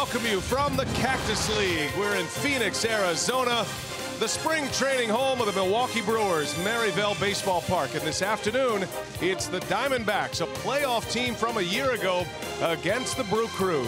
welcome you from the Cactus League. We're in Phoenix, Arizona, the spring training home of the Milwaukee Brewers, Maryville Baseball Park. And this afternoon, it's the Diamondbacks, a playoff team from a year ago, against the Brew Crew.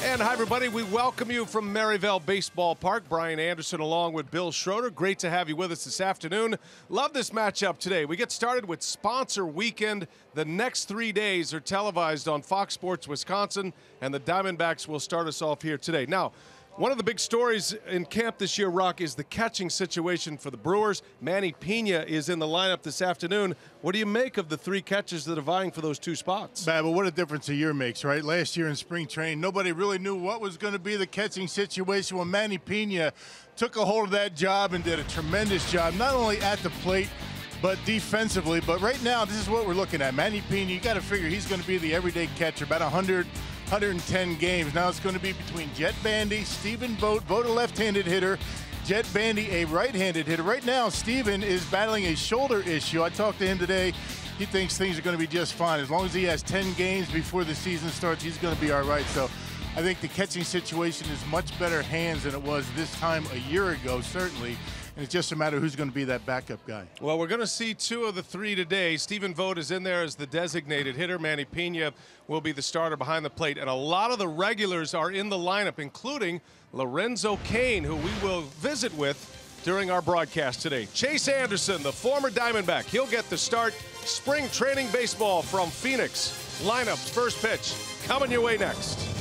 And hi, everybody. We welcome you from Maryville Baseball Park. Brian Anderson along with Bill Schroeder. Great to have you with us this afternoon. Love this matchup today. We get started with Sponsor Weekend. The next 3 days are televised on Fox Sports Wisconsin, and the Diamondbacks will start us off here today. Now, one of the big stories in camp this year, Rock, is the catching situation for the Brewers. Manny Pena is in the lineup this afternoon. What do you make of the three catchers that are vying for those two spots? But what a difference a year makes, right? Last year in spring training, nobody really knew what was going to be the catching situation when Manny Pena took a hold of that job and did a tremendous job, not only at the plate, but defensively. But right now, this is what we're looking at. Manny Pena, you got to figure he's going to be the everyday catcher, about 110 games. Now it's going to be between Jet Bandy, Stephen Vogt a left-handed hitter, Jet Bandy a right-handed hitter. Right now, Stephen is battling a shoulder issue. I talked to him today. He thinks things are going to be just fine. As long as he has 10 games before the season starts, he's going to be all right. So I think the catching situation is much better hands than it was this time a year ago, certainly. And it's just a matter of who's going to be that backup guy. Well, we're going to see two of the three today. Stephen Vogt is in there as the designated hitter. Manny Pena will be the starter behind the plate. And a lot of the regulars are in the lineup, including Lorenzo Cain, who we will visit with during our broadcast today. Chase Anderson, the former Diamondback, he'll get the start. Spring training baseball from Phoenix. Lineups, first pitch, coming your way next.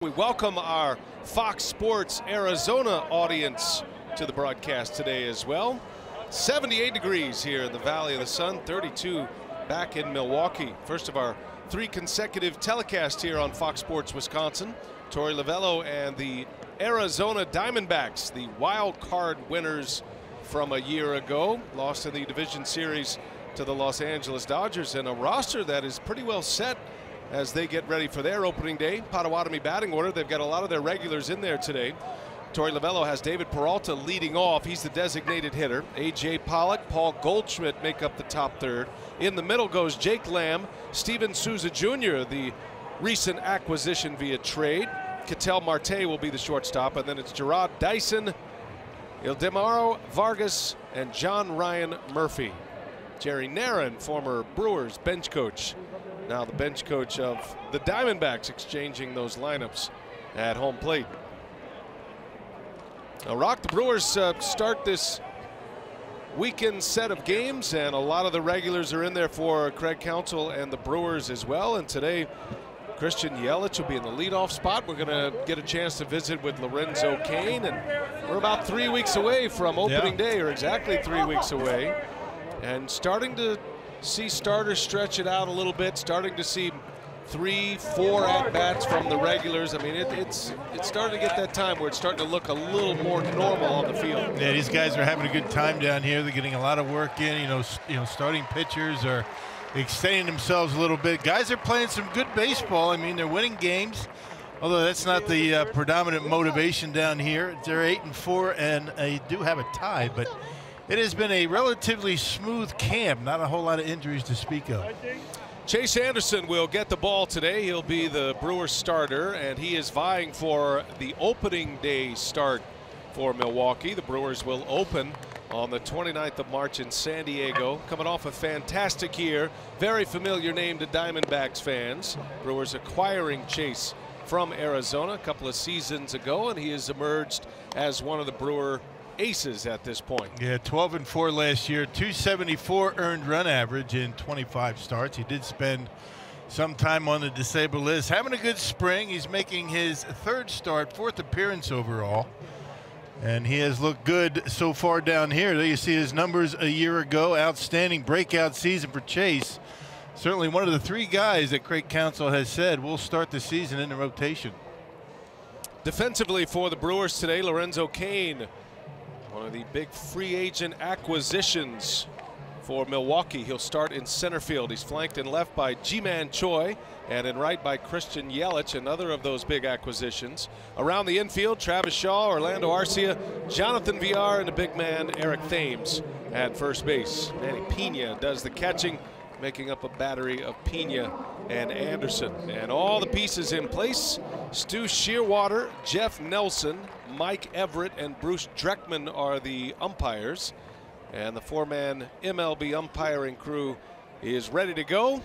We welcome our Fox Sports Arizona audience to the broadcast today as well. 78 degrees here in the Valley of the Sun, 32 back in Milwaukee. First of our three consecutive telecasts here on Fox Sports Wisconsin. Torey Lovullo and the Arizona Diamondbacks, the wild card winners from a year ago, lost in the division series to the Los Angeles Dodgers, and a roster that is pretty well set as they get ready for their opening day. Potawatomi batting order. They've got a lot of their regulars in there today. Torey Lovullo has David Peralta leading off. He's the designated hitter. A.J. Pollock, Paul Goldschmidt make up the top third. In the middle goes Jake Lamb, Steven Souza Jr., the recent acquisition via trade. Ketel Marte will be the shortstop, and then it's Gerard Dyson, Ildemaro Vargas, and John Ryan Murphy. Jerry Narron, former Brewers bench coach, now the bench coach of the Diamondbacks, exchanging those lineups at home plate. Now, Rock, the Brewers start this weekend set of games, and a lot of the regulars are in there for Craig Counsell and the Brewers as well. And today, Christian Yelich will be in the leadoff spot. We're going to get a chance to visit with Lorenzo Cain, and we're about 3 weeks away from opening day, or exactly 3 weeks away, and starting to see starters stretch it out a little bit, starting to see 3-4 at-bats from the regulars. I mean, it's starting to get that time where it's starting to look a little more normal on the field. Yeah, these guys are having a good time down here. They're getting a lot of work in. You know, starting pitchers are extending themselves a little bit. Guys are playing some good baseball. I mean, they're winning games, although that's not the predominant motivation down here. They're 8-4, and they do have a tie, but it has been a relatively smooth camp. Not a whole lot of injuries to speak of. Chase Anderson will get the ball today. He'll be the Brewers starter, and he is vying for the opening day start for Milwaukee. The Brewers will open on the 29th of March in San Diego. Coming off a fantastic year. Very familiar name to Diamondbacks fans. Brewers acquiring Chase from Arizona a couple of seasons ago, and he has emerged as one of the Brewer aces at this point. Yeah, 12-4 last year, 274 earned run average in 25 starts. He did spend some time on the disabled list. Having a good spring. He's making his third start, fourth appearance overall. And he has looked good so far down here. There you see his numbers a year ago. Outstanding breakout season for Chase. Certainly one of the three guys that Craig Counsell has said will start the season in the rotation. Defensively for the Brewers today, Lorenzo Cain, one of the big free agent acquisitions for Milwaukee. He'll start in center field. He's flanked in left by Ji-Man Choi and in right by Christian Yelich, another of those big acquisitions. Around the infield, Travis Shaw, Orlando Arcia, Jonathan Villar, and the big man Eric Thames at first base. Manny Pena does the catching, making up a battery of Pena and Anderson. And all the pieces in place. Stu Shearwater, Jeff Nelson, Mike Everett, and Bruce Dreckman are the umpires. And the four-man MLB umpiring crew is ready to go.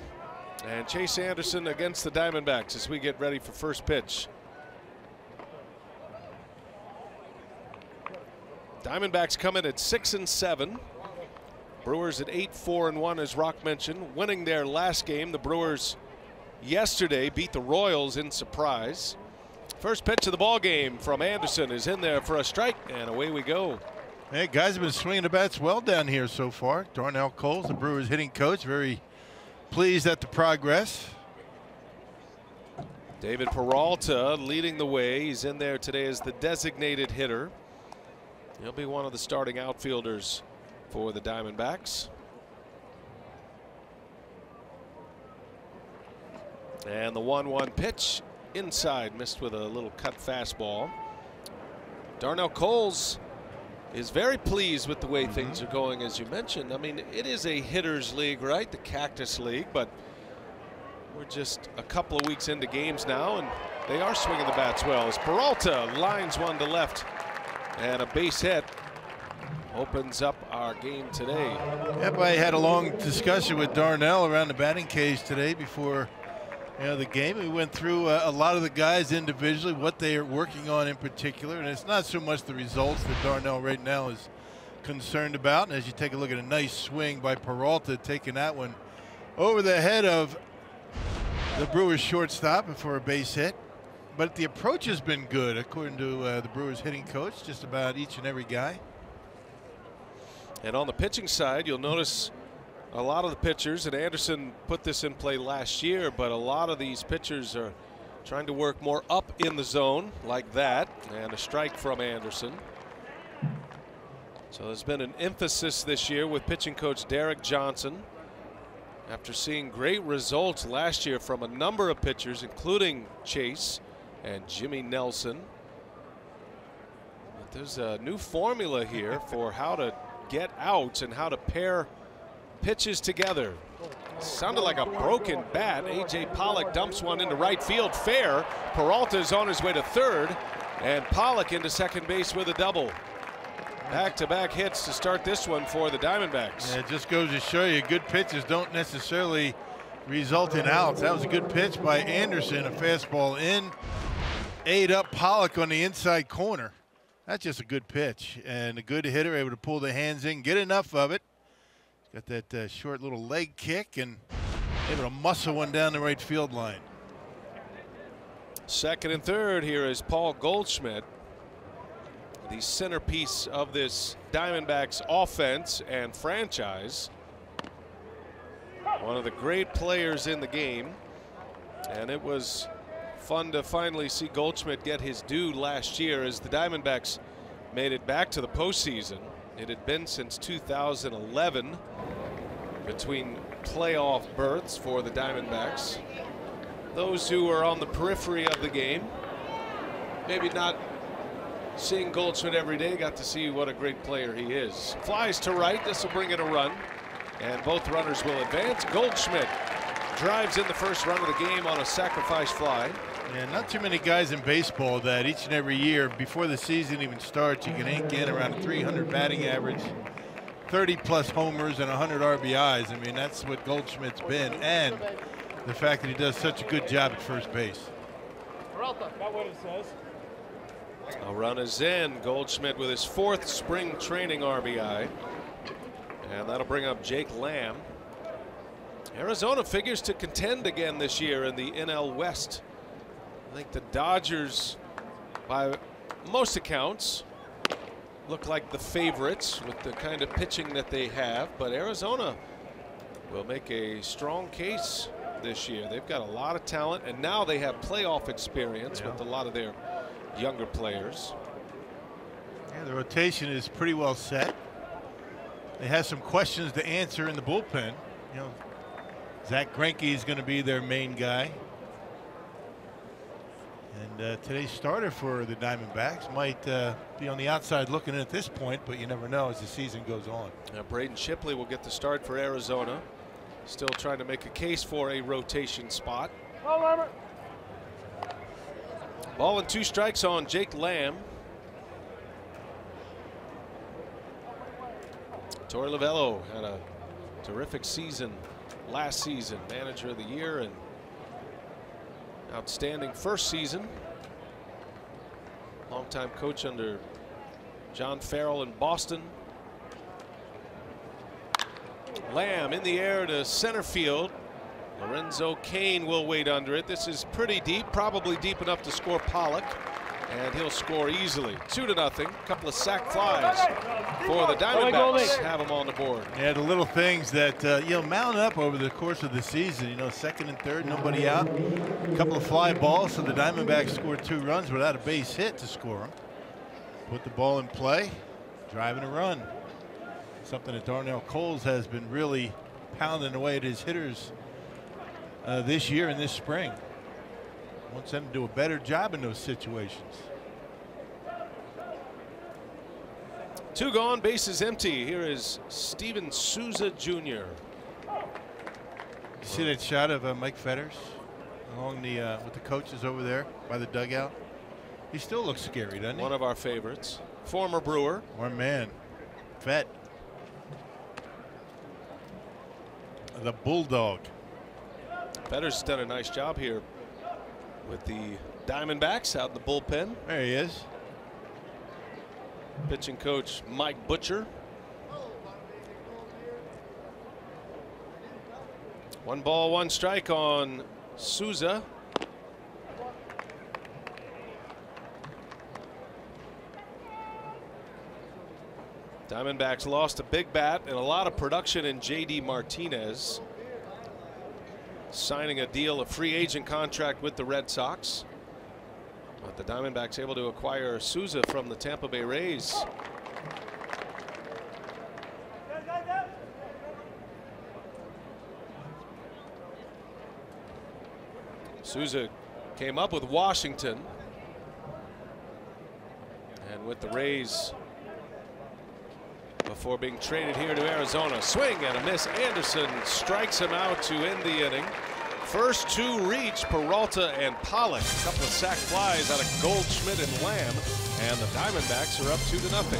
And Chase Anderson against the Diamondbacks as we get ready for first pitch. Diamondbacks come in at 6-7. Brewers at 8-4-1, as Rock mentioned, winning their last game. The Brewers yesterday beat the Royals in surprise. First pitch of the ball game from Anderson is in there for a strike, and away we go. Hey, guys have been swinging the bats well down here so far. Darnell Coles, the Brewers hitting coach, very pleased at the progress. David Peralta leading the way. He's in there today as the designated hitter. He'll be one of the starting outfielders for the Diamondbacks. And the 1-1 pitch inside, missed with a little cut fastball. Darnell Coles is very pleased with the way things are going, as you mentioned. I mean, it is a hitter's league, right? The Cactus League, but we're just a couple of weeks into games now, and they are swinging the bats well. As Peralta lines one to left, and a base hit opens up our game today. Yep, I had a long discussion with Darnell around the batting cage today before the game. We went through a lot of the guys individually, what they are working on in particular, and it's not so much the results that Darnell right now is concerned about. And as you take a look at a nice swing by Peralta, taking that one over the head of the Brewers shortstop for a base hit. But the approach has been good, according to the Brewers hitting coach, just about each and every guy. And on the pitching side, you'll notice a lot of the pitchers, and Anderson put this in play last year, but a lot of these pitchers are trying to work more up in the zone like that, and a strike from Anderson. So there's been an emphasis this year with pitching coach Derek Johnson, after seeing great results last year from a number of pitchers, including Chase and Jimmy Nelson. But there's a new formula here for how to get outs and how to pair pitches together. Sounded like a broken bat. A.J. Pollock dumps one into right field, fair. Peralta is on his way to third, and Pollock into second base with a double. Back-to-back hits to start this one for the Diamondbacks. Yeah, it just goes to show you good pitches don't necessarily result in outs. That was a good pitch by Anderson, a fastball in, ate up Pollock on the inside corner. That's just a good pitch, and a good hitter able to pull the hands in, get enough of it. Got that short little leg kick and able to muscle one down the right field line. Second and third here is Paul Goldschmidt, the centerpiece of this Diamondbacks offense and franchise. One of the great players in the game. And it was fun to finally see Goldschmidt get his due last year as the Diamondbacks made it back to the postseason. It had been since 2011 between playoff berths for the Diamondbacks. Those who are on the periphery of the game, maybe not seeing Goldschmidt every day, got to see what a great player he is. Flies to right. This will bring in a run, and both runners will advance. Goldschmidt drives in the first run of the game on a sacrifice fly. Yeah, not too many guys in baseball that each and every year before the season even starts, you can ink in around a 300 batting average, 30+ homers, and 100 RBIs. I mean, that's what Goldschmidt's been, and the fact that he does such a good job at first base. Not what it says. A run is in. Goldschmidt with his 4th spring training RBI, and that'll bring up Jake Lamb. Arizona figures to contend again this year in the NL West. I think the Dodgers, by most accounts, look like the favorites with the kind of pitching that they have, but Arizona will make a strong case this year. They've got a lot of talent, and now they have playoff experience with a lot of their younger players. Yeah, the rotation is pretty well set. They have some questions to answer in the bullpen. You know, Zach Greinke is going to be their main guy. And today's starter for the Diamondbacks might be on the outside looking in at this point, but you never know as the season goes on. Now Braden Shipley will get the start for Arizona. Still trying to make a case for a rotation spot. Ball and 2 strikes on Jake Lamb. Torey Lovullo had a terrific season last season, manager of the year, and outstanding first season. Longtime coach under John Farrell in Boston. Lamb in the air to center field. Lorenzo Cain will wait under it. This is pretty deep, probably deep enough to score Pollock, and he'll score easily. 2-0. Couple of sac flies for the Diamondbacks. Have him on the board. Yeah, the little things that you know, mount up over the course of the season. You know, 2nd and 3rd, nobody out. A couple of fly balls, so the Diamondbacks scored 2 runs without a base hit to score them. Put the ball in play, driving a run. Something that Darnell Coles has been really pounding away at his hitters this year and this spring. Wants them to do a better job in those situations. 2 gone, bases empty. Here is Steven Souza Jr. You see that shot of Mike Fetters along the with the coaches over there by the dugout? He still looks scary, doesn't he? One of our favorites. Former Brewer. One man. Fett. The Bulldog. Fetters has done a nice job here with the Diamondbacks out in the bullpen. There he is. Pitching coach Mike Butcher. 1 ball, 1 strike on Souza. Diamondbacks lost a big bat and a lot of production in J.D. Martinez, signing a free agent contract with the Red Sox. But the Diamondbacks able to acquire Souza from the Tampa Bay Rays. Souza came up with Washington, and with the Rays before being traded here to Arizona. Swing and a miss. Anderson strikes him out to end the inning. First 2 reach, Peralta and Pollock. A couple of sac flies out of Goldschmidt and Lamb, and the Diamondbacks are up 2-0.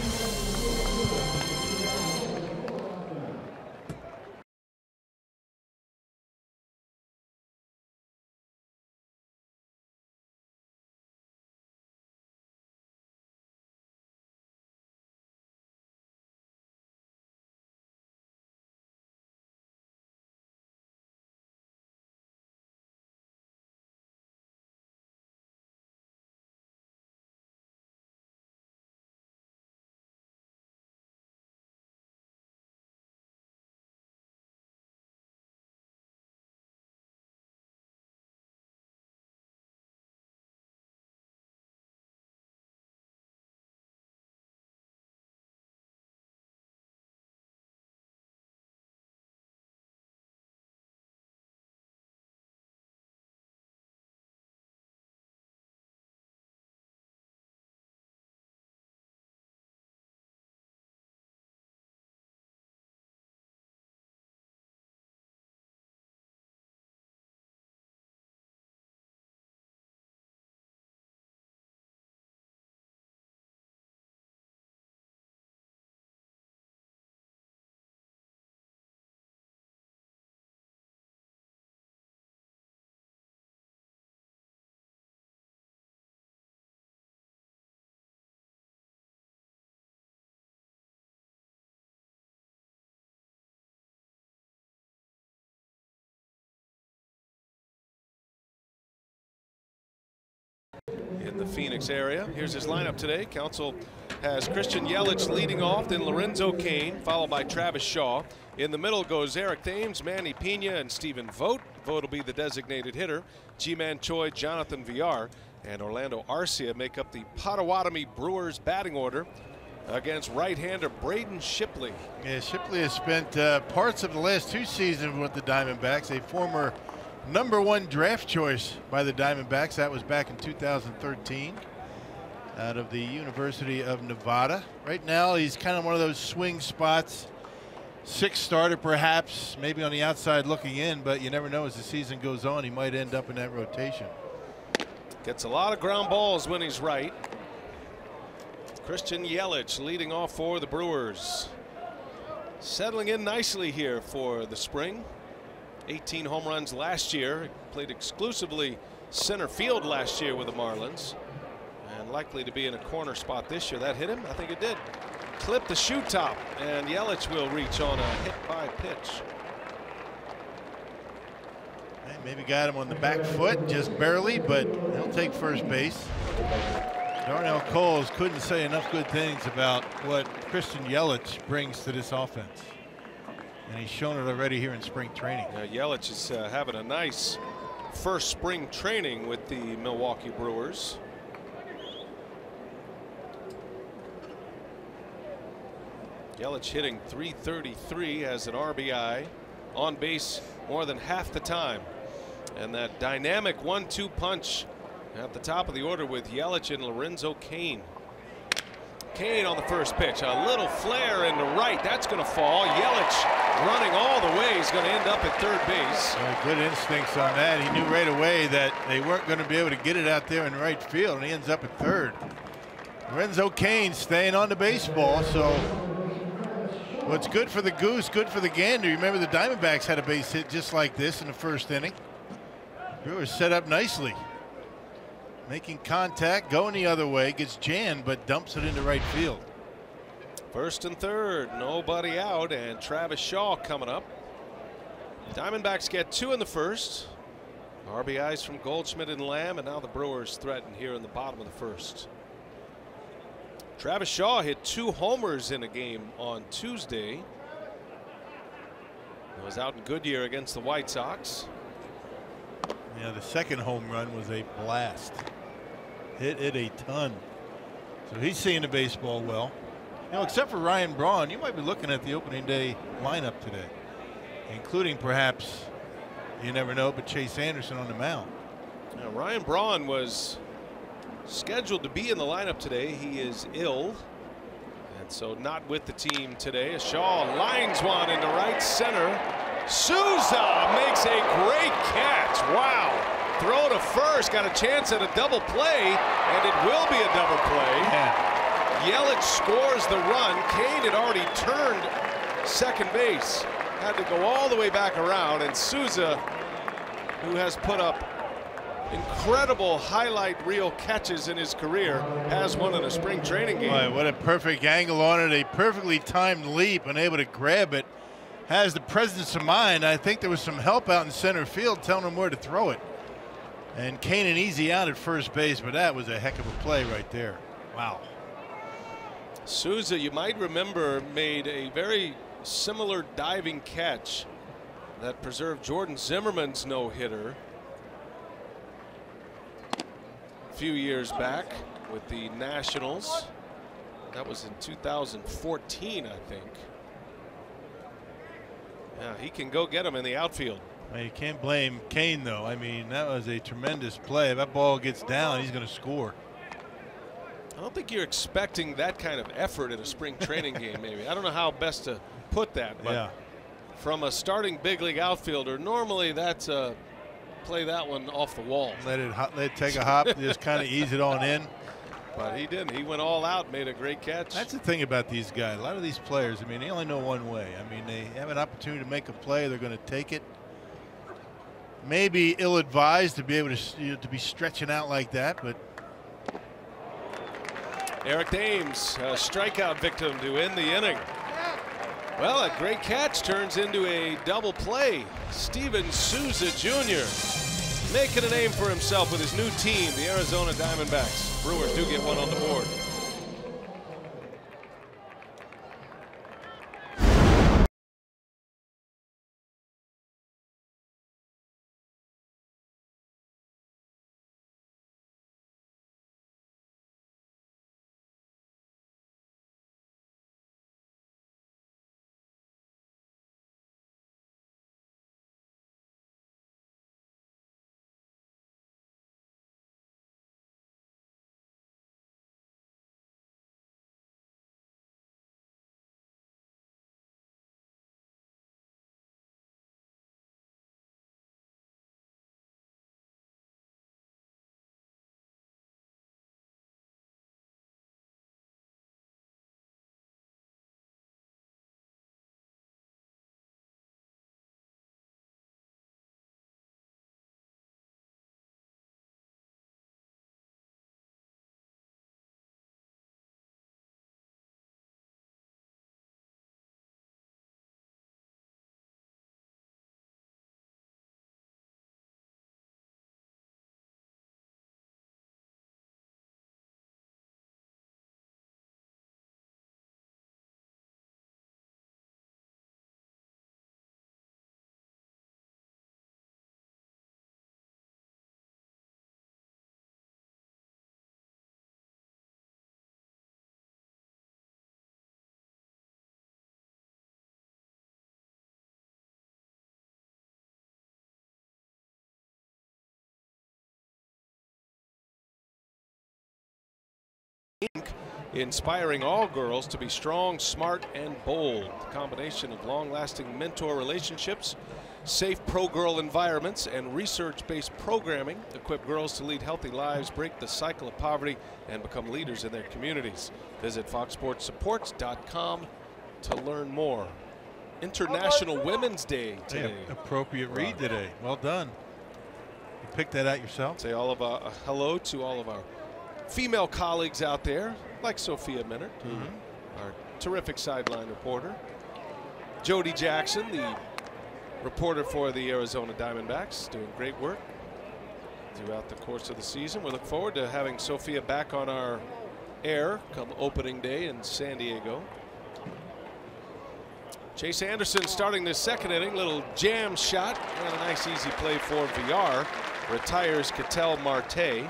the Phoenix area. Here's his lineup today. Council has Christian Yelich leading off, then Lorenzo Cain, followed by Travis Shaw. In the middle goes Eric Thames, Manny Pena, and Stephen Vogt. Vogt will be the designated hitter. Ji-Man Choi, Jonathan Villar, and Orlando Arcia make up the Potawatomi Brewers batting order against right-hander Braden Shipley. Yeah, Shipley has spent parts of the last 2 seasons with the Diamondbacks, a former #1 draft choice by the Diamondbacks. That was back in 2013 out of the University of Nevada. Right now he's kind of one of those swing spots, 6th starter perhaps, maybe on the outside looking in, but you never know as the season goes on, he might end up in that rotation. Gets a lot of ground balls when he's right. Christian Yelich leading off for the Brewers. Settling in nicely here for the spring. 18 home runs last year. Played exclusively center field last year with the Marlins. And likely to be in a corner spot this year. That hit him? I think it did. Clipped the shoe top, and Yelich will reach on a hit by pitch. Maybe got him on the back foot, just barely, but he'll take first base. Darnell Coles couldn't say enough good things about what Christian Yelich brings to this offense. And he's shown it already here in spring training. Yelich is having a nice first spring training with the Milwaukee Brewers. Yelich hitting .333 as an RBI, on base more than half the time. And that dynamic 1-2 punch at the top of the order with Yelich and Lorenzo Cain. Cain on the first pitch, a little flare into right, that's going to fall. Yelich running all the way, he's going to end up at third base. Good instincts on that. He knew right away that they weren't going to be able to get it out there in right field, and he ends up at third. Lorenzo Cain staying on the baseball, so what's good for the goose, good for the gander. You remember the Diamondbacks had a base hit just like this in the first inning. Brewers set up nicely. Making contact, going the other way, gets jammed, but dumps it into right field. First and third, nobody out, and Travis Shaw coming up. Diamondbacks get 2 in the first. RBIs from Goldschmidt and Lamb, and now the Brewers threaten here in the bottom of the first. Travis Shaw hit 2 homers in a game on Tuesday. He was out in Goodyear against the White Sox. Yeah, the second home run was a blast. Hit it a ton. So he's seeing the baseball well. You know, except for Ryan Braun, you might be looking at the opening day lineup today, including perhaps, you never know, but Chase Anderson on the mound. Now, Ryan Braun was scheduled to be in the lineup today. He is ill, and so not with the team today. Shaw lines one into right center. Souza makes a great catch. Wow. Throw to first, got a chance at a double play, and it will be a double play. Yeah. Yelich scores the run. Cain had already turned second base. Had to go all the way back around, and Souza, who has put up incredible highlight reel catches in his career, has one in a spring training game. Boy, what a perfect angle on it, a perfectly timed leap and able to grab it. Has the presence of mind. I think there was some help out in center field telling him where to throw it. And Cain and easy out at first base, but that was a heck of a play right there. Wow. Souza, you might remember, made a very similar diving catch that preserved Jordan Zimmerman's no-hitter a few years back with the Nationals. That was in 2014, I think. Yeah, he can go get him in the outfield. Well, you can't blame Cain, though. I mean, that was a tremendous play. If that ball gets down, he's going to score. I don't think you're expecting that kind of effort in a spring training game, maybe. I don't know how best to put that, but yeah, from a starting big league outfielder, normally that's a play that one off the wall. Let it take a hop, just kind of ease it on in. But he didn't. He went all out, made a great catch. That's the thing about these guys. A lot of these players, I mean, they only know one way. I mean, they have an opportunity to make a play, they're going to take it. Maybe ill-advised to be able to be stretching out like that, but Eric Thames, a strikeout victim to end the inning. Well, a great catch turns into a double play. Steven Souza Jr. making a name for himself with his new team, the Arizona Diamondbacks. Brewers do get one on the board. Inspiring all girls to be strong, smart, and bold. The combination of long-lasting mentor relationships, safe pro-girl environments, and research-based programming equip girls to lead healthy lives, break the cycle of poverty, and become leaders in their communities. Visit foxsportsupports.com to learn more. International Women's Day today. Hey, appropriate read today. Well done. You picked that out yourself? Say all of a hello to all of our female colleagues out there, like Sophia Minert, our terrific sideline reporter. Jody Jackson, the reporter for the Arizona Diamondbacks, doing great work throughout the course of the season. We look forward to having Sophia back on our air come opening day in San Diego. Chase Anderson starting this second inning. Little jam shot and a nice easy play for VR. Retires Ketel Marte.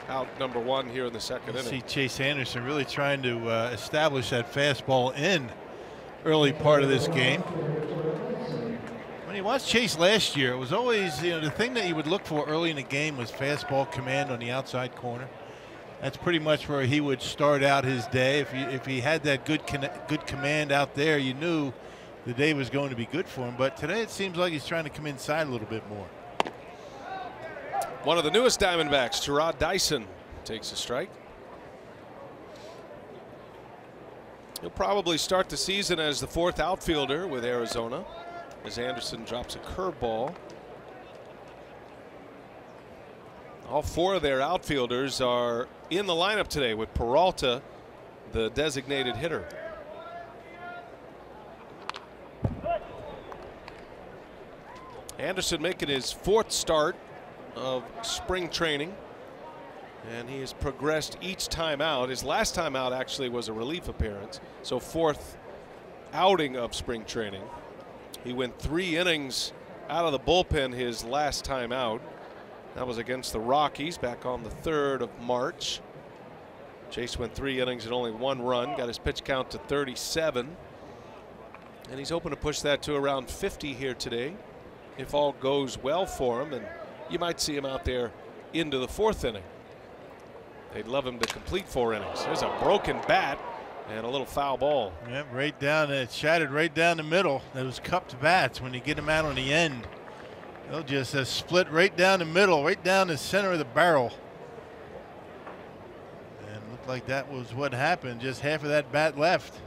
Out number one here in the second inning. See Chase Anderson really trying to establish that fastball in early part of this game. When you watched Chase last year, it was always, the thing that you would look for early in the game was fastball command on the outside corner. That's pretty much where he would start out his day. If he had that good command out there, you knew the day was going to be good for him. But today it seems like he's trying to come inside a little bit more. One of the newest Diamondbacks, Gerard Dyson, takes a strike. He'll probably start the season as the fourth outfielder with Arizona, as Anderson drops a curveball. All four of their outfielders are in the lineup today, with Peralta the designated hitter. Anderson making his fourth start of spring training, and he has progressed each time out. His last time out actually was a relief appearance, so fourth outing of spring training. He went 3 innings out of the bullpen his last time out. That was against the Rockies back on the 3rd of March. Chase went 3 innings and only 1 run, got his pitch count to 37, and he's hoping to push that to around 50 here today if all goes well for him, and you might see him out there into the 4th inning. They'd love him to complete 4 innings. There's a broken bat and a little foul ball. Yep, right down, it shattered right down the middle. Those cupped bats, when you get them out on the end, they'll just split right down the middle, right down the center of the barrel. And it looked like that was what happened. Just half of that bat left.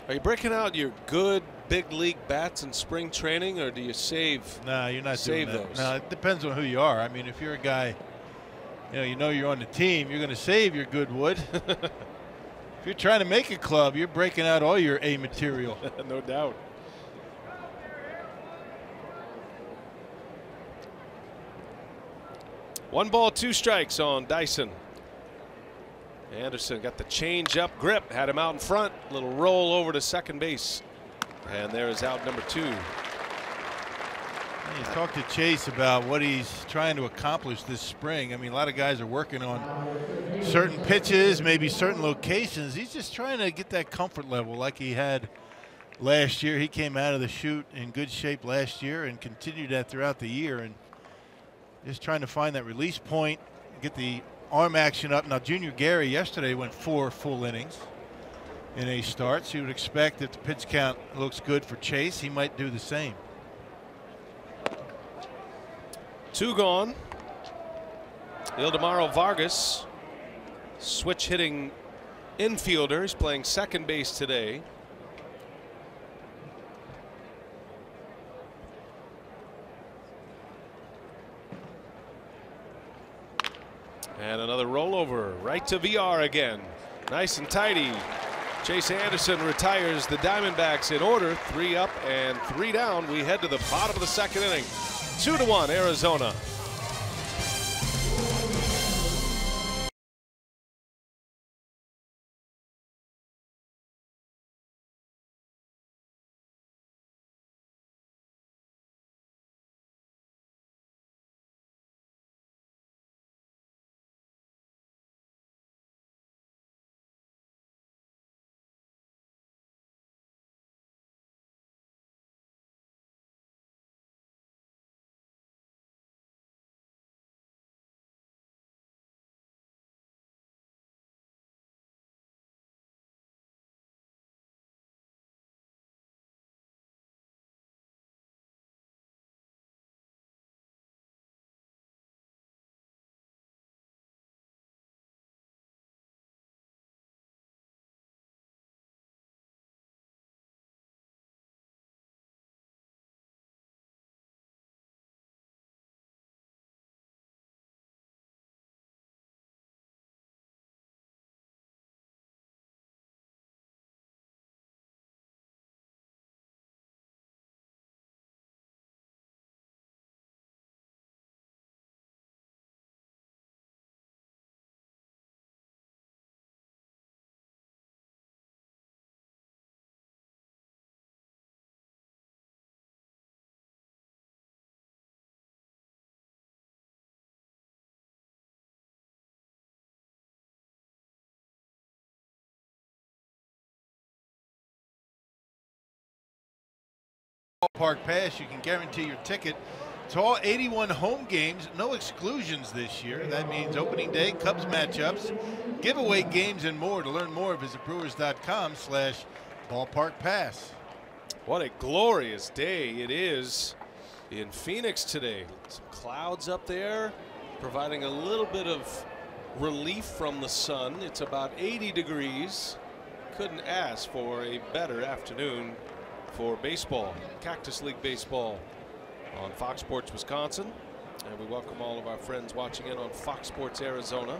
Are you breaking out your good big league bats in spring training, or do you save? No, you're not save doing that. those. No, it depends on who you are. I mean, if you're a guy, you know you're on the team, you're going to save your good wood. If you're trying to make a club, you're breaking out all your A material. No doubt. 1 ball, 2 strikes on Dyson. Anderson got the change up grip, had him out in front. Little roll over to second base. And there is out number 2. You talk to Chase about what he's trying to accomplish this spring. I mean, a lot of guys are working on certain pitches, maybe certain locations. He's just trying to get that comfort level like he had last year. He came out of the chute in good shape last year and continued that throughout the year. And just trying to find that release point, get the arm action up. Now, Junior Gary yesterday went 4 full innings in a start. So you would expect if the pitch count looks good for Chase, he might do the same. 2 gone. Ildemaro Vargas, switch hitting infielder. He's playing second base today. And another rollover right to VR again. Nice and tidy. Chase Anderson retires the Diamondbacks in order. 3 up and 3 down. We head to the bottom of the second inning. 2-1 Arizona. Ballpark Pass, you can guarantee your ticket to all 81 home games, no exclusions this year. That means opening day, Cubs matchups, giveaway games, and more. To learn more, visit brewers.com/ballparkpass. What a glorious day it is in Phoenix today. Some clouds up there providing a little bit of relief from the sun. It's about 80 degrees. Couldn't ask for a better afternoon for baseball, Cactus League baseball on Fox Sports Wisconsin. And we welcome all of our friends watching in on Fox Sports Arizona.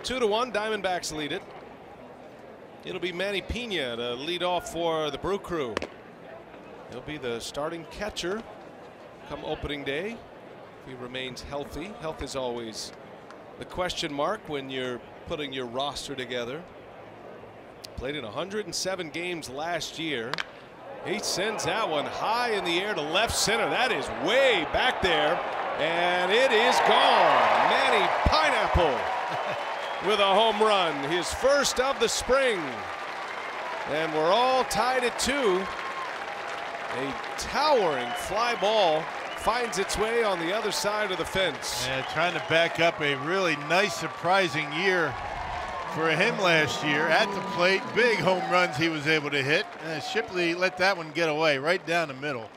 2-1, Diamondbacks lead it. It'll be Manny Pena to lead off for the Brew Crew. He'll be the starting catcher come opening day if he remains healthy. Health is always the question mark when you're putting your roster together. Played in 107 games last year. He sends that one high in the air to left center. That is way back there, and it is gone. Manny Pineapple with a home run, his first of the spring. And we're all tied at 2. A towering fly ball finds its way on the other side of the fence. Yeah, trying to back up a really nice, surprising year for him last year at the plate. Big home runs he was able to hit. Shipley let that one get away right down the middle.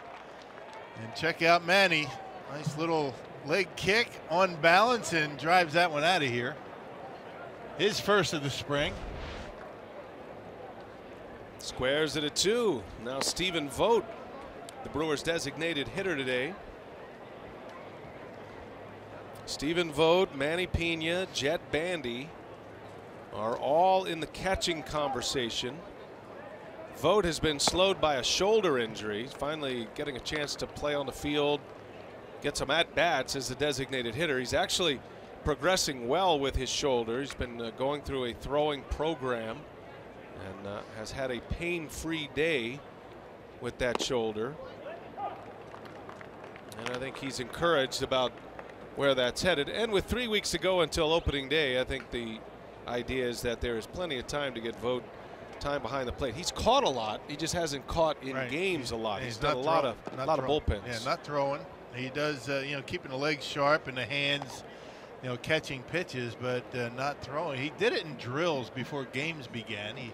And check out Manny. Nice little leg kick on balance and drives that one out of here. His first of the spring. Squares it at 2. Now Stephen Vogt, the Brewers' designated hitter today. Stephen Vogt, Manny Pena, Jet Bandy are all in the catching conversation. Vogt has been slowed by a shoulder injury. He's finally getting a chance to play on the field get some at-bats as the designated hitter. He's actually progressing well with his shoulder. He's been going through a throwing program and has had a pain-free day with that shoulder. And I think he's encouraged about where that's headed. And with 3 weeks to go until opening day, I think the idea is that there is plenty of time to get Vogt time behind the plate. He's caught a lot. He just hasn't caught in games a lot. He's done a lot of bullpens. Yeah, not throwing. He does, you know, keeping the legs sharp and the hands, you know, catching pitches, but not throwing. He did it in drills before games began. He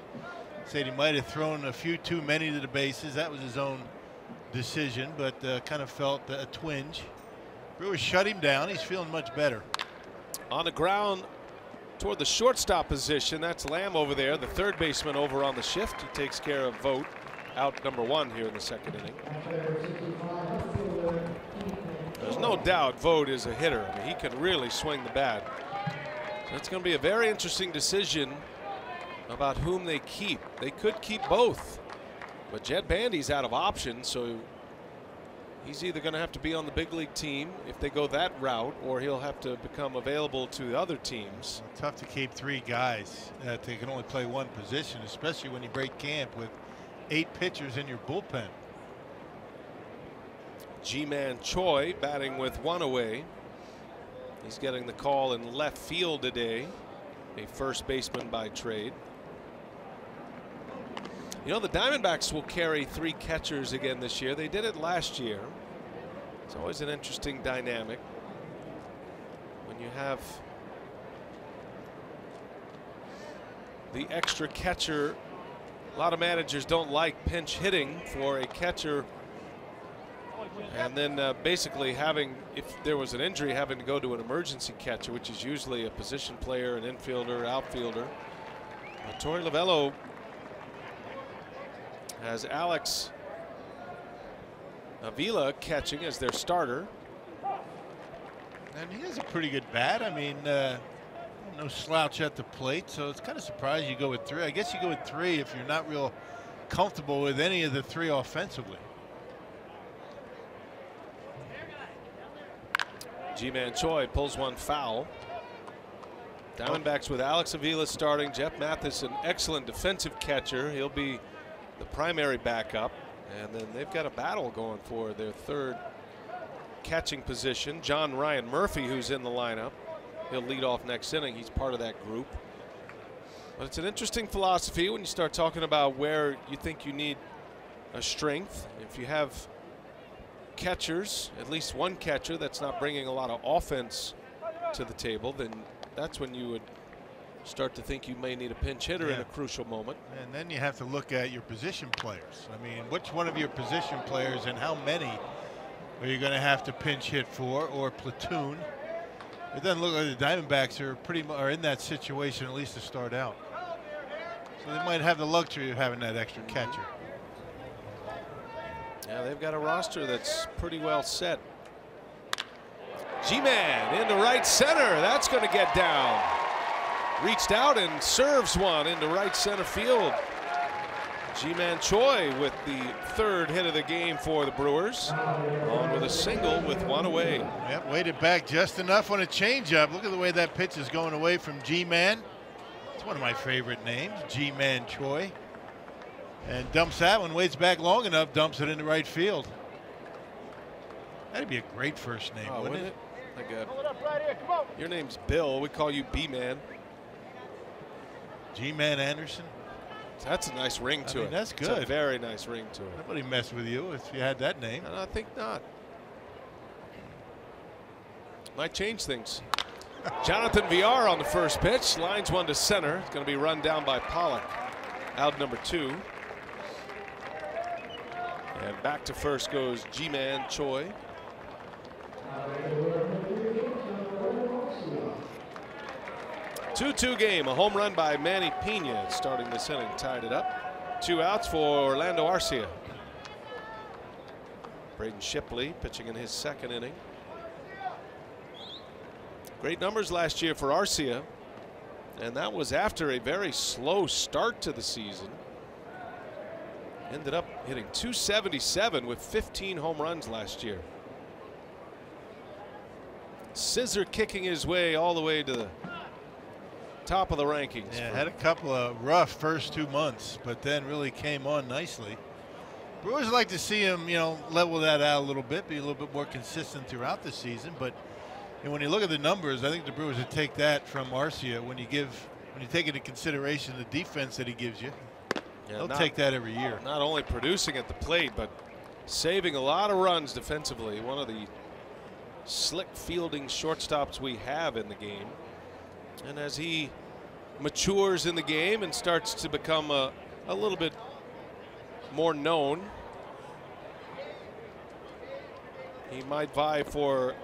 said he might have thrown a few too many to the bases. That was his own decision, but kind of felt a twinge. Brewers shut him down. He's feeling much better. On the ground toward the shortstop position, that's Lamb over there, the third baseman over on the shift. He takes care of Vogt, out number 1 here in the second inning. There's no doubt Vogt is a hitter. I mean, he can really swing the bat. So it's going to be a very interesting decision about whom they keep. They could keep both, but Jed Bandy's out of options, so he's either going to have to be on the big league team if they go that route, or he'll have to become available to the other teams. Tough to keep 3 guys that they can only play one position, especially when you break camp with 8 pitchers in your bullpen. Ji-Man Choi batting with 1 away. He's getting the call in left field today, a first baseman by trade. You know, the Diamondbacks will carry 3 catchers again this year. They did it last year. It's always an interesting dynamic when you have the extra catcher. A lot of managers don't like pinch hitting for a catcher, and then basically having, if there was an injury, having to go to an emergency catcher, which is usually a position player, an infielder, outfielder. Torey Lovullo has Alex Avila catching as their starter. And he has a pretty good bat. I mean, no slouch at the plate, so it's kind of surprised you go with 3. I guess you go with 3 if you're not real comfortable with any of the 3 offensively. Ji-Man Choi pulls one foul. Diamondbacks with Alex Avila starting. Jeff Mathis, an excellent defensive catcher. He'll be the primary backup, and then they've got a battle going for their 3rd catching position. John Ryan Murphy, who's in the lineup, he'll lead off next inning. He's part of that group. But it's an interesting philosophy when you start talking about where you think you need a strength. If you have catchers, at least one catcher that's not bringing a lot of offense to the table, then that's when you would start to think you may need a pinch hitter in a crucial moment. And then you have to look at your position players. I mean, which one of your position players and how many are you going to have to pinch hit for, or platoon? It doesn't look like the Diamondbacks are in that situation, at least to start out. So they might have the luxury of having that extra catcher. Yeah, they've got a roster that's pretty well set. G-Man into right center. That's going to get down. Reached out and serves one into right center field. Ji-Man Choi with the 3rd hit of the game for the Brewers, on with a single with 1 away. Yep, waited back just enough on a changeup. Look at the way that pitch is going away from G-Man. It's one of my favorite names, Ji-Man Choi. And dumps that one, waits back long enough, dumps it into right field. That'd be a great first name, wouldn't it? Like your name's Bill. We call you B-Man. G-Man Anderson. That's a nice ring to it. That's good. It's a very nice ring to it. Nobody messed with you if you had that name. And I think not. Might change things. Jonathan VR on the first pitch. Lines one to center. It's going to be run down by Pollock. Out number 2. And back to first goes Ji-Man Choi. Two-2 game. A home run by Manny Pena starting this inning tied it up. 2 outs for Orlando Arcia. Braden Shipley pitching in his 2nd inning. Great numbers last year for Arcia, and that was after a very slow start to the season. Ended up hitting .277 with 15 home runs last year. scissor kicking his way all the way to the top of the rankings. Yeah, had a couple of rough first 2 months, but then really came on nicely. Brewers like to see him, you know, level that out a little bit, be a little bit more consistent throughout the season. But when you look at the numbers, I think the Brewers would take that from Arcia when you take into consideration the defense that he gives you. Yeah, they'll take that every year. Not only producing at the plate, but saving a lot of runs defensively. One of the slick fielding shortstops we have in the game. And as he matures in the game and starts to become a little bit more known, he might vie for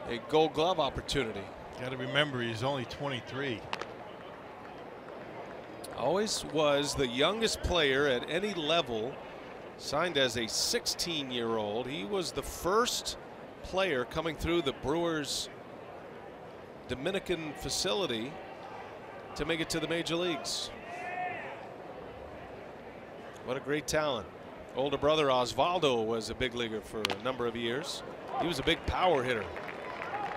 a Gold Glove opportunity. Got to remember, he's only 23. Always was the youngest player at any level signed as a 16-year-old. He was the first player coming through the Brewers Dominican facility to make it to the major leagues. What a great talent. Older brother Osvaldo was a big leaguer for a number of years. He was a big power hitter.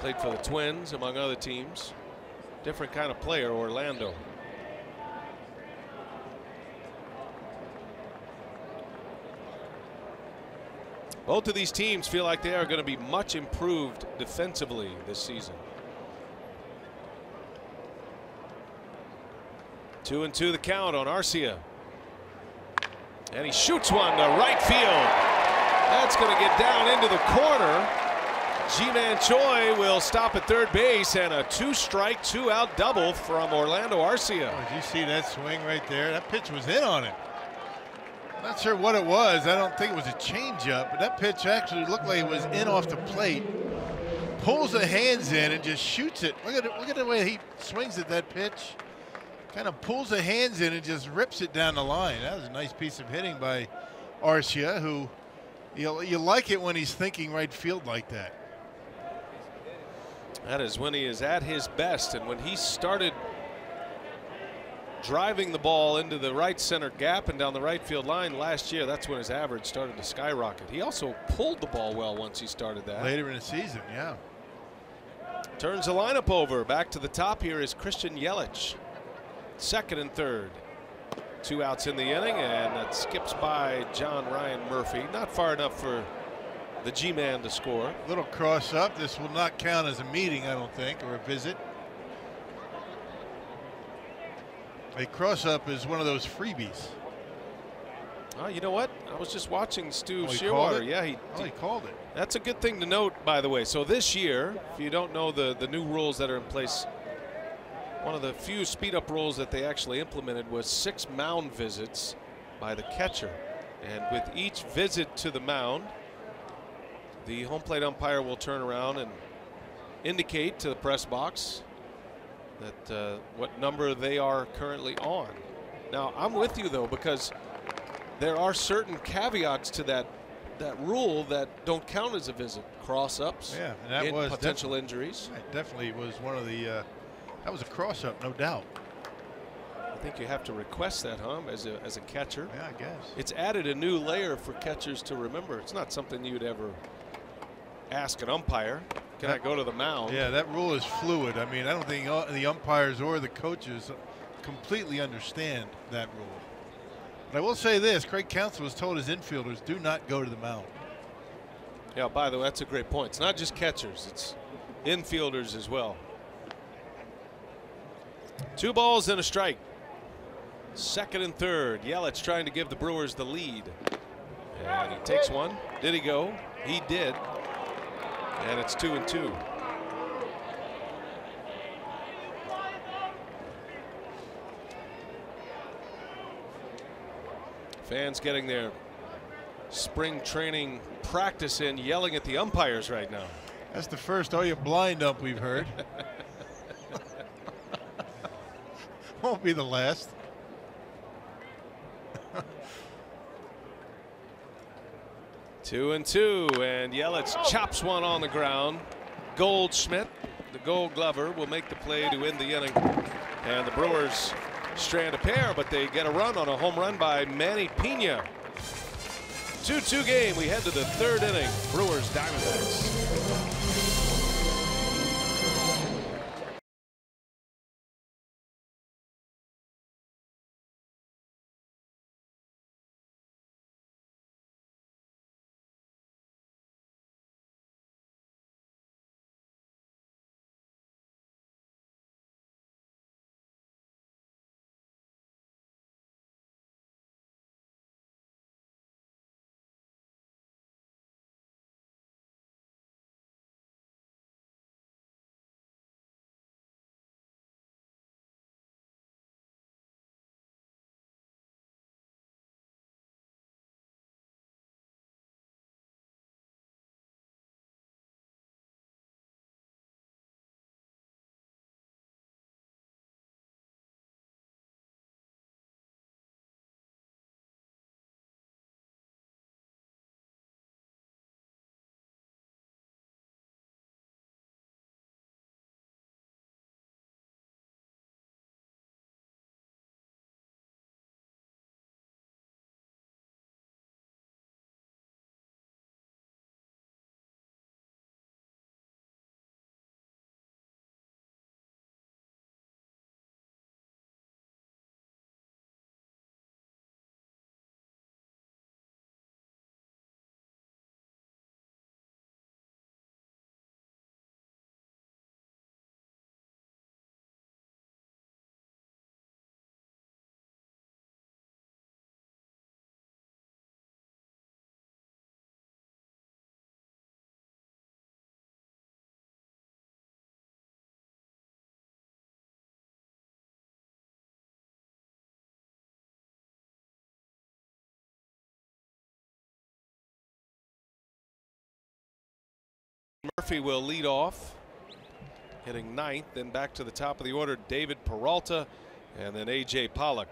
Played for the Twins, among other teams. Different kind of player, Orlando. Both of these teams feel like they are going to be much improved defensively this season. 2-2 the count on Arcia. And he shoots one to right field. That's going to get down into the corner. Ji-Man Choi will stop at third base, and a 2-strike, 2-out double from Orlando Arcia. Oh, did you see that swing right there? That pitch was in on him. Not sure what it was. I don't think it was a changeup, but that pitch actually looked like it was in off the plate. Pulls the hands in and just shoots it. Look at the way he swings at that pitch. Kind of pulls the hands in and just rips it down the line. That was a nice piece of hitting by Arcia, who you like it when he's thinking right field like that. That is when he is at his best, and when he started driving the ball into the right center gap and down the right field line last year, that's when his average started to skyrocket. He also pulled the ball well once he started that. Later in the season, yeah. Turns the lineup over. Back to the top here is Christian Yelich. Second and third. 2 outs in the inning, and that skips by John Ryan Murphy. Not far enough for the G-Man to score. Little cross up. This will not count as a meeting, I don't think, or a visit. A cross up is one of those freebies. Oh, you know what? I was just watching Stu he Shearwater. called it? Yeah, He called it. That's a good thing to note, by the way. So this year, if you don't know the new rules that are in place, one of the few speed up rules that they actually implemented was 6 mound visits by the catcher. And with each visit to the mound, the home plate umpire will turn around and indicate to the press box that what number they are currently on. Now, I'm with you, though, because there are certain caveats to that rule that don't count as a visit. Cross-ups, yeah, and that was potential injuries. It definitely was one of the that was a cross-up, no doubt. I think you have to request that, huh, as a catcher. Yeah, I guess. It's added a new layer for catchers to remember. It's not something you'd ever ask an umpire. Can I go to the mound? Yeah, that rule is fluid. I mean, I don't think the umpires or the coaches completely understand that rule. But I will say this, Craig Counsell was told his infielders do not go to the mound. Yeah, by the way, that's a great point. It's not just catchers, it's infielders as well. 2 balls and a strike. Second and third. Yelich trying to give the Brewers the lead. And he takes one. Did he go? He did. And it's 2-2. Fans getting their spring training practice in, yelling at the umpires right now. That's the first "Oh, you blind" ump we've heard. Won't be the last. 2-2, and Yelich chops one on the ground. Goldschmidt, the Gold Glover, will make the play to end the inning. And the Brewers strand a pair, but they get a run on a home run by Manny Pena. 2-2 game. We head to the third inning. Brewers Diamondbacks. Murphy will lead off, hitting 9th. Then back to the top of the order, David Peralta, and then A.J. Pollock.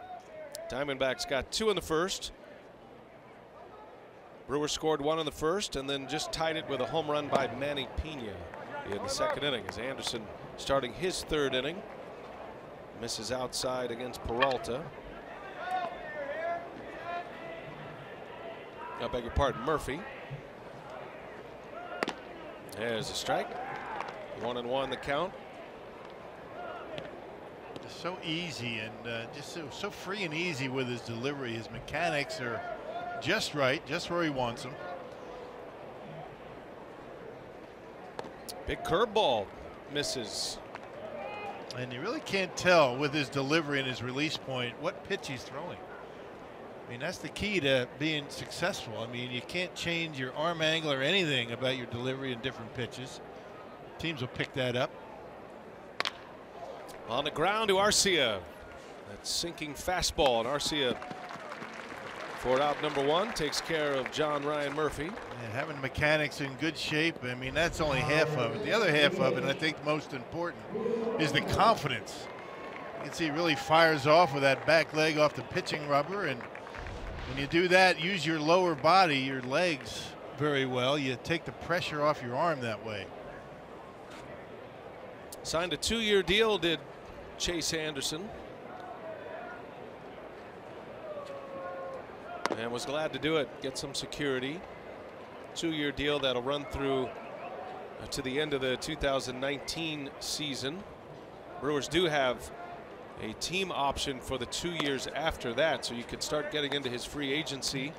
Diamondbacks got 2 in the first. Brewers scored 1 in the first and then just tied it with a home run by Manny Pena in the second inning, as Anderson starting his 3rd inning. Misses outside against Peralta. I beg your pardon, Murphy. There's a strike. 1-1 the count. Just so easy and just so free and easy with his delivery. His mechanics are just right, just where he wants them. Big curveball misses. And you really can't tell with his delivery and his release point what pitch he's throwing. I mean, that's the key to being successful. I mean, you can't change your arm angle or anything about your delivery in different pitches. Teams will pick that up. On the ground to Arcia. That sinking fastball, and Arcia, for out number 1, takes care of John Ryan Murphy. And having mechanics in good shape, I mean, that's only half of it. The other half of it, and I think most important, is the confidence. You can see he really fires off with that back leg off the pitching rubber, and when you do that, use your lower body, your legs, very well. You take the pressure off your arm that way. Signed a 2-year deal, did Chase Anderson. And was glad to do it, get some security. 2-year deal that'll run through to the end of the 2019 season. Brewers do have a team option for the 2 years after that, so you could start getting into his free agency.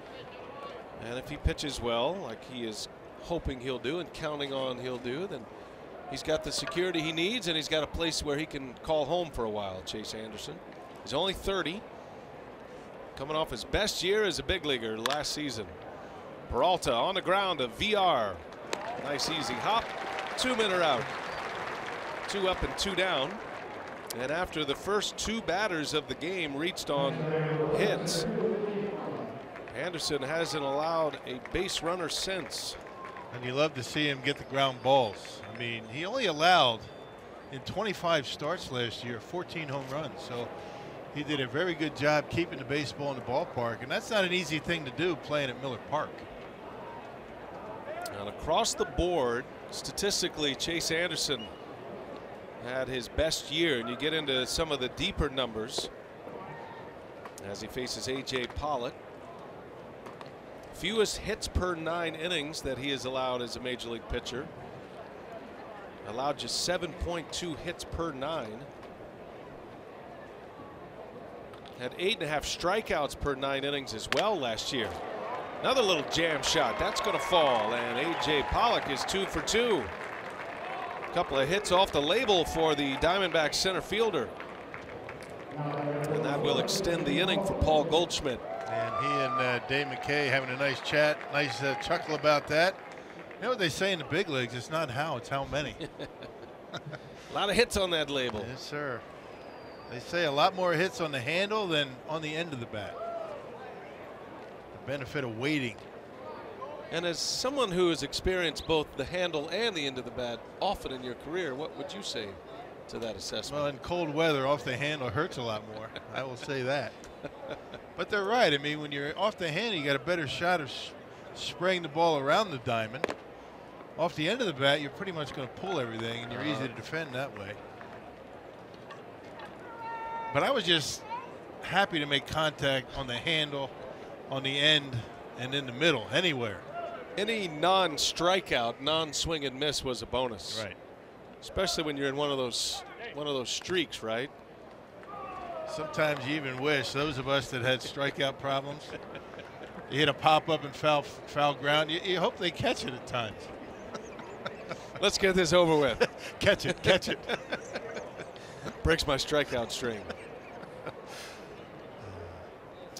And if he pitches well, like he is hoping he'll do and counting on he'll do, then he's got the security he needs, and he's got a place where he can call home for a while. Chase Anderson. He's only 30. Coming off his best year as a big leaguer last season. Peralta on the ground, a VR. Nice easy hop. 2 men are out. 2 up and 2 down. And after the first 2 batters of the game reached on hits, Anderson hasn't allowed a base runner since. And you love to see him get the ground balls. I mean, he only allowed in 25 starts last year 14 home runs. So he did a very good job keeping the baseball in the ballpark, and that's not an easy thing to do playing at Miller Park. And across the board, statistically, Chase Anderson had his best year, and you get into some of the deeper numbers as he faces A.J. Pollock. Fewest hits per 9 innings that he has allowed as a major league pitcher. Allowed just 7.2 hits per 9. Had 8.5 strikeouts per 9 innings as well last year. Another little jam shot. That's going to fall, and A.J. Pollock is 2 for 2. A couple of hits off the label for the Diamondbacks center fielder. And that will extend the inning for Paul Goldschmidt. And he and Dave McKay having a nice chat, nice chuckle about that. You know what they say in the big leagues? It's not how, it's how many. A lot of hits on that label. Yes, sir. They say a lot more hits on the handle than on the end of the bat. The benefit of waiting. And as someone who has experienced both the handle and the end of the bat often in your career, what would you say to that assessment? Well, in cold weather, off the handle hurts a lot more. I will say that. But they're right. I mean, when you're off the handle, you got a better shot of spraying the ball around the diamond. Off the end of the bat, you're pretty much going to pull everything, and you're easy to defend that way. But I was just happy to make contact on the handle, on the end, and in the middle, anywhere. Any non-strikeout, non-swing and miss was a bonus. Right. Especially when you're in one of those streaks, right? Sometimes you even wish those of us that had strikeout problems. You hit a pop-up and foul ground. You hope they catch it at times. Let's get this over with. Catch it, catch it. Breaks my strikeout string.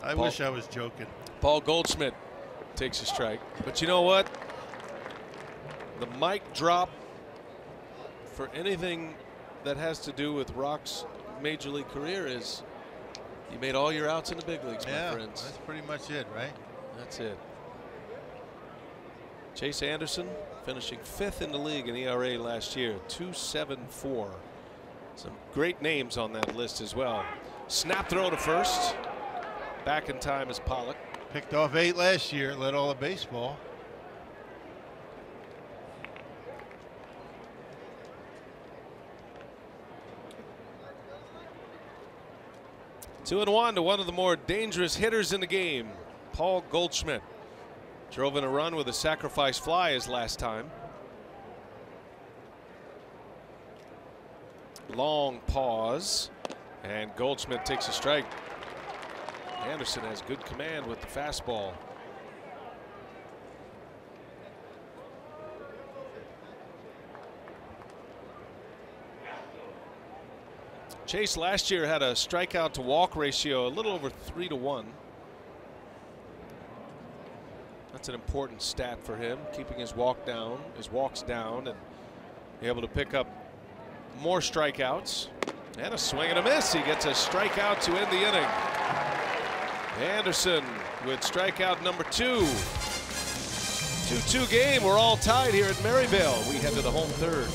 I wish I was joking. Paul Goldschmidt takes a strike. But you know what? The mic drop for anything that has to do with Rock's major league career is you made all your outs in the big leagues, my friends. That's pretty much it, right? That's it. Chase Anderson, finishing 5th in the league in ERA last year, 2.74. Some great names on that list as well. Snap throw to first. Back in time is Pollock. Picked off 8 last year, led all of baseball. Two and one to one of the more dangerous hitters in the game, Paul Goldschmidt. Drove in a run with a sacrifice fly his last time. Long pause, and Goldschmidt takes a strike. Anderson has good command with the fastball. Chase last year had a strikeout to walk ratio a little over 3-to-1. That's an important stat for him, keeping his walks down, and able to pick up more strikeouts. And a swing and a miss. He gets a strikeout to end the inning. Anderson with strikeout number 2. 2-2 game. We're all tied here at Maryvale. We head to the home third.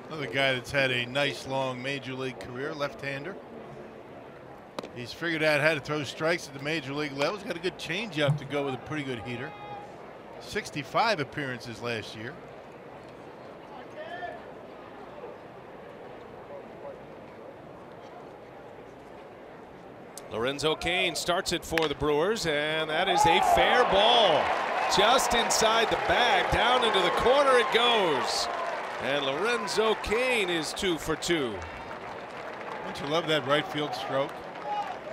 Another guy that's had a nice long major league career, left-hander. He's figured out how to throw strikes at the major league level. He's got a good changeup to go with a pretty good heater. 65 appearances last year. Lorenzo Cain starts it for the Brewers, and that is a fair ball. Just inside the bag, down into the corner it goes. And Lorenzo Cain is 2 for 2. Don't you love that right field stroke?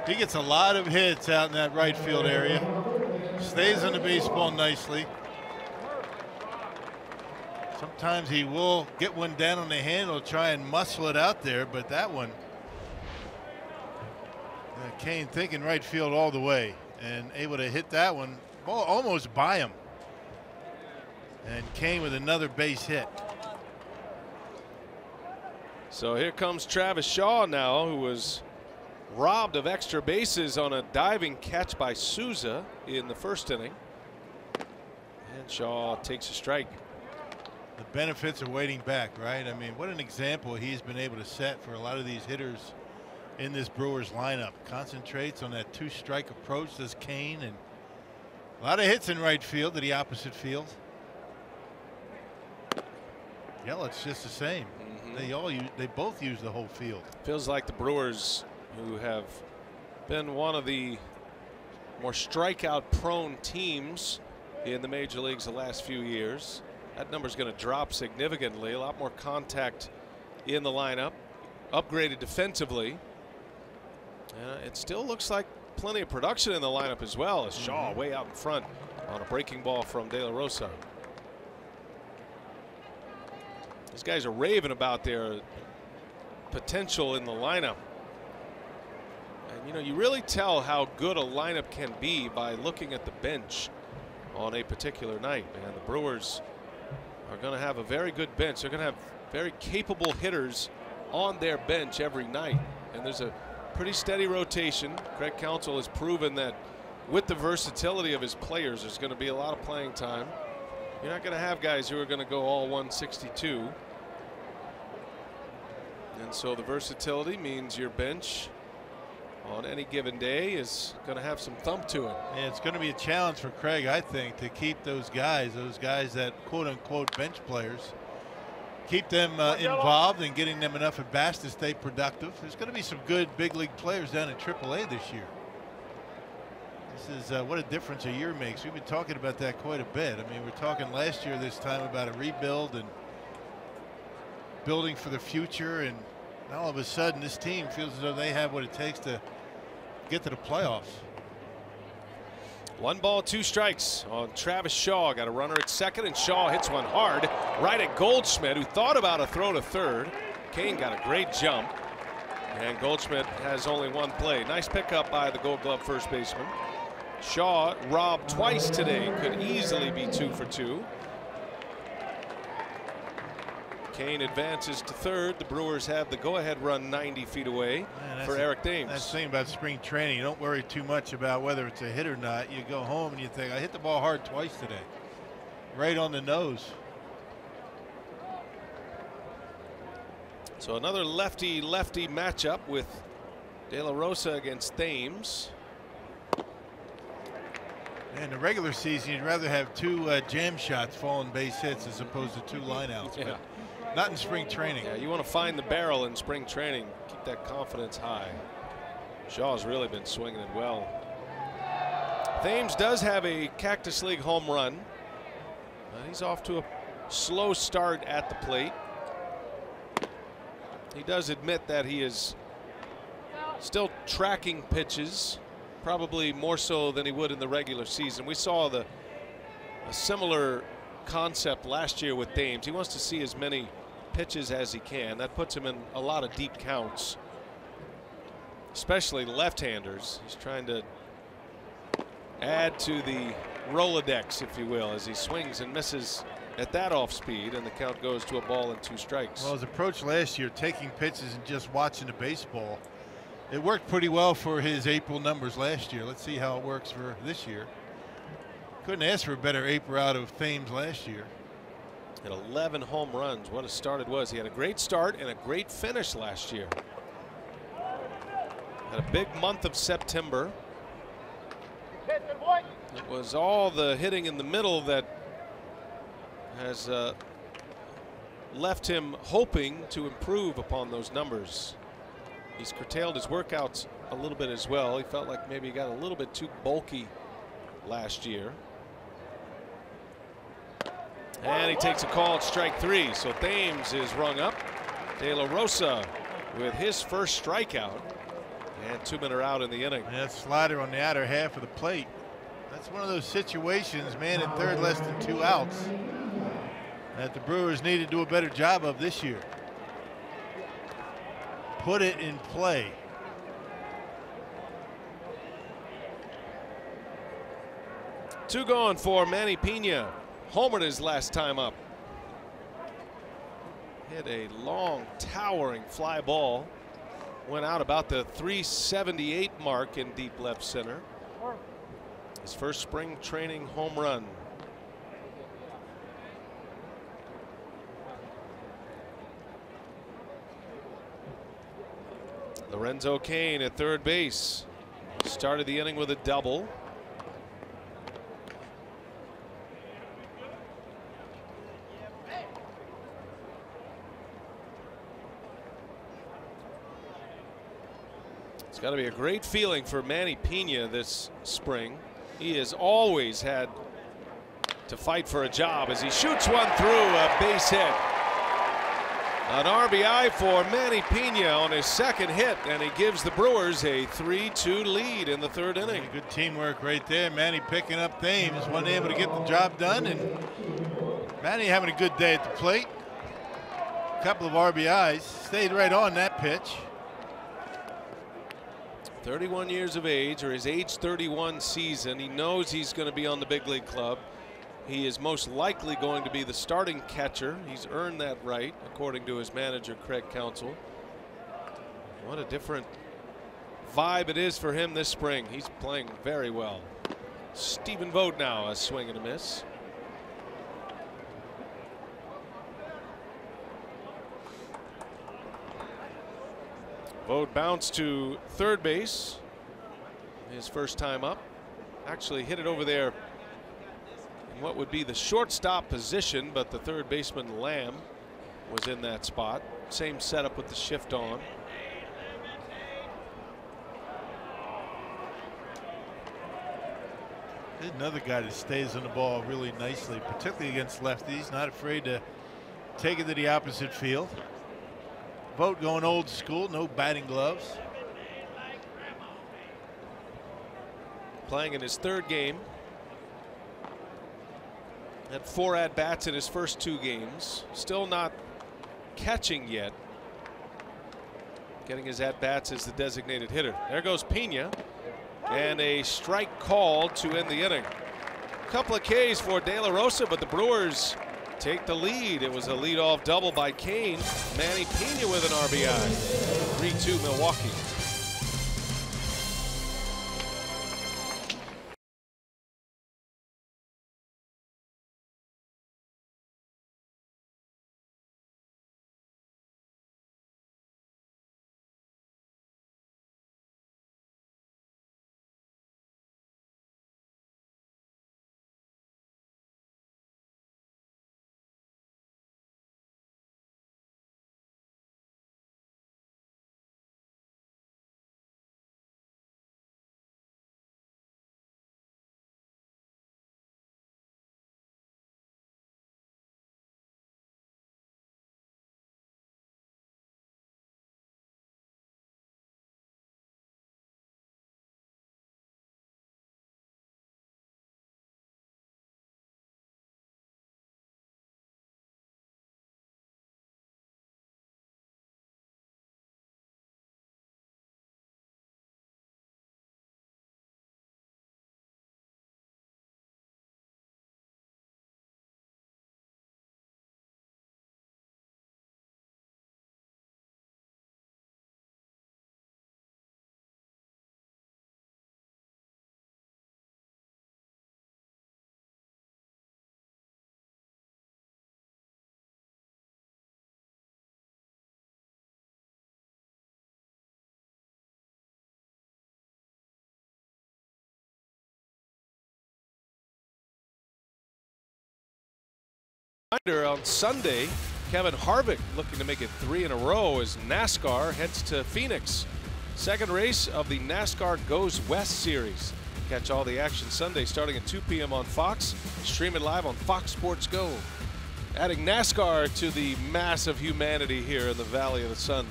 He gets a lot of hits out in that right field area. Stays on the baseball nicely. Sometimes he will get one down on the handle, try and muscle it out there, but that one, Cain thinking right field all the way and able to hit that one ball almost by him. And Cain with another base hit. So here comes Travis Shaw now, who was robbed of extra bases on a diving catch by Souza in the first inning. And Shaw takes a strike. The benefits of waiting back, right? I mean, what an example he's been able to set for a lot of these hitters in this Brewers lineup. Concentrates on that two-strike approach, does Kane, and a lot of hits in right field to the opposite field. It's just the same. They both use the whole field. Feels like the Brewers, who have been one of the more strikeout-prone teams in the major leagues the last few years. That number's going to drop significantly. A lot more contact in the lineup. Upgraded defensively. It still looks like plenty of production in the lineup as well, as Shaw way out in front on a breaking ball from De La Rosa. These guys are raving about their potential in the lineup. And you really tell how good a lineup can be by looking at the bench on a particular night. And the Brewers are going to have a very good bench. They're going to have very capable hitters on their bench every night. And there's a pretty steady rotation. Craig Counsell has proven that with the versatility of his players, there's going to be a lot of playing time. You're not going to have guys who are going to go all 162. And so the versatility means your bench on any given day is going to have some thump to it. And it's going to be a challenge for Craig, I think, to keep those guys that quote-unquote bench players, keep them involved and getting them enough at bats to stay productive. There's going to be some good big league players down in AAA this year. This is what a difference a year makes. We've been talking about that quite a bit. I mean, we're talking last year this time about a rebuild and building for the future, and all of a sudden this team feels as though they have what it takes to get to the playoffs. 1 ball, 2 strikes on Travis Shaw. Got a runner at second, and Shaw hits one hard right at Goldschmidt, who thought about a throw to third. Kane got a great jump, and Goldschmidt has only 1 play. Nice pickup by the Gold Glove first baseman. Shaw robbed twice today, could easily be 2 for 2. Kane advances to third. The Brewers have the go-ahead run 90 feet away for Eric Thames. That's the thing about spring training. You don't worry too much about whether it's a hit or not. You go home and you think, I hit the ball hard twice today. Right on the nose. So another lefty-lefty matchup with De La Rosa against Thames. In the regular season, you'd rather have 2 jam shots falling base hits as opposed to 2 lineouts. Yeah. Not in spring training. Yeah, you want to find the barrel in spring training. Keep that confidence high. Shaw's really been swinging it well. Thames does have a Cactus League home run. He's off to a slow start at the plate. He does admit that he is still tracking pitches, probably more so than he would in the regular season. We saw a similar concept last year with Thames. He wants to see as many pitches as he can. That puts him in a lot of deep counts, especially left-handers. He's trying to add to the Rolodex, if you will, as he swings and misses at that off speed, and the count goes to a ball and 2 strikes. Well, his approach last year, taking pitches and just watching the baseball, it worked pretty well for his April numbers last year. Let's see how it works for this year. Couldn't ask for a better April out of Thames last year. Had 11 home runs. What a start it was. He had a great start and a great finish last year. Had a big month of September. It was all the hitting in the middle that has left him hoping to improve upon those numbers. He's curtailed his workouts a little bit as well. He felt like maybe he got a little bit too bulky last year. And he takes a call at strike 3. So Thames is rung up. De La Rosa with his first strikeout. And 2 men are out in the inning. And that slider on the outer half of the plate. That's one of those situations, man, at third, less than 2 outs, that the Brewers need to do a better job of this year. Put it in play. Two gone for Manny Pena. Homered his last time up. Hit a long, towering fly ball. Went out about the 378 mark in deep left center. His first spring training home run. Lorenzo Cain at third base. Started the inning with a double. It's got to be a great feeling for Manny Pena this spring. He has always had to fight for a job as he shoots one through, a base hit. An RBI for Manny Pena on his second hit, and he gives the Brewers a 3-2 lead in the third inning. Good teamwork right there. Manny picking up things, wasn't able to get the job done, and Manny having a good day at the plate. A couple of RBIs, stayed right on that pitch. 31 years of age, or his age 31 season. He knows he's going to be on the big league club. He is most likely going to be the starting catcher. He's earned that right, according to his manager, Craig Counsell. What a different vibe it is for him this spring. He's playing very well. Stephen Vogt now, a swing and a miss. Vogt bounced to third base. His first time up. Actually hit it over there in what would be the shortstop position, but the third baseman Lamb was in that spot. Same setup with the shift on. There's another guy that stays on the ball really nicely, particularly against lefties. Not afraid to take it to the opposite field. Vogt going old school, no batting gloves. Playing in his third game. Had 4 at-bats in his first 2 games. Still not catching yet. Getting his at-bats as the designated hitter. There goes Pena. And a strike called to end the inning. A couple of Ks for De La Rosa, but the Brewers take the lead. It was a leadoff double by Cain. Manny Pena with an RBI. 3-2 Milwaukee. On Sunday, Kevin Harvick looking to make it 3 in a row as NASCAR heads to Phoenix. Second race of the NASCAR Goes West series. Catch all the action Sunday starting at 2 p.m. on Fox. Stream it live on Fox Sports Go. Adding NASCAR to the mass of humanity here in the Valley of the Sun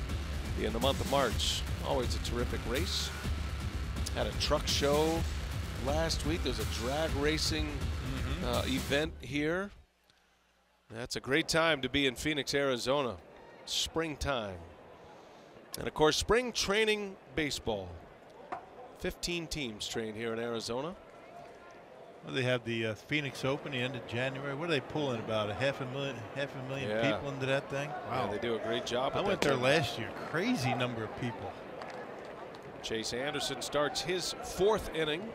in the month of March. Always a terrific race. Had a truck show last week. There's a drag racing event here. That's a great time to be in Phoenix, Arizona. Springtime. And of course, spring training baseball. 15 teams train here in Arizona. Well, they have the Phoenix Open the end of January. What are they pulling, about half a million people into that thing? Wow. Yeah, they do a great job. I went there last year. Crazy number of people. Chase Anderson starts his 4th inning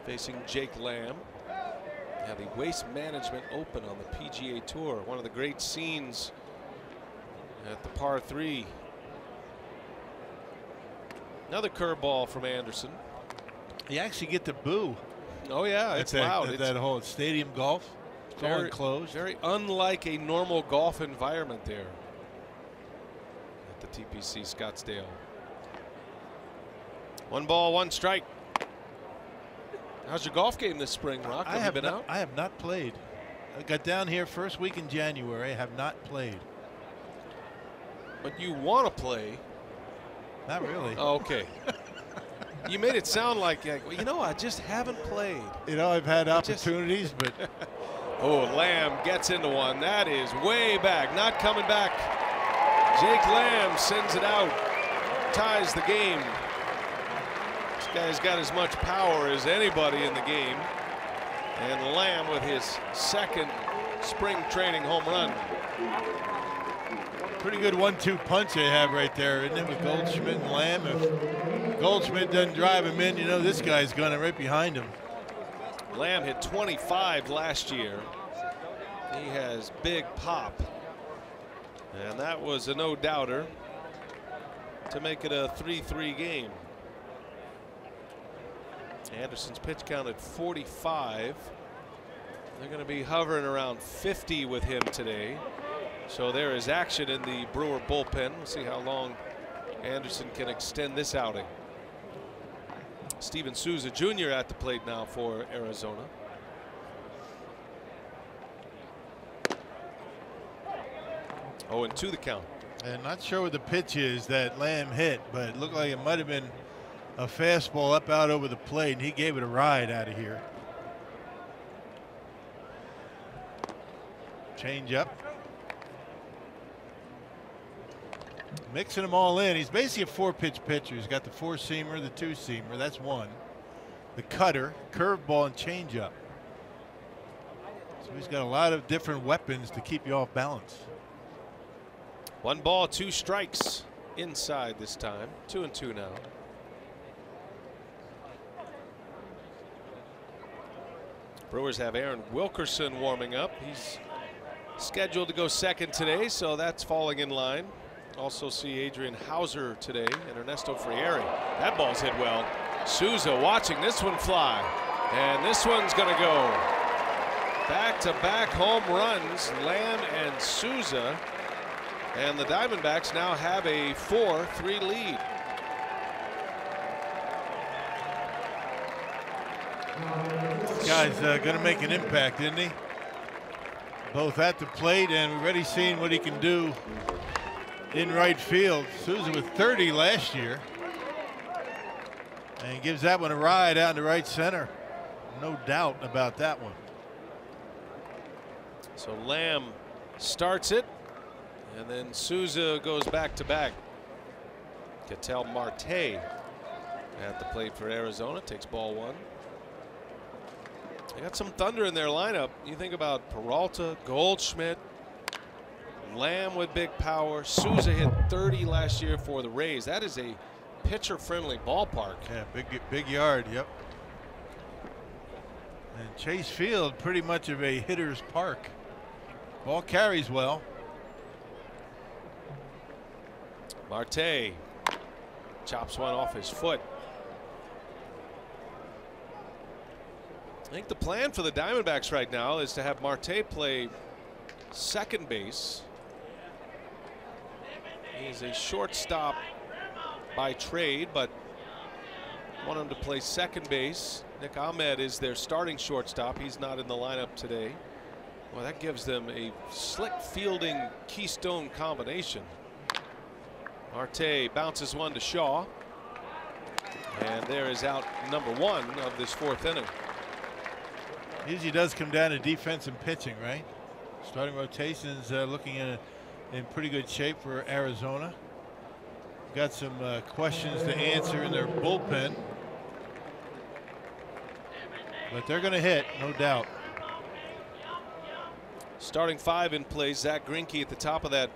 facing Jake Lamb. Now the Waste Management Open on the PGA Tour, one of the great scenes at the par 3 Another curveball from Anderson. You actually get to boo. Oh yeah, it's loud. At that whole stadium golf. It's all enclosed. Very unlike a normal golf environment there at the TPC Scottsdale. 1 ball, 1 strike. How's your golf game this spring, Rock? Have you been out? I have not played. I got down here first week in January. I have not played. But you want to play? Not really. Oh, okay. You made it sound like, you know, I just haven't played. You know, I've had opportunities, but. Oh, Lamb gets into one. That is way back. Not coming back. Jake Lamb sends it out. Ties the game. This guy's got as much power as anybody in the game. And Lamb with his second spring training home run. Pretty good 1-2 punch they have right there, isn't it, with Goldschmidt and Lamb? If Goldschmidt doesn't drive him in, you know this guy's gunning right behind him. Lamb hit 25 last year. He has big pop. And that was a no-doubter to make it a 3-3 game. Anderson's pitch count at 45. They're going to be hovering around 50 with him today. So there is action in the Brewer bullpen. We'll see how long Anderson can extend this outing. Steven Souza Jr. at the plate now for Arizona. Oh, and 2 the count. And not sure what the pitch is that Lamb hit, but it looked like it might have been a fastball up out over the plate, and he gave it a ride out of here. Change up. Mixing them all in. He's basically a 4-pitch pitcher. He's got the 4-seamer, the 2-seamer. That's 1. The cutter, curveball, and changeup. So he's got a lot of different weapons to keep you off balance. 1 ball, 2 strikes inside this time. 2-2 now. Brewers have Aaron Wilkerson warming up. He's scheduled to go second today, so that's falling in line. Also see Adrian Hauser today and Ernesto Frieri. That ball's hit well. Souza watching this one fly. And this one's going to go. Back-to-back home runs, Lamb and Souza. And the Diamondbacks now have a 4-3 lead. This guy's going to make an impact, isn't he? Both at the plate, and we've already seen what he can do in right field. Souza with 30 last year. And he gives that one a ride out to right center. No doubt about that one. So Lamb starts it, and then Souza goes back-to-back. Ketel Marte at the plate for Arizona, takes ball 1. They got some thunder in their lineup. You think about Peralta, Goldschmidt, Lamb with big power. Souza hit 30 last year for the Rays. That is a pitcher-friendly ballpark. Yeah, big yard. Yep. And Chase Field, pretty much of a hitter's park. Ball carries well. Marte chops one off his foot. I think the plan for the Diamondbacks right now is to have Marte play second base. He's a shortstop by trade, but want him to play second base. Nick Ahmed is their starting shortstop. He's not in the lineup today. Well, that gives them a slick fielding keystone combination. Marte bounces one to Shaw. And there is out number 1 of this 4th inning. Usually does come down to defense and pitching, right? Starting rotations looking in pretty good shape for Arizona. Got some questions to answer in their bullpen. But they're going to hit, no doubt. Starting 5 in play. Zach Greinke at the top of that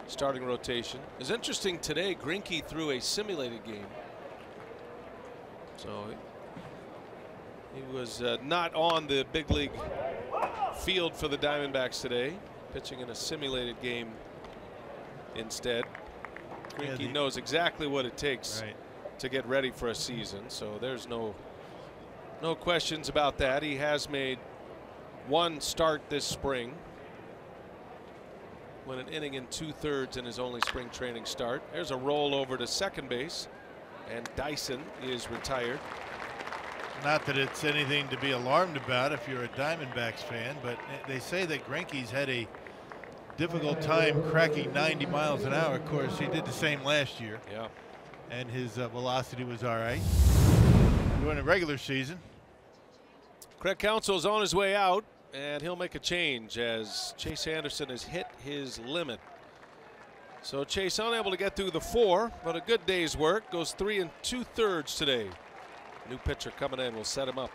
starting rotation. It's interesting today, Greinke threw a simulated game. So he was not on the big league field for the Diamondbacks today, pitching in a simulated game instead. Greinke knows exactly what it takes to get ready for a season. So there's no questions about that. He has made one start this spring. Went an inning and 2/3 in his only spring training start. There's a roll over to second base, and Dyson is retired. Not that it's anything to be alarmed about if you're a Diamondbacks fan, but they say that Greinke's had a difficult time cracking 90 miles an hour. Of course, he did the same last year. Yeah. And his velocity was all right during the regular season. Craig Counsell's on his way out, and he'll make a change as Chase Anderson has hit his limit. So Chase unable to get through the 4, but a good day's work. Goes 3 2/3 today. New pitcher coming in will set him up.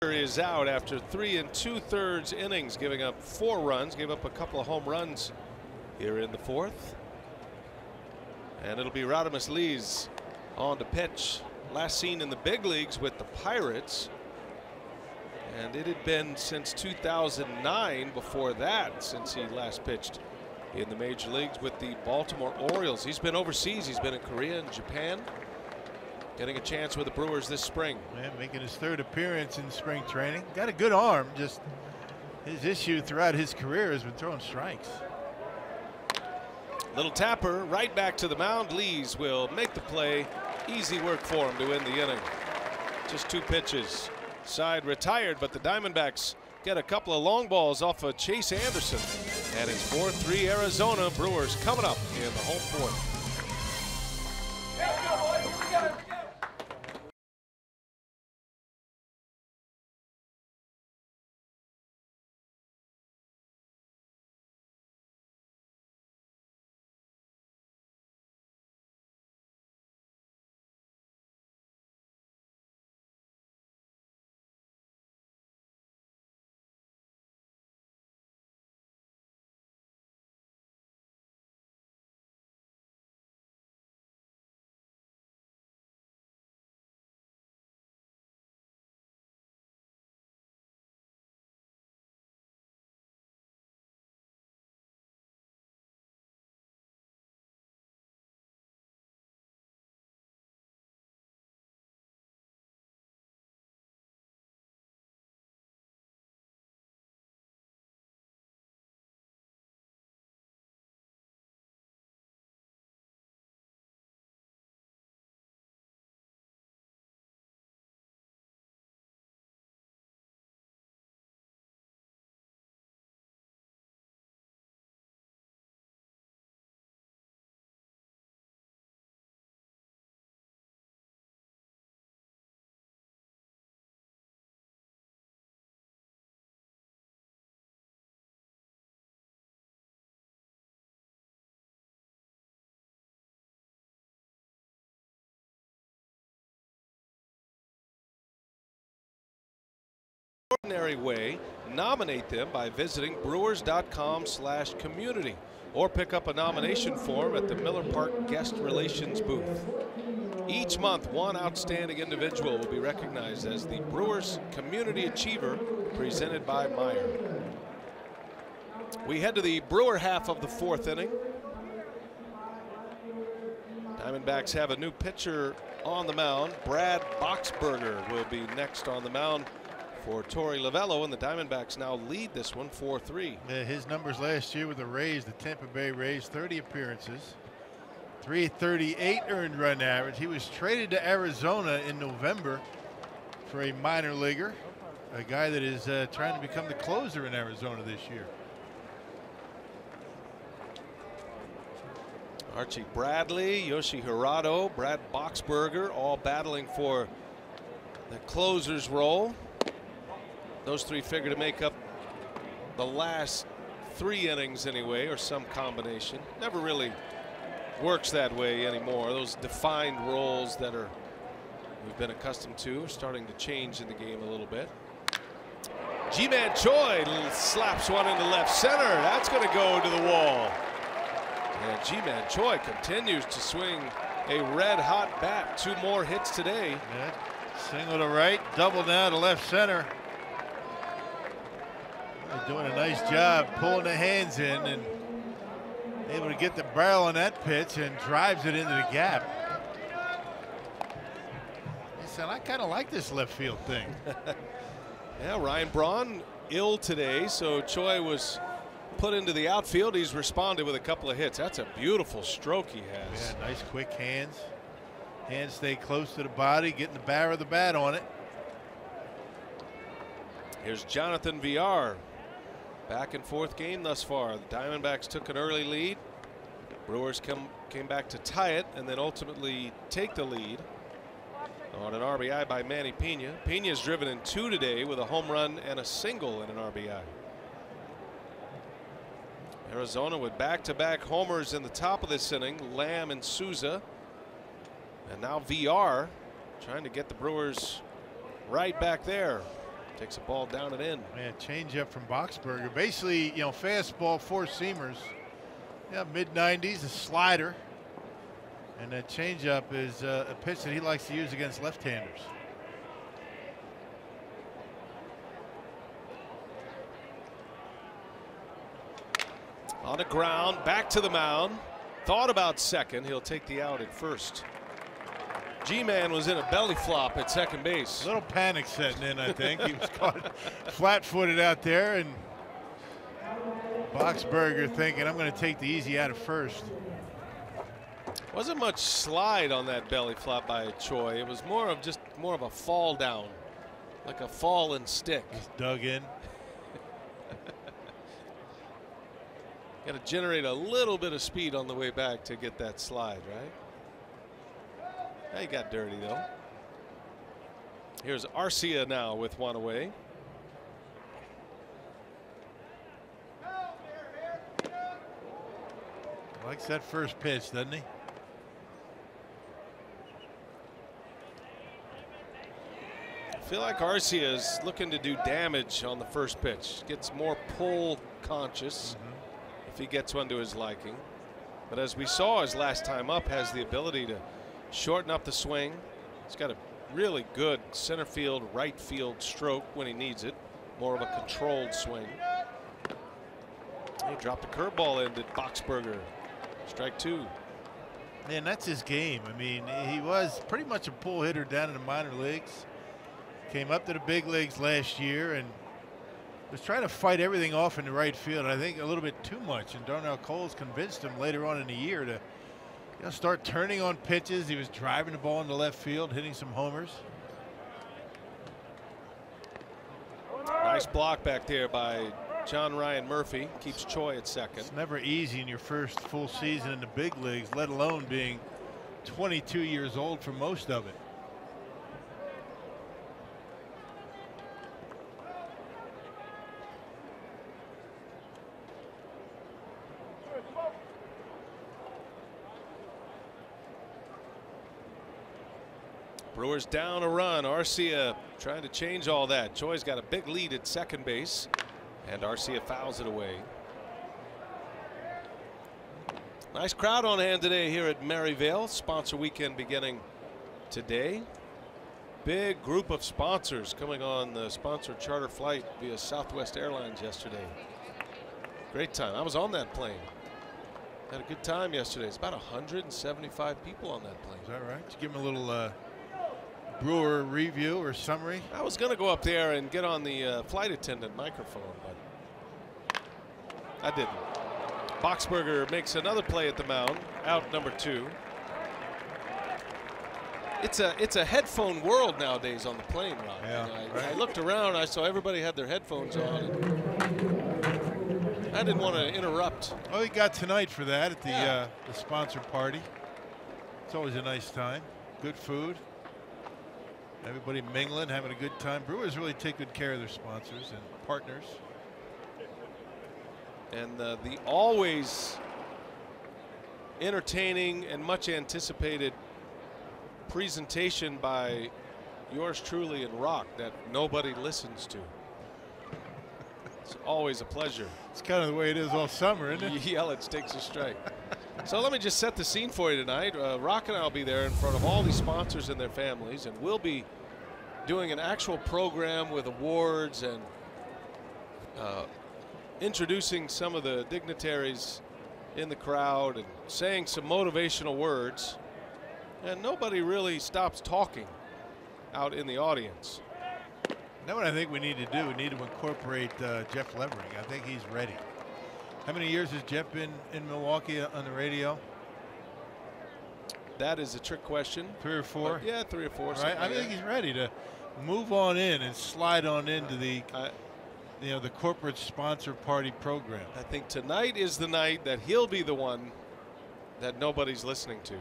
Is out after 3 2/3 innings, giving up 4 runs, gave up a couple of home runs here in the 4th. And it'll be Rodimus Lees on to pitch. Last seen in the big leagues with the Pirates, and it had been since 2009 before that since he last pitched in the major leagues with the Baltimore Orioles. He's been overseas. He's been in Korea and Japan. Getting a chance with the Brewers this spring. Yeah, making his 3rd appearance in spring training. Got a good arm. Just his issue throughout his career has been throwing strikes. Little tapper right back to the mound. Lees will make the play. Easy work for him to win the inning. Just 2 pitches. Side retired, but the Diamondbacks get a couple of long balls off of Chase Anderson. And it's 4-3 Arizona. Brewers coming up in the home 4th. ordinary way. Nominate them by visiting brewers.com/community or pick up a nomination form at the Miller Park Guest Relations booth. Each month, one outstanding individual will be recognized as the Brewers Community Achiever, presented by Meyer. We head to the Brewer half of the 4th inning. Diamondbacks have a new pitcher on the mound. Brad Boxberger will be next on the mound for Torey Lovello, and the Diamondbacks now lead this one 4-3. His numbers last year with the Rays, the Tampa Bay Rays, 30 appearances, 338 earned run average. He was traded to Arizona in November for a minor leaguer, a guy that is trying to become the closer in Arizona this year. Archie Bradley, Yoshi Hirado, Brad Boxberger, all battling for the closer's role. Those three figure to make up the last 3 innings anyway, or some combination. Never really works that way anymore. Those defined roles that we've been accustomed to are starting to change in the game a little bit. Ji-Man Choi slaps one into left center. That's going to go to the wall. And Ji-Man Choi continues to swing a red-hot bat. 2 more hits today. Yeah, single to right, double now to left center. They're doing a nice job pulling the hands in and able to get the barrel on that pitch and drives it into the gap. Listen, I kind of like this left field thing. Yeah, Ryan Braun ill today, so Choi was put into the outfield. He's responded with a couple of hits. That's a beautiful stroke he has. Yeah, nice quick hands. Hands stay close to the body, getting the barrel of the bat on it. Here's Jonathan Villar. Back in 4th game thus far. The Diamondbacks took an early lead. Brewers came back to tie it and then ultimately take the lead on an RBI by Manny Pena. Pena's driven in 2 today with a home run and a single and an RBI. Arizona with back-to-back homers in the top of this inning. Lamb and Souza. And now VR trying to get the Brewers right back there. Takes a ball down and in. Man, change up from Boxberger. Basically, you know, fastball, 4-seamers. Yeah, mid-90s, a slider. And that changeup is a pitch that he likes to use against left-handers. On the ground, back to the mound. Thought about second. He'll take the out at first. G-Man was in a belly flop at second base. A little panic setting in, I think. He was caught flat-footed out there, and Boxberger thinking, I'm going to take the easy out of first. Wasn't much slide on that belly flop by Choi. It was more of a fall down, like a fallen stick. Just dug in. Got to generate a little bit of speed on the way back to get that slide, right? He got dirty though. Here's Arcia now with one away. Likes that first pitch, doesn't he? I feel like Arcia is looking to do damage on the first pitch. Gets more pull conscious if he gets one to his liking. But as we saw his last time up, has the ability to shorten up the swing. He's got a really good center field, right field stroke when he needs it. More of a controlled swing. He dropped a curveball in to Boxberger. Strike 2. And that's his game. I mean, he was pretty much a pull hitter down in the minor leagues. Came up to the big leagues last year and was trying to fight everything off in the right field. I think a little bit too much. And Darnell Coles convinced him later on in the year to start turning on pitches. He was driving the ball into left field, hitting some homers. Nice block back there by John Ryan Murphy. Keeps Choi at second. It's never easy in your first full season in the big leagues, let alone being 22 years old for most of it. Brewers down a run. Arcia trying to change all that. Choi's got a big lead at second base, and Arcia fouls it away. Nice crowd on hand today here at Maryvale. Sponsor weekend beginning today. Big group of sponsors coming on the sponsored charter flight via Southwest Airlines yesterday. Great time. I was on that plane. Had a good time yesterday. It's about 175 people on that plane. Is that right? Did you give them a little Brewer review or summary? I was going to go up there and get on the flight attendant microphone, but I didn't. Boxberger makes another play at the mound, out number 2. It's a headphone world nowadays on the plane, Rob. Yeah, I looked around, I saw everybody had their headphones on. And I didn't want to interrupt. Oh, you got tonight for that at the sponsor party. It's always a nice time. Good food. Everybody mingling, having a good time. Brewers really take good care of their sponsors and partners. And the always entertaining and much anticipated presentation by yours truly and Rock that nobody listens to. It's always a pleasure. It's kind of the way it is all summer, isn't it? Yelich takes a strike. So let me just set the scene for you tonight. Rock and I will be there in front of all these sponsors and their families, and we'll be doing an actual program with awards and introducing some of the dignitaries in the crowd and saying some motivational words. And nobody really stops talking out in the audience. You know what I think we need to do? We need to incorporate Jeff Levering. I think he's ready. How many years has Jeff been in Milwaukee on the radio? That is a trick question. 3 or 4? Yeah, 3 or 4. Right. I think he's ready to move on in and slide on into the the corporate sponsor party program. I think tonight is the night that he'll be the one that nobody's listening to.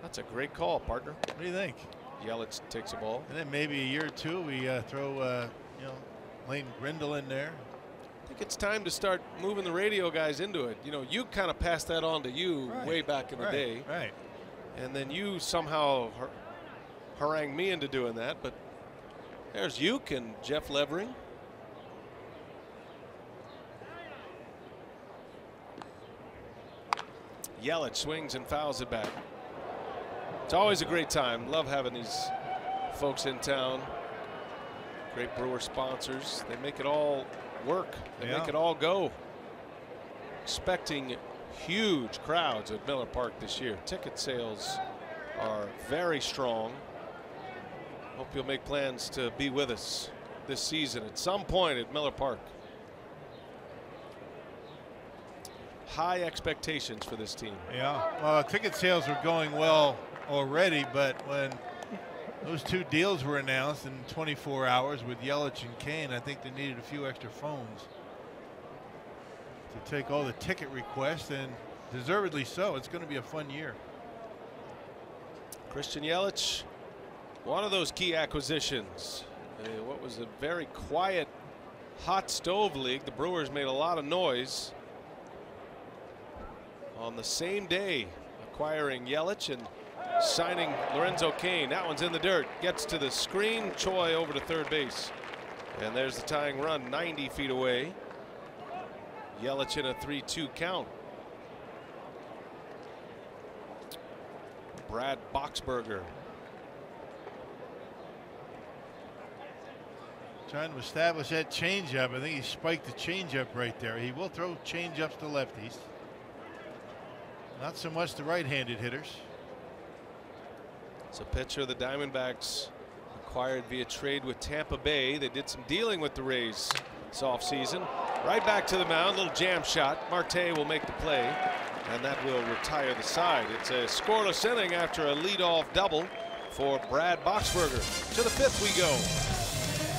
That's a great call, partner. What do you think? Yelich takes a ball. And then maybe a year or two we throw Lane Grindle in there. I think it's time to start moving the radio guys into it. You know, you kind of passed that on to you way back in the day. Right. And then you somehow harangued me into doing that. But there's Uke and Jeff Levering. Yelich swings and fouls it back. It's always a great time. Love having these folks in town. Great Brewer sponsors. They make it all work. They make it all go. Expecting huge crowds at Miller Park this year. Ticket sales are very strong. Hope you'll make plans to be with us this season at some point at Miller Park. High expectations for this team. Yeah, ticket sales are going well already, but when those 2 deals were announced in 24 hours with Yelich and Kane, I think they needed a few extra phones to take all the ticket requests, and deservedly so. It's going to be a fun year. Christian Yelich, one of those key acquisitions. What was a very quiet hot stove league. The Brewers made a lot of noise on the same day, acquiring Yelich and signing Lorenzo Cain. That one's in the dirt. Gets to the screen. Choi over to third base. And there's the tying run 90 feet away. Yelich in a 3-2 count. Brad Boxberger. Trying to establish that changeup. I think he spiked the changeup right there. He will throw changeups to lefties. Not so much the right-handed hitters. It's a pitcher the Diamondbacks acquired via trade with Tampa Bay. They did some dealing with the Rays this offseason. Right back to the mound, little jam shot. Marte will make the play, and that will retire the side. It's a scoreless inning after a leadoff double for Brad Boxberger. To the 5th we go.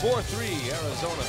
4-3 Arizona.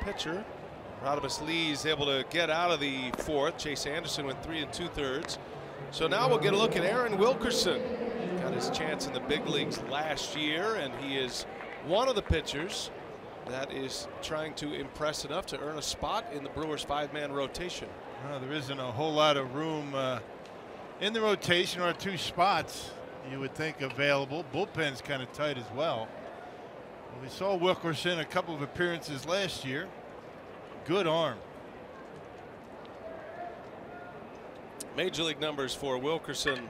pitcher. Rodimus Lee's able to get out of the fourth. Chase Anderson went 3 2/3. So now we'll get a look at Aaron Wilkerson. Got his chance in the big leagues last year, and he is one of the pitchers that is trying to impress enough to earn a spot in the Brewers 5-man rotation. Well, there isn't a whole lot of room in the rotation, or 2 spots you would think available. Bullpen's kind of tight as well. We saw Wilkerson a couple of appearances last year. Good arm. Major league numbers for Wilkerson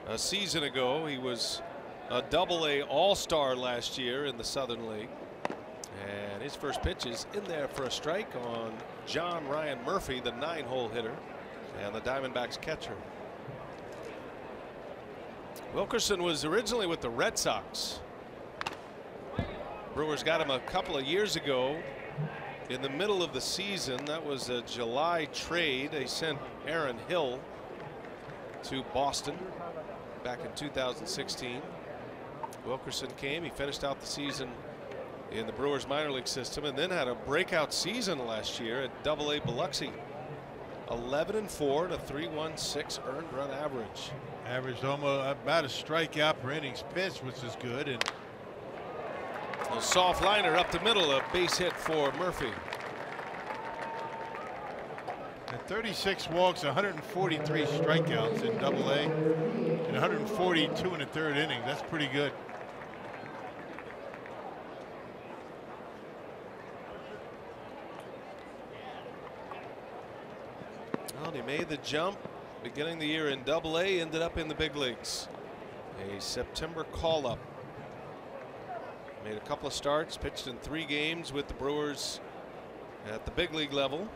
a season ago. He was a Double-A All-Star last year in the Southern League. And his first pitch is in there for a strike on John Ryan Murphy, the 9-hole hitter, and the Diamondbacks catcher. Wilkerson was originally with the Red Sox. Brewers got him a couple of years ago in the middle of the season. That was a July trade. They sent Aaron Hill to Boston back in 2016. Wilkerson came. He finished out the season in the Brewers minor league system, and then had a breakout season last year at Double-A Biloxi. 11-4 and a 3.16 earned run average. Averaged almost about a strikeout per innings pitched, which is good. And a soft liner up the middle, a base hit for Murphy. At 36 walks, 143 strikeouts in Double-A, and 142 in the 3rd inning. That's pretty good. Well, he made the jump beginning the year in Double-A, ended up in the big leagues. A September call-up. Made a couple of starts, pitched in 3 games with the Brewers at the big league level.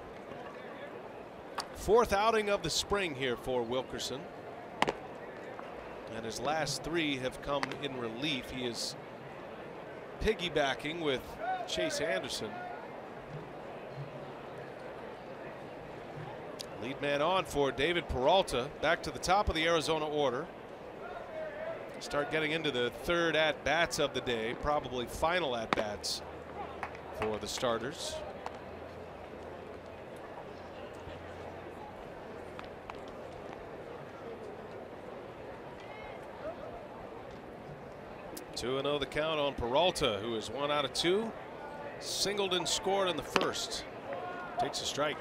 4th outing of the spring here for Wilkerson. And his last 3 have come in relief. He is piggybacking with Chase Anderson. Lead man on for David Peralta. Back to the top of the Arizona order. Start getting into the 3rd at-bats of the day, probably final at-bats for the starters. Two 2-0 the count on Peralta, who is 1 out of 2. Singled and scored in the 1st. Takes a strike.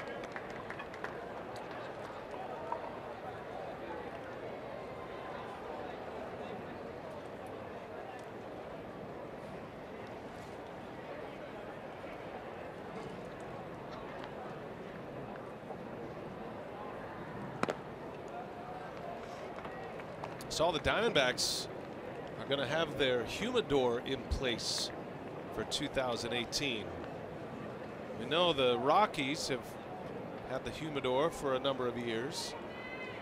Saw the Diamondbacks are going to have their humidor in place for 2018. We know the Rockies have had the humidor for a number of years.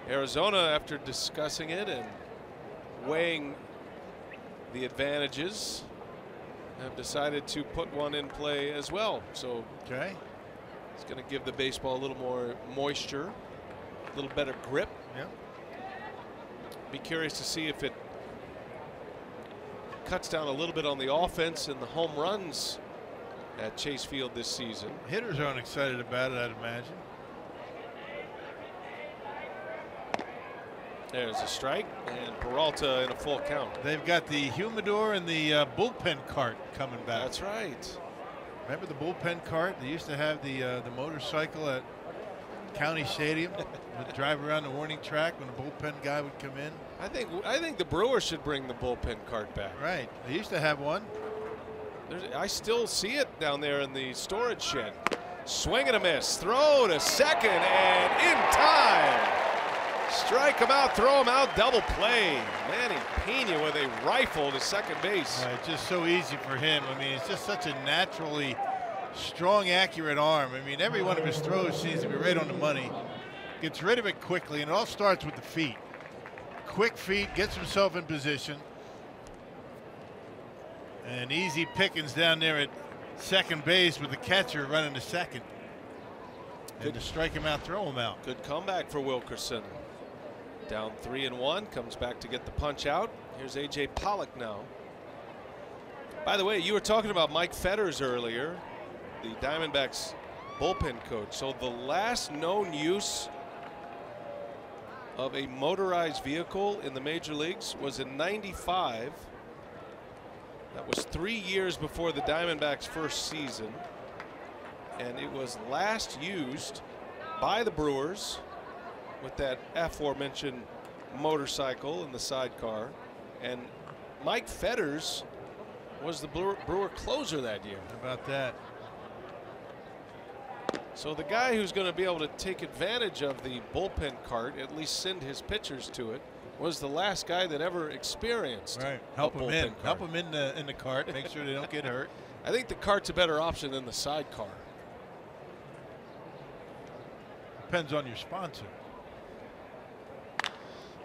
Arizona, after discussing it and weighing the advantages, have decided to put one in play as well. So okay, it's going to give the baseball a little more moisture, a little better grip. Yep. Be curious to see if it cuts down a little bit on the offense and the home runs at Chase Field this season. Hitters aren't excited about it, I'd imagine. There's a strike, and Peralta in a full count. They've got the humidor and the bullpen cart coming back. That's right. Remember the bullpen cart? They used to have the motorcycle at County Stadium. Would drive around the warning track when a bullpen guy would come in. I think the Brewers should bring the bullpen cart back. Right. They used to have one. I still see it down there in the storage shed. Swing and a miss. Throw to second, and in time. Strike him out, throw him out, double play. Manny Pena with a rifle to second base. Just so easy for him. I mean, it's just such a naturally strong, accurate arm. I mean, every one of his throws seems to be right on the money. Gets rid of it quickly, and it all starts with the feet. Quick feet, gets himself in position. And easy pickings down there at second base with the catcher running to second. And to strike him out, throw him out. Good comeback for Wilkerson. Down 3-1, comes back to get the punch out. Here's A.J. Pollock now. By the way, you were talking about Mike Fetters earlier. The Diamondbacks bullpen coach. So the last known use of a motorized vehicle in the major leagues was in '95. That was 3 years before the Diamondbacks' first season. And it was last used by the Brewers with that aforementioned motorcycle in the sidecar. And Mike Fetters was the Brewer closer that year. How about that? So the guy who's going to be able to take advantage of the bullpen cart, at least send his pitchers to it, was the last guy that ever experienced. Right. Help him in the cart. Make sure they don't get hurt. I think the cart's a better option than the sidecar. Depends on your sponsor.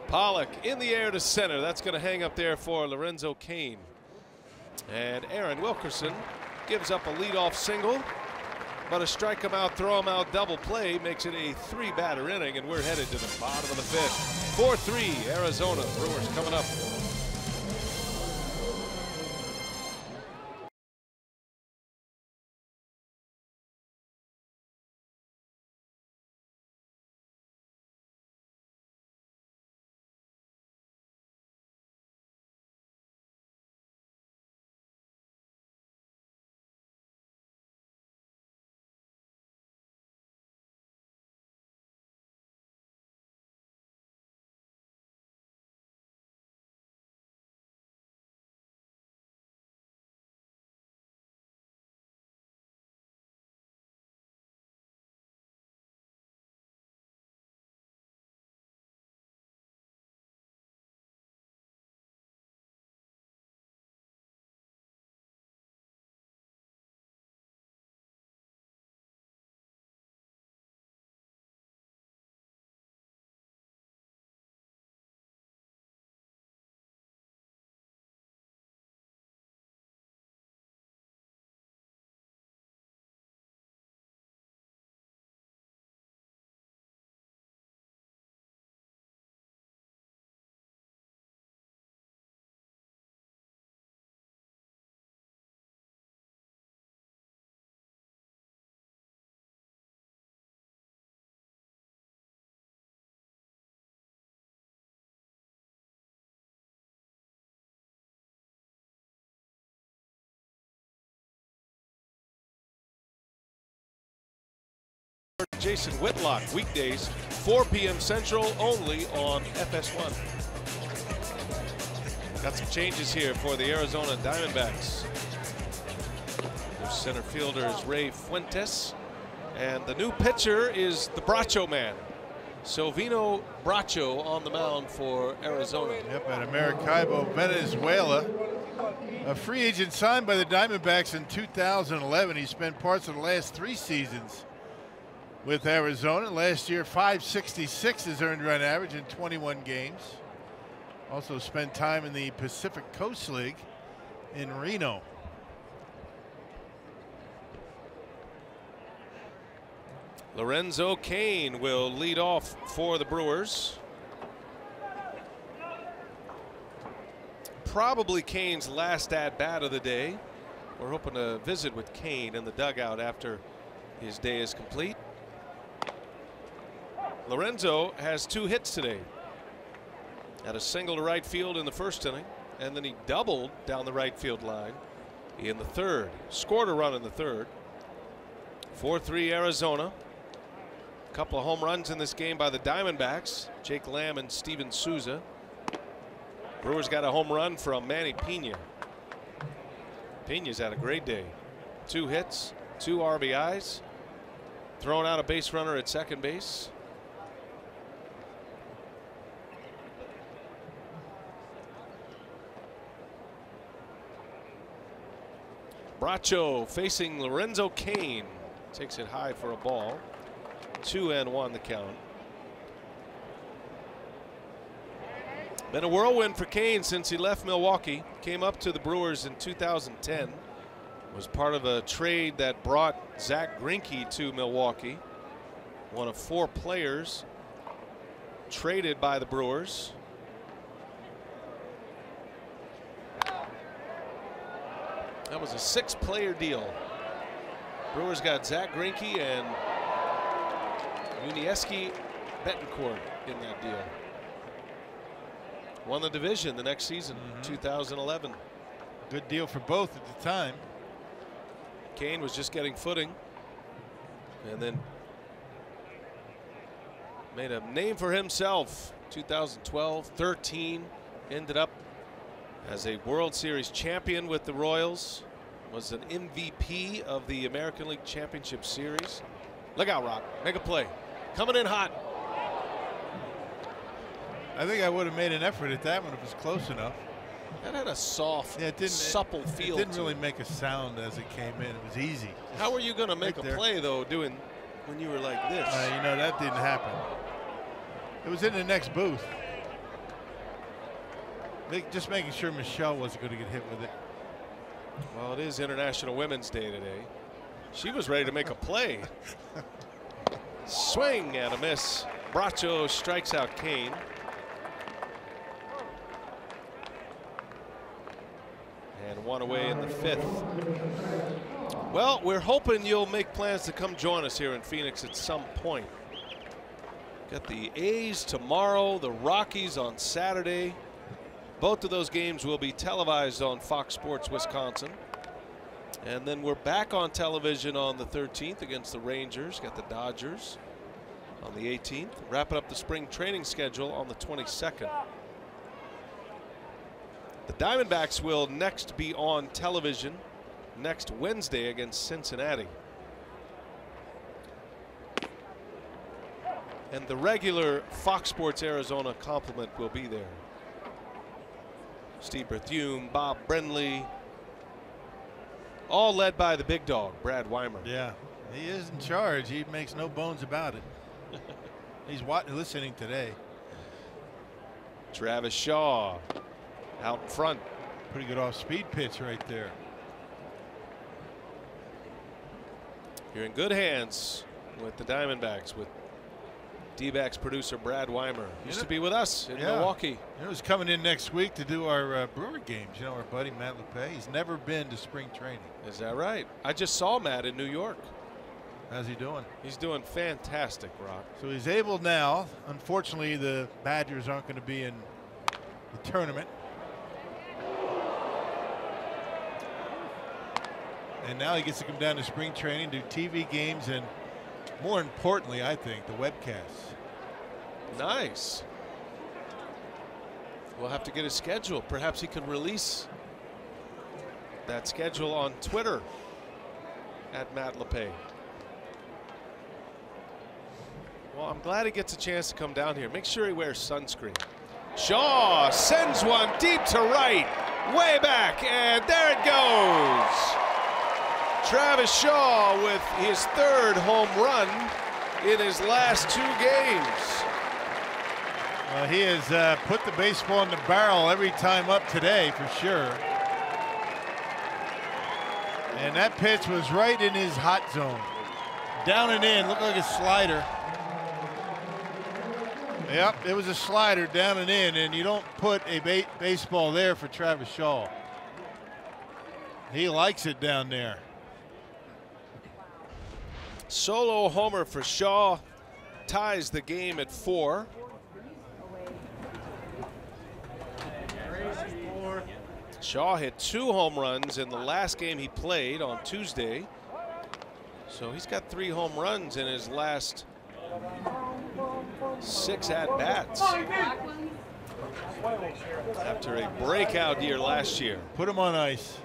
Pollock in the air to center. That's going to hang up there for Lorenzo Cain. And Aaron Wilkerson gives up a leadoff single, but a strike him out, throw him out double play makes it a 3-batter inning, and we're headed to the bottom of the 5th. 4-3 Arizona. Brewers coming up. Jason Whitlock, weekdays, 4 p.m. Central, only on FS1. Got some changes here for the Arizona Diamondbacks. Their center fielder is Ray Fuentes, and the new pitcher is the Bracho man, Silvino Bracho, on the mound for Arizona. Yep, at Maracaibo, Venezuela. A free agent signed by the Diamondbacks in 2011. He spent parts of the last 3 seasons with Arizona. Last year, .566 his earned run average in 21 games. Also spent time in the Pacific Coast League in Reno. Lorenzo Cain will lead off for the Brewers. Probably Cain's last at-bat of the day. We're hoping to visit with Cain in the dugout after his day is complete. Lorenzo has 2 hits today. Had a single to right field in the first inning, and then he doubled down the right field line in the 3rd. Scored a run in the 3rd. 4-3 Arizona. A couple of home runs in this game by the Diamondbacks, Jake Lamb and Steven Souza. Brewers got a home run from Manny Pena. Pena's had a great day. 2 hits, 2 RBIs, thrown out a base runner at second base. Bracho facing Lorenzo Cain. Takes it high for a ball. 2-1 the count. Been a whirlwind for Cain since he left Milwaukee. Came up to the Brewers in 2010. Was part of a trade that brought Zach Greinke to Milwaukee. One of 4 players traded by the Brewers. That was a 6-player deal. Brewers got Zach Greinke and Unieski Betancourt in that deal. Won the division the next season, 2011. Good deal for both at the time. Kane was just getting footing, and then made a name for himself. 2012, 13, ended up as a World Series champion with the Royals. Was an MVP of the American League Championship Series. Look out, Rock. Make a play. Coming in hot. I think I would have made an effort at that one if it was close enough. That had a soft, supple feel. It didn't really make a sound as it came in. It was easy. How were you going to make right a there. play, though, doing when you were like this? You know, that didn't happen. It was in the next booth. Just making sure Michelle wasn't going to get hit with it. Well, it is International Women's Day today. She was ready to make a play. Swing and a miss. Bracho strikes out Kane. And one away in the 5th. Well, we're hoping you'll make plans to come join us here in Phoenix at some point. Got the A's tomorrow, the Rockies on Saturday. Both of those games will be televised on Fox Sports Wisconsin. And then we're back on television on the 13th against the Rangers. Got the Dodgers on the 18th. Wrapping up the spring training schedule on the 22nd. The Diamondbacks will next be on television next Wednesday against Cincinnati. And the regular Fox Sports Arizona complement will be there. Steve Berthume, Bob Brenly, all led by the big dog, Brad Weimer. Yeah, he is in charge. He makes no bones about it. He's listening today. Travis Shaw out in front. Pretty good off-speed pitch right there. You're in good hands with the Diamondbacks, with D-backs producer Brad Weimer. Used to be with us in Milwaukee. He was coming in next week to do our Brewer games. You know, our buddy Matt LePay. He's never been to spring training. Is that right? I just saw Matt in New York. How's he doing? He's doing fantastic, Rob. So he's able now. Unfortunately, the Badgers aren't going to be in the tournament. And now he gets to come down to spring training, do TV games, and more importantly, I think, the webcasts. Nice. We'll have to get his schedule. Perhaps he can release that schedule on Twitter at Matt LePay. Well, I'm glad he gets a chance to come down here. Make sure he wears sunscreen. Shaw sends one deep to right, way back, and there it goes. Travis Shaw with his 3rd home run in his last 2 games. Well, he has put the baseball in the barrel every time up today, for sure. And that pitch was right in his hot zone. Down and in, looked like a slider. Yep, it was a slider down and in, and you don't put a baseball there for Travis Shaw. He likes it down there. Solo homer for Shaw ties the game at 4. Shaw hit 2 home runs in the last game he played on Tuesday. So he's got 3 home runs in his last 6 at-bats after a breakout year last year. Put him on ice.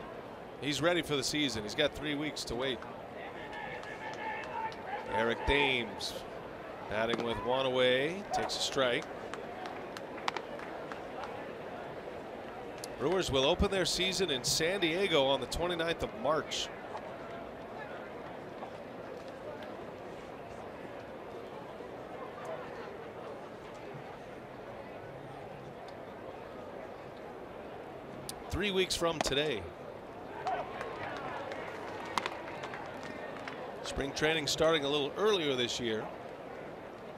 He's ready for the season. He's got 3 weeks to wait. Eric Dames batting with 1 away, takes a strike. Brewers will open their season in San Diego on the 29th of March. Three weeks from today. Spring training starting a little earlier this year.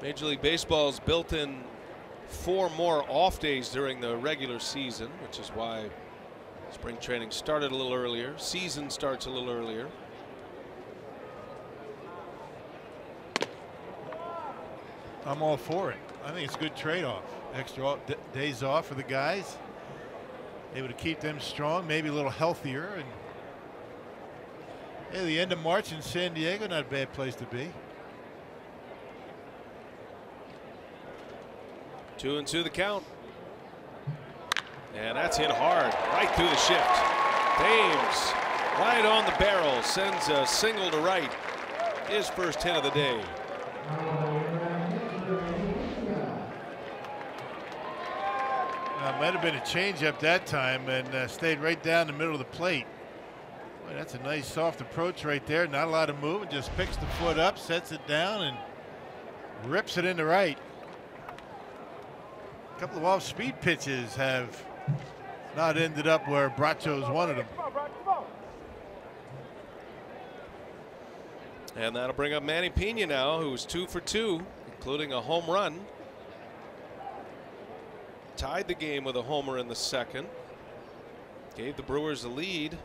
Major League Baseball's built in 4 more off days during the regular season, which is why spring training started a little earlier. Season starts a little earlier. I'm all for it. I think it's a good trade-off. Extra days off for the guys. Able to keep them strong, maybe a little healthier. And hey, the end of March in San Diego, not a bad place to be. 2-2 the count. And that's hit hard, right through the shift. Thames, right on the barrel, sends a single to right. His first hit of the day. Might have been a changeup that time and stayed right down the middle of the plate. Boy, that's a nice soft approach right there. Not a lot of movement, just picks the foot up, sets it down, and rips it into right. A couple of off-speed pitches have not ended up where Bracho's wanted them. And that'll bring up Manny Pena now, who's 2 for 2, including a home run. Tied the game with a homer in the second. Gave the Brewers the lead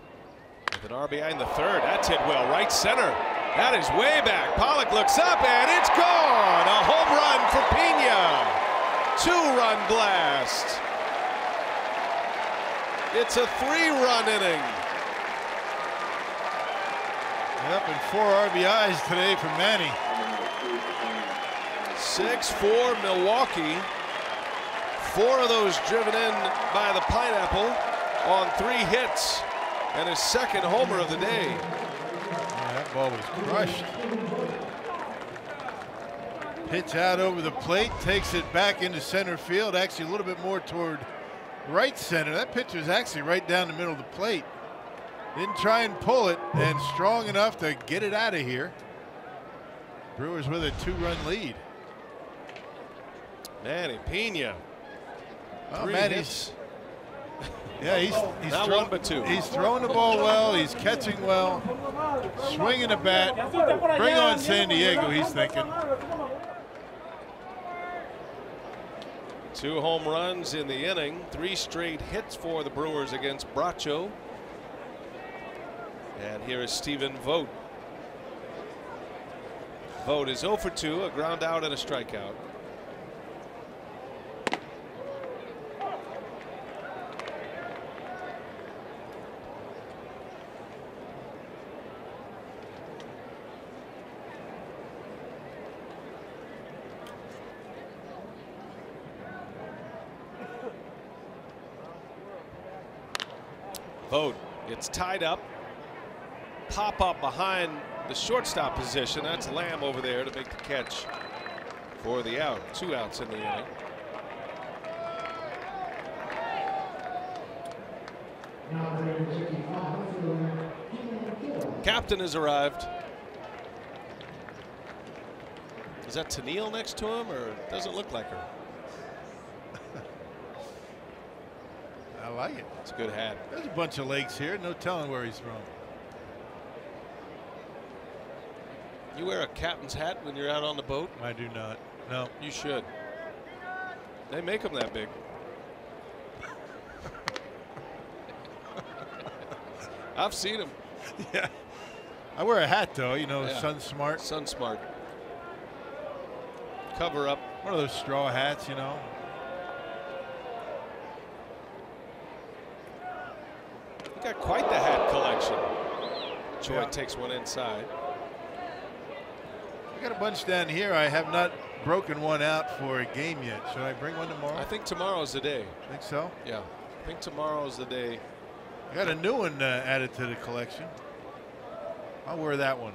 with an RBI in the third. That's hit well, right center. That is way back. Pollock looks up and it's gone. A home run for Pena. 2-run blast. It's a 3-run inning. Yep, and 4 RBIs today for Manny. 6-4 Milwaukee. 4 of those driven in by the Pineapple on 3 hits, and his second homer of the day. Yeah, that ball was crushed. Pitch out over the plate, takes it back into center field, actually a little bit more toward right center. That pitch was actually right down the middle of the plate. Didn't try and pull it, and strong enough to get it out of here. Brewers with a 2-run lead. Manny Pena. Oh, Manny's. Yeah, he's not thrown, 1 but 2. He's throwing the ball well. He's catching well. Swinging the bat. Bring on San Diego, he's thinking. 2 home runs in the inning. 3 straight hits for the Brewers against Bracho. And here is Stephen Vogt. Vogt is 0 for 2, a ground out and a strikeout. Vogt gets tied up. Pop up behind the shortstop position. That's Lamb over there to make the catch for the out. 2 outs in the inning. Captain has arrived. Is that Tennille next to him, or it doesn't look like her? I like it. It's a good hat. There's a bunch of legs here. No telling where he's from. You wear a captain's hat when you're out on the boat? I do not. No. You should. They make them that big. I've seen them. Yeah. I wear a hat though, you know, Yeah. Sun Smart. Sun Smart. Cover up. One of those straw hats, you know. You got quite the hat collection. Choi Yeah. takes one inside. I got a bunch down here. I have not broken one out for a game yet. Should I bring one tomorrow? I think tomorrow's the day. Think so. Yeah. I think tomorrow's the day. I got a new one added to the collection. I'll wear that one.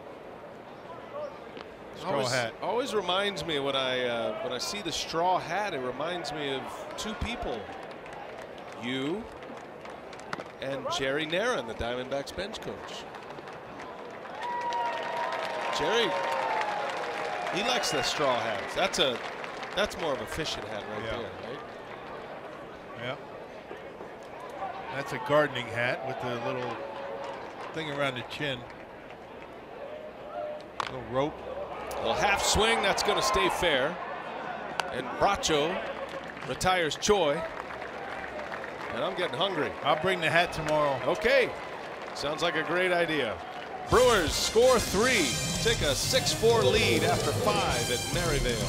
Straw hat. Always reminds me when I see the straw hat, it reminds me of 2 people. You and Jerry Naran, the Diamondbacks bench coach. Jerry, he likes the straw hats. That's more of a fishing hat right Yeah. there, right? Yeah. That's a gardening hat with the little thing around the chin. Little rope. A little half swing, that's going to stay fair. And Bracho retires Choi. And I'm getting hungry. I'll bring the hat tomorrow. Okay. Sounds like a great idea. Brewers score 3. Take a 6-4 lead after 5 at Maryvale.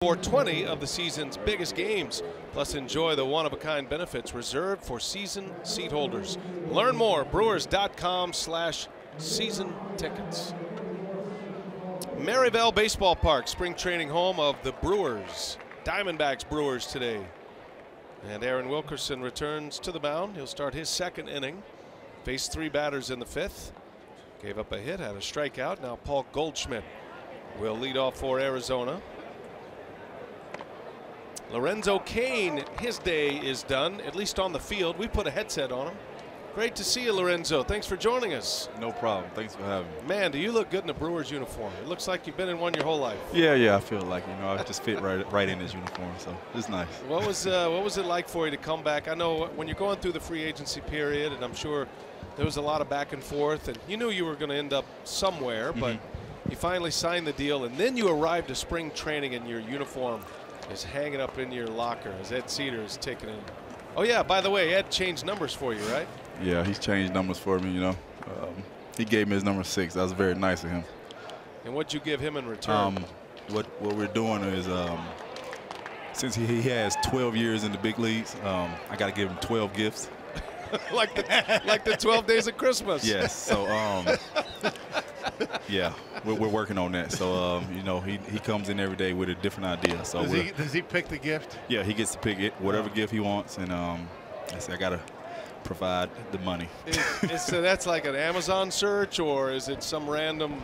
for 20 of the season's biggest games. Plus, enjoy the one-of-a-kind benefits reserved for season seat holders. Learn more, brewers.com/season tickets. Maryvale Baseball Park, spring training home of the Brewers. Diamondbacks Brewers today. And Aaron Wilkerson returns to the mound. He'll start his second inning. Faced 3 batters in the 5th. Gave up a hit, had a strikeout. Now Paul Goldschmidt will lead off for Arizona. Lorenzo Cain, his day is done, at least on the field. We put a headset on him. Great to see you, Lorenzo. Thanks for joining us. No problem. Thanks for having me. Man, do you look good in a Brewers uniform? It looks like you've been in one your whole life. Yeah. I feel like, I just fit right in this uniform, so it's nice. What was it like for you to come back? I know when you're going through the free agency period, and I'm sure there was a lot of back and forth, and you knew you were going to end up somewhere, but you finally signed the deal, and then you arrived to spring training, and your uniform is hanging up in your locker as Ed Cedar is taking it. Oh yeah, by the way, Ed changed numbers for you, right? Yeah, he's changed numbers for me, He gave me his number 6. That was very nice of him. And what'd you give him in return? What we're doing is, since he has 12 years in the big leagues, I got to give him 12 gifts. like the 12 days of Christmas. Yes. So, yeah, we're working on that. So, he comes in every day with a different idea. So does he pick the gift? Yeah, he gets to pick it, whatever gift he wants, and I got to provide the money. So that's like an Amazon search, or is it just some random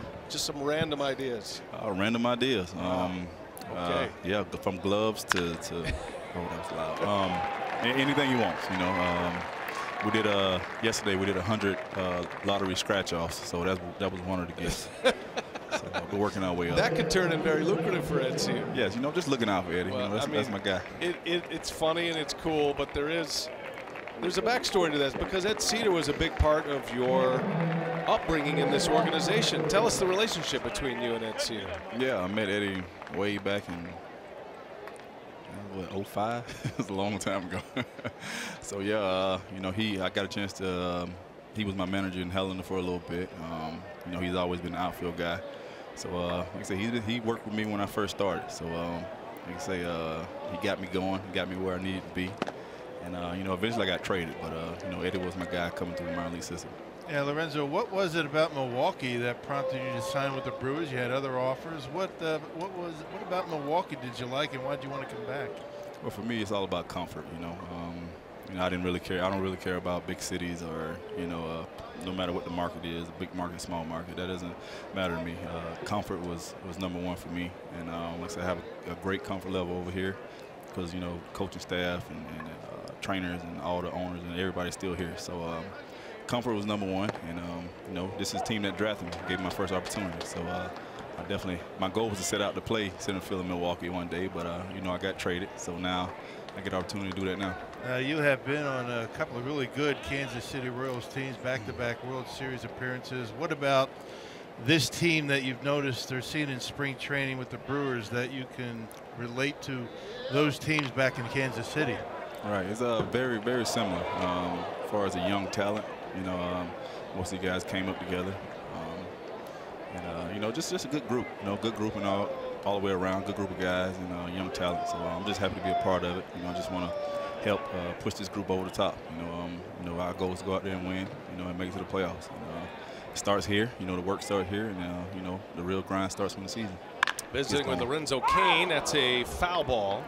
ideas? Random ideas. Okay. Yeah, from gloves to oh, that was loud. Anything he wants, We did yesterday. We did 100 lottery scratch-offs, so that was one of the gifts. So we're working our way up. That could turn in very lucrative for Ed Cedar. Yes, just looking out for Eddie. Well, that's my guy. It's funny and it's cool, but there's a backstory to this because Ed Cedar was a big part of your upbringing in this organization. Tell us the relationship between you and Ed Cedar. Yeah, I met Eddie way back in 05. It was a long time ago. So yeah, I got a chance to. He was my manager in Helena for a little bit. He's always been an outfield guy. So like I say, he worked with me when I first started. So like I say, he got me going, got me where I needed to be. And eventually I got traded, but Eddie was my guy coming through the minor league system. Yeah, Lorenzo, what was it about Milwaukee that prompted you to sign with the Brewers? You had other offers. What about Milwaukee did you like, and why did you want to come back? Well, for me, it's all about comfort. I didn't really care. I don't really care about big cities or no matter what the market is, big market, small market. That doesn't matter to me. Comfort was number one for me, and like I said, I have a great comfort level over here because coaching staff and trainers and all the owners and everybody's still here. So comfort was number one, and this is a team that drafted me, gave me my first opportunity. So I definitely, my goal was to set out to play center field in Milwaukee one day, but I got traded, so now I get the opportunity to do that now. You have been on a couple of really good Kansas City Royals teams, back-to-back World Series appearances. What about this team that you've noticed they're seeing in spring training with the Brewers that you can relate to those teams back in Kansas City? Right, it's very, very similar as far as a young talent. Most of the guys came up together, and just a good group. Good group and all the way around, good group of guys and young talent. So I'm just happy to be a part of it. I just want to help push this group over the top. Our goal is to go out there and win. And make it to the playoffs. It starts here. The work starts here, and the real grind starts when the season. Visiting with Lorenzo Cain, that's a foul ball.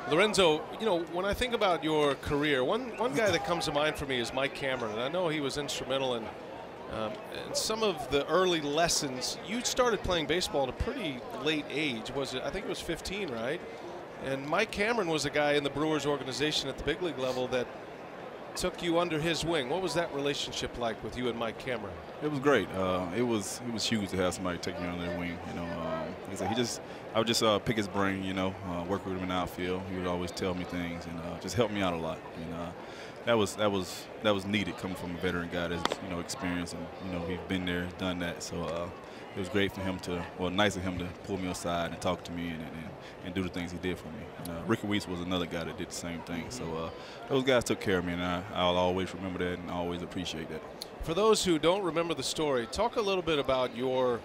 Lorenzo, when I think about your career, one guy that comes to mind for me is Mike Cameron. And I know he was instrumental in some of the early lessons. You started playing baseball at a pretty late age. I think it was 15, right? And Mike Cameron was a guy in the Brewers organization at the big league level that took you under his wing. What was that relationship like with you and Mike Cameron? It was great. It was huge to have somebody take you under their wing. I would just pick his brain. Work with him in the outfield. He would always tell me things and just help me out a lot. That was needed coming from a veteran guy that's experienced and he's been there, done that. So it was great for him nice of him to pull me aside and talk to me and do the things he did for me. Ricky Weiss was another guy that did the same thing. So those guys took care of me, and I'll always remember that and always appreciate that. For those who don't remember the story, talk a little bit about your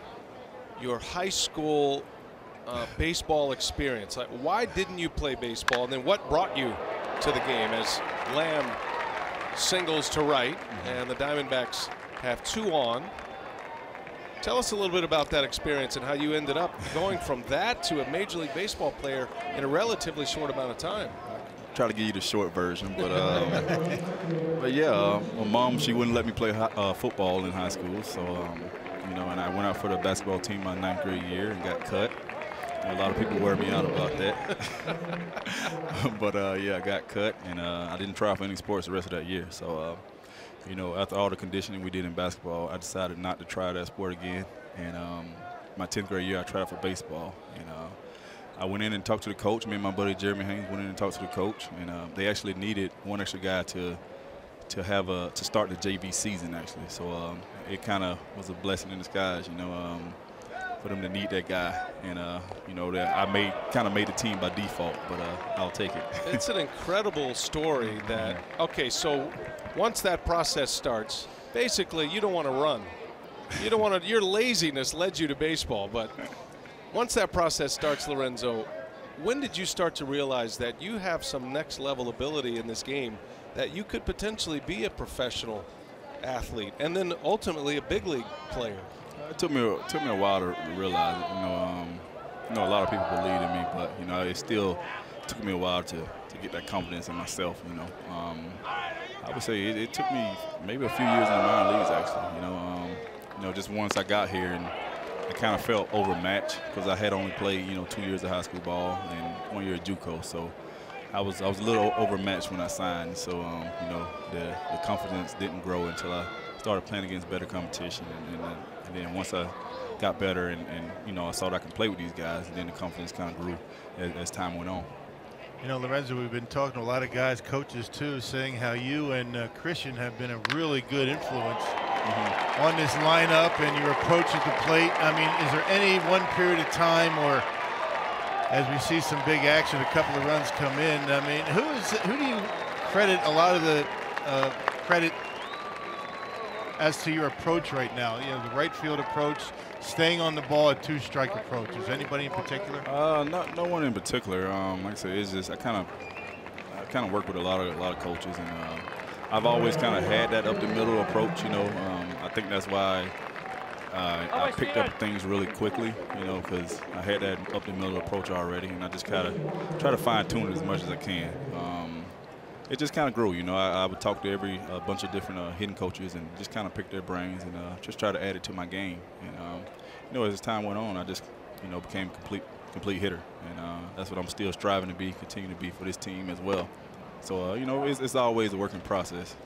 high school baseball experience? Like, why didn't you play baseball? And then what brought you to the game as Lamb singles to right and the Diamondbacks have 2 on? Tell us a little bit about that experience and how you ended up going from that to a Major League Baseball player in a relatively short amount of time. Try to give you the short version, but yeah, my mom, she wouldn't let me play football in high school, so you know, and I went out for the basketball team my 9th grade year and got cut. A lot of people wear me out about that. But yeah, I got cut, and I didn't try for any sports the rest of that year. So you know, after all the conditioning we did in basketball, I decided not to try that sport again. And my 10th grade year, I tried for baseball, and I went in and talked to the coach. Me and my buddy Jeremy Haynes went in and talked to the coach, and they actually needed one extra guy to start the JV season, actually. So it kind of was a blessing in disguise, you know, for them to need that guy. And you know, that I kind of made the team by default, but I'll take it. It's an incredible story that, okay, so once that process starts, basically you don't want to run. You don't want to, your laziness led you to baseball, but once that process starts, Lorenzo, when did you start to realize that you have some next level ability in this game, that you could potentially be a professional athlete and then ultimately a big league player? It took me a while to realize it. You know, a lot of people believed in me, but you know, it still took me a while to get that confidence in myself. You know, I would say it took me maybe a few years in the minor leagues, actually. You know, just once I got here, and I kind of felt overmatched because I had only played, you know, 2 years of high school ball and 1 year at JUCO, so I was a little overmatched when I signed. So you know, the confidence didn't grow until I started playing against better competition, and then once I got better and you know, I saw that I could play with these guys, and then the confidence kind of grew as time went on. You know, Lorenzo, we've been talking to a lot of guys, coaches too, saying how you and Christian have been a really good influence on this lineup and your approach at the plate. I mean, is there any one period of time, or as we see some big action, a couple of runs come in, I mean, who do you credit a lot of the credit as to your approach right now? You know, the right field approach, staying on the ball at 2-strike approach. Is anybody in particular? No one in particular. Like I said, it's just I kind of work with a lot of coaches, and I've always kind of had that up the middle approach. You know, I think that's why I picked up things really quickly. You know, because I had that up the middle approach already, and I just kind of try to fine tune it as much as I can. It just kind of grew, you know. I would talk to a bunch of different hitting coaches and just kind of pick their brains and just try to add it to my game. And you know, as time went on, I just, you know, became a complete hitter, and that's what I'm still striving to be, continue to be for this team as well. So you know, it's always a working process,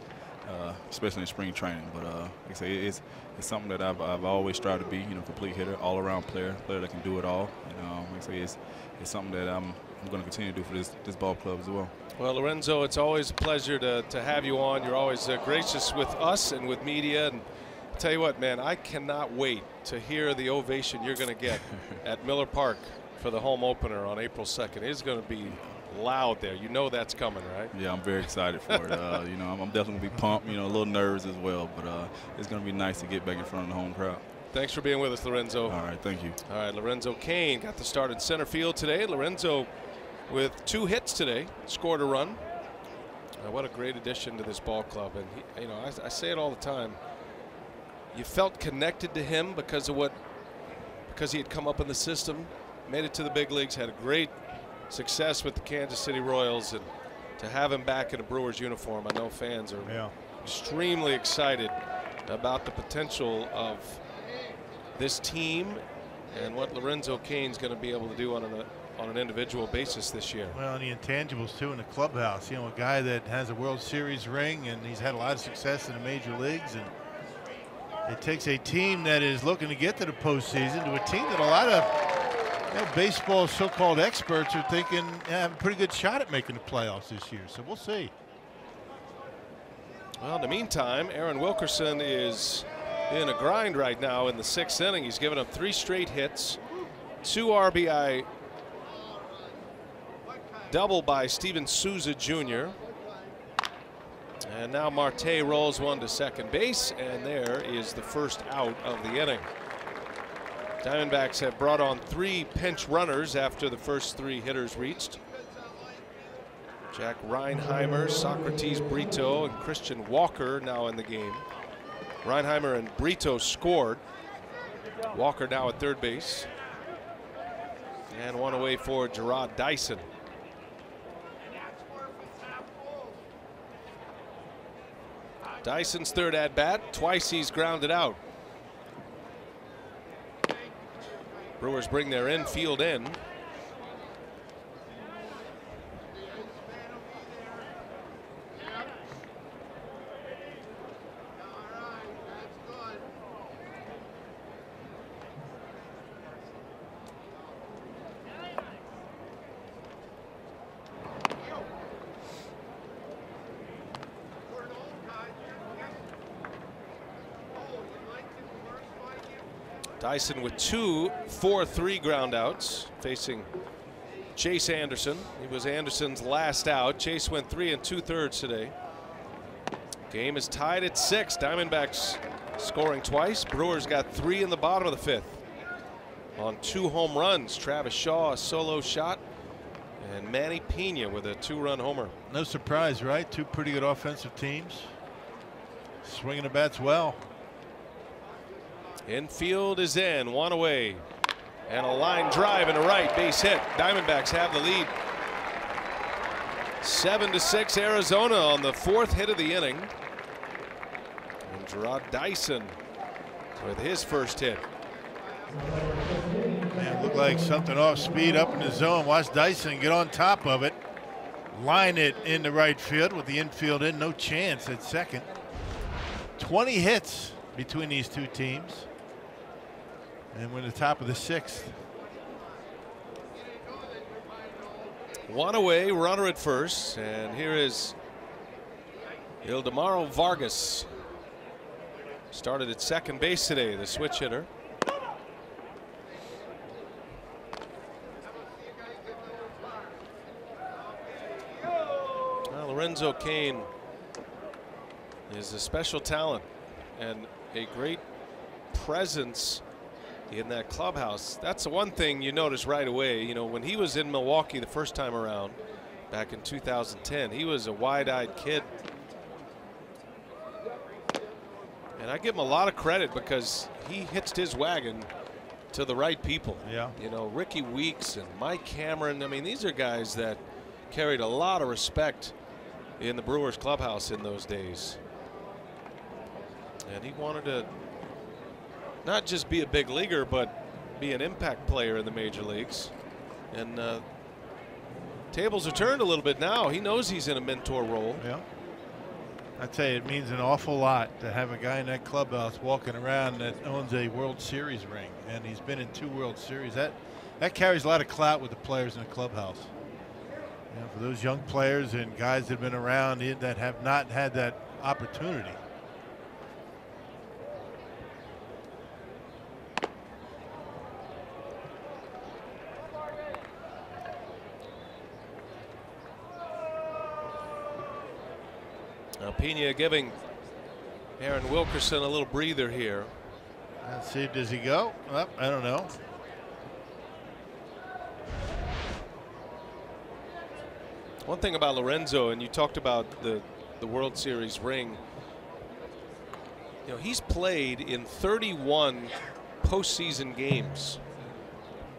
especially in spring training. But like I say, it's something that I've always strived to be, you know, complete hitter, all-around player that can do it all. And like I say, it's something that I'm going to continue to do for this ball club as well. Well, Lorenzo, it's always a pleasure to have you on. You're always gracious with us and with media. And I'll tell you what, man, I cannot wait to hear the ovation you're going to get at Miller Park for the home opener on April 2nd. It's going to be loud there. You know that's coming, right? Yeah, I'm very excited for it. You know, I'm definitely going to be pumped, you know, a little nervous as well. But it's going to be nice to get back in front of the home crowd. Thanks for being with us, Lorenzo. All right, thank you. All right, Lorenzo Cain got the start in center field today. Lorenzo with 2 hits today, scored a run. What a great addition to this ball club. And he, you know, I say it all the time. You felt connected to him because he had come up in the system, made it to the big leagues, had a great success with the Kansas City Royals, and to have him back in a Brewers uniform, I know fans are extremely excited about the potential of this team and what Lorenzo Cain's going to be able to do on an individual basis this year. Well, and the intangibles too in the clubhouse. You know, a guy that has a World Series ring, and he's had a lot of success in the major leagues, and it takes a team that is looking to get to the postseason to a team that a lot of, you know, baseball so-called experts are thinking have a pretty good shot at making the playoffs this year. So we'll see. Well, in the meantime, Aaron Wilkerson is in a grind right now in the 6th inning. He's given up 3 straight hits, 2 RBI double by Steven Souza Jr. And now Marte rolls one to second base, and there is the first out of the inning. Diamondbacks have brought on 3 pinch runners after the first 3 hitters reached. Jack Reinheimer, Socrates Brito, and Christian Walker now in the game. Reinheimer and Brito scored. Walker now at third base. And one away for Gerard Dyson. Dyson's third at bat. Twice he's grounded out. Brewers bring their infield in. Dyson with 2 4-3 groundouts facing Chase Anderson. He was Anderson's last out. Chase went 3 2/3 today. Game is tied at 6. Diamondbacks scoring twice. Brewers got 3 in the bottom of the 5th on 2 home runs. Travis Shaw a solo shot, and Manny Pena with a 2-run homer. No surprise, right? 2 pretty good offensive teams. Swinging the bats well. Infield is in, 1 away, and a line drive and a right base hit. Diamondbacks have the lead. 7-6 Arizona on the 4th hit of the inning. And Gerard Dyson with his first hit. Man, looked like something off speed up in the zone. Watch Dyson get on top of it. Line it in the right field with the infield in. No chance at second. 20 hits between these 2 teams. And we're at the top of the 6th. 1 away, runner at first, and here is Ildemaro Vargas. Started at second base today, the switch hitter. Well, Lorenzo Cain is a special talent and a great presence in that clubhouse. That's the one thing you notice right away. You know, when he was in Milwaukee the first time around back in 2010, he was a wide-eyed kid. And I give him a lot of credit because he hitched his wagon to the right people. Yeah. You know, Ricky Weeks and Mike Cameron. I mean, these are guys that carried a lot of respect in the Brewers clubhouse in those days. And he wanted to not just be a big leaguer, but be an impact player in the major leagues. And tables are turned a little bit now. He knows he's in a mentor role. Yeah. I tell you, it means an awful lot to have a guy in that clubhouse walking around that owns a World Series ring, and he's been in 2 World Series. That carries a lot of clout with the players in the clubhouse. You know, for those young players and guys that have been around that have not had that opportunity. Now Pena giving Aaron Wilkerson a little breather here. Let's see, does he go? Well, I don't know. One thing about Lorenzo, and you talked about the World Series ring. You know, he's played in 31 postseason games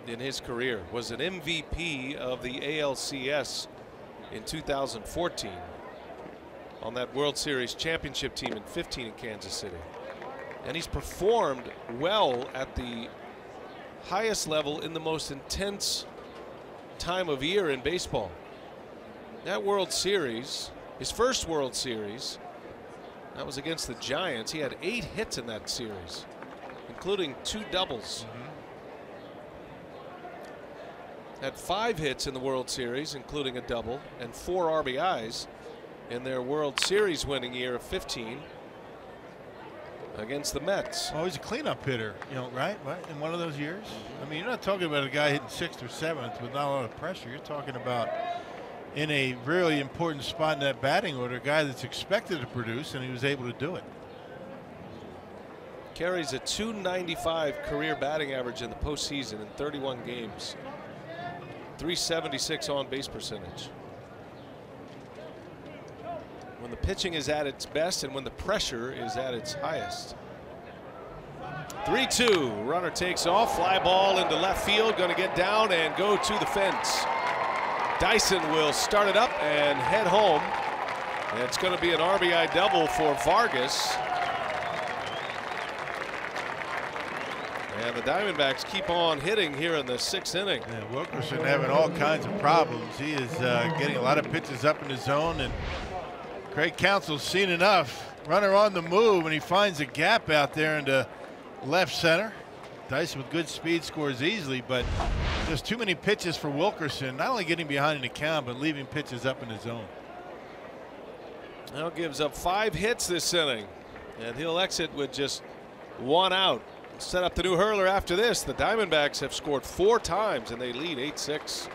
in his career. Was an MVP of the ALCS in 2014. On that World Series championship team in 15 in Kansas City. And he's performed well at the highest level in the most intense time of year in baseball. That World Series, his first World Series, that was against the Giants. He had 8 hits in that series, including 2 doubles. Had 5 hits in the World Series, including a double, and 4 RBIs in their World Series winning year of 15 against the Mets. Well, he's a cleanup hitter, you know, right? In one of those years. I mean, you're not talking about a guy hitting 6th or 7th with not a lot of pressure. You're talking about in a really important spot in that batting order, a guy that's expected to produce, and he was able to do it. Carries a .295 career batting average in the postseason in 31 games. .376 on base percentage. When the pitching is at its best and when the pressure is at its highest. 3-2. Runner takes off. Fly ball into left field. Going to get down and go to the fence. Dyson will start it up and head home. And it's going to be an RBI double for Vargas. And the Diamondbacks keep on hitting here in the 6th inning. Yeah, Wilkerson having all kinds of problems. He is getting a lot of pitches up in the zone, and Craig Counsell's seen enough. Runner on the move, and he finds a gap out there into left center. Dyson with good speed scores easily, but just too many pitches for Wilkerson. Not only getting behind in the count, but leaving pitches up in the zone. Now gives up 5 hits this inning, and he'll exit with just 1 out. Set up the new hurler after this. The Diamondbacks have scored 4 times, and they lead 8-6.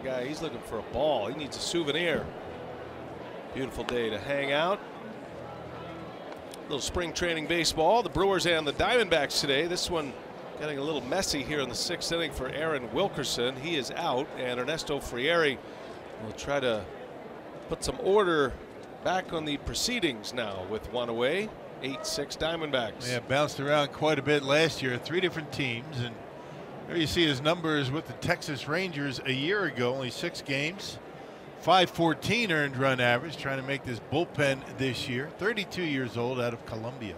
Guy, he's looking for a ball. He needs a souvenir. Beautiful day to hang out. Little spring training baseball. The Brewers and the Diamondbacks today. This one getting a little messy here in the 6th inning for Aaron Wilkerson. He is out, and Ernesto Frieri will try to put some order back on the proceedings now with 1 away. 8-6 Diamondbacks. Yeah, bounced around quite a bit last year. 3 different teams, and there you see his numbers with the Texas Rangers a year ago. Only 6 games, .514 earned run average. Trying to make this bullpen this year. 32 years old, out of Columbia.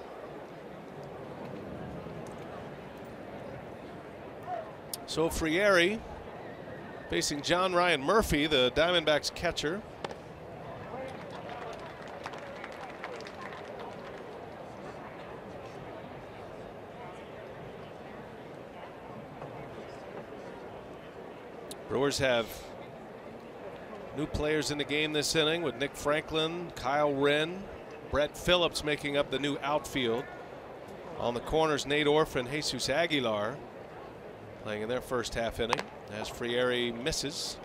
So Frieri facing John Ryan Murphy, the Diamondbacks catcher. Brewers have new players in the game this inning with Nick Franklin, Kyle Wren, Brett Phillips making up the new outfield. On the corners, Nate Orff and Jesus Aguilar playing in their first half inning as Frieri misses.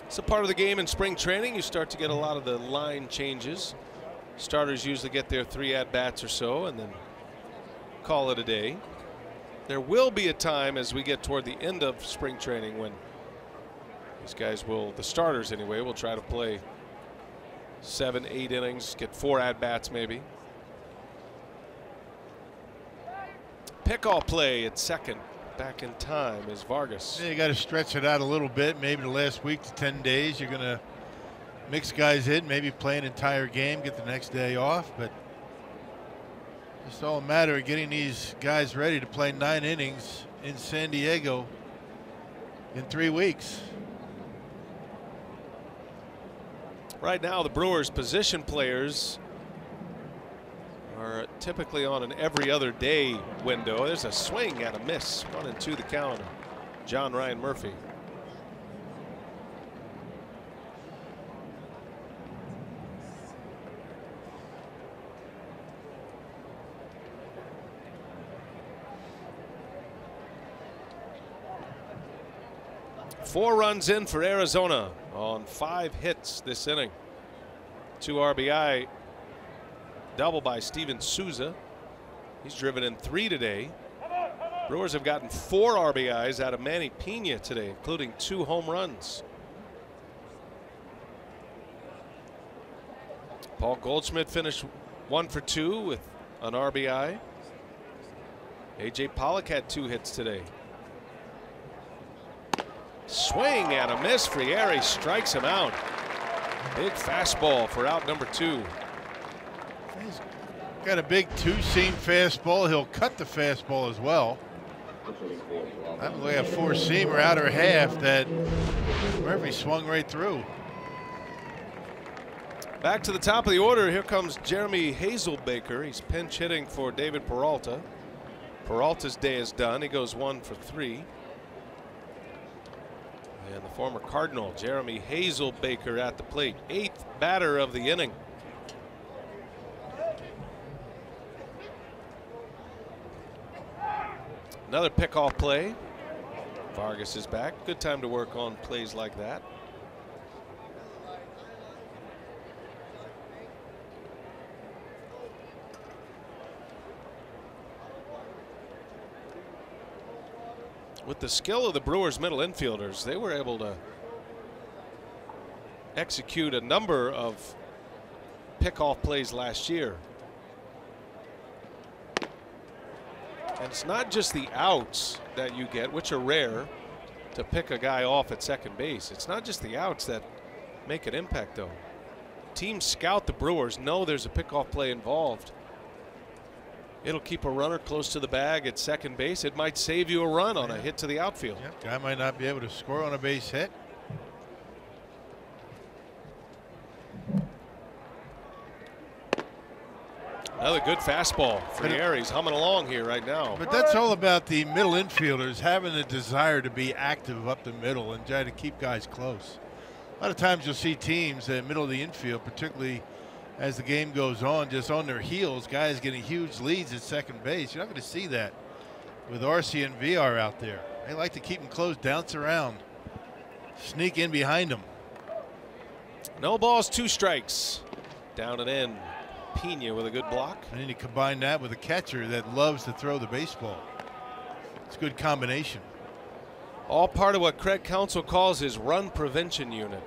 It's a part of the game in spring training. You start to get a lot of the line changes. Starters usually get their 3 at-bats or so and then call it a day. There will be a time as we get toward the end of spring training when these guys will, the starters anyway, will try to play 7, 8 innings, get 4 at-bats maybe. Pickoff play at second. Back in time is Vargas. Yeah, you got to stretch it out a little bit. Maybe the last week to 10 days you're going to mix guys in, maybe play an entire game, get the next day off, but it's all a matter of getting these guys ready to play 9 innings in San Diego in 3 weeks. Right now the Brewers position players are typically on an every other day window. There's a swing and a miss. 1-2 the count. John Ryan Murphy. Four runs in for Arizona on 5 hits this inning. 2 RBI double by Steven Souza. He's driven in 3 today. Brewers have gotten 4 RBIs out of Manny Pena today, including 2 home runs. Paul Goldschmidt finished 1 for 2 with an RBI. A.J. Pollock had 2 hits today. Swing and a miss. Friere strikes him out. Big fastball for out number 2. He's got a big 2-seam fastball. He'll cut the fastball as well. That was like a 4-seamer outer half that Murphy swung right through. Back to the top of the order. Here comes Jeremy Hazelbaker. He's pinch hitting for David Peralta. Peralta's day is done. He goes 1 for 3. And the former Cardinal, Jeremy Hazelbaker, at the plate. 8th batter of the inning. Another pickoff play. Vargas is back. Good time to work on plays like that. With the skill of the Brewers middle infielders, they were able to execute a number of pickoff plays last year. And it's not just the outs that you get, which are rare, to pick a guy off at second base. It's not just the outs that make an impact, though. Teams scout the Brewers, know there's a pickoff play involved. It'll keep a runner close to the bag at second base. It might save you a run on a hit to the outfield. Guy might not be able to score on a base hit. Another good fastball. Friere's humming along here right now. But that's all about the middle infielders having the desire to be active up the middle and try to keep guys close. A lot of times you'll see teams in the middle of the infield, particularly as the game goes on, just on their heels, guys getting huge leads at second base. You're not going to see that with RC and VR out there. They like to keep them close, bounce around, sneak in behind them. No balls, 2 strikes. Down and in. Pena with a good block. And then you combine that with a catcher that loves to throw the baseball. It's a good combination. All part of what Craig Counsell calls his run prevention unit.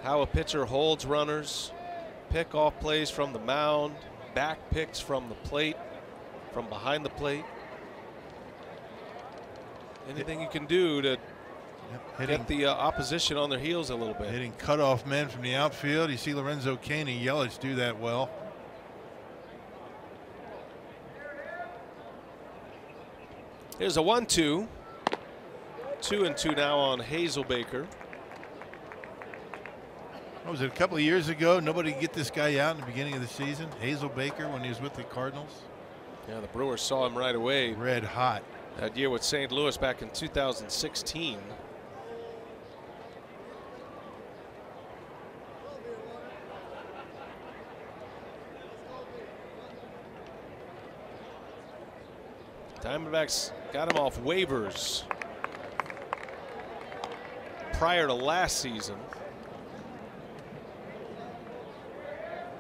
How a pitcher holds runners, pick off plays from the mound, back picks from the plate, from behind the plate. Anything you can do to get the opposition on their heels a little bit. Hitting cutoff men from the outfield. You see Lorenzo Cain and Yelich do that well. Here's a 1-2. 2-2 now on Hazelbaker. What was it, a couple of years ago? Nobody could get this guy out in the beginning of the season. Hazelbaker, when he was with the Cardinals. Yeah, the Brewers saw him right away. Red hot. That year with St. Louis back in 2016. Diamondbacks got him off waivers prior to last season.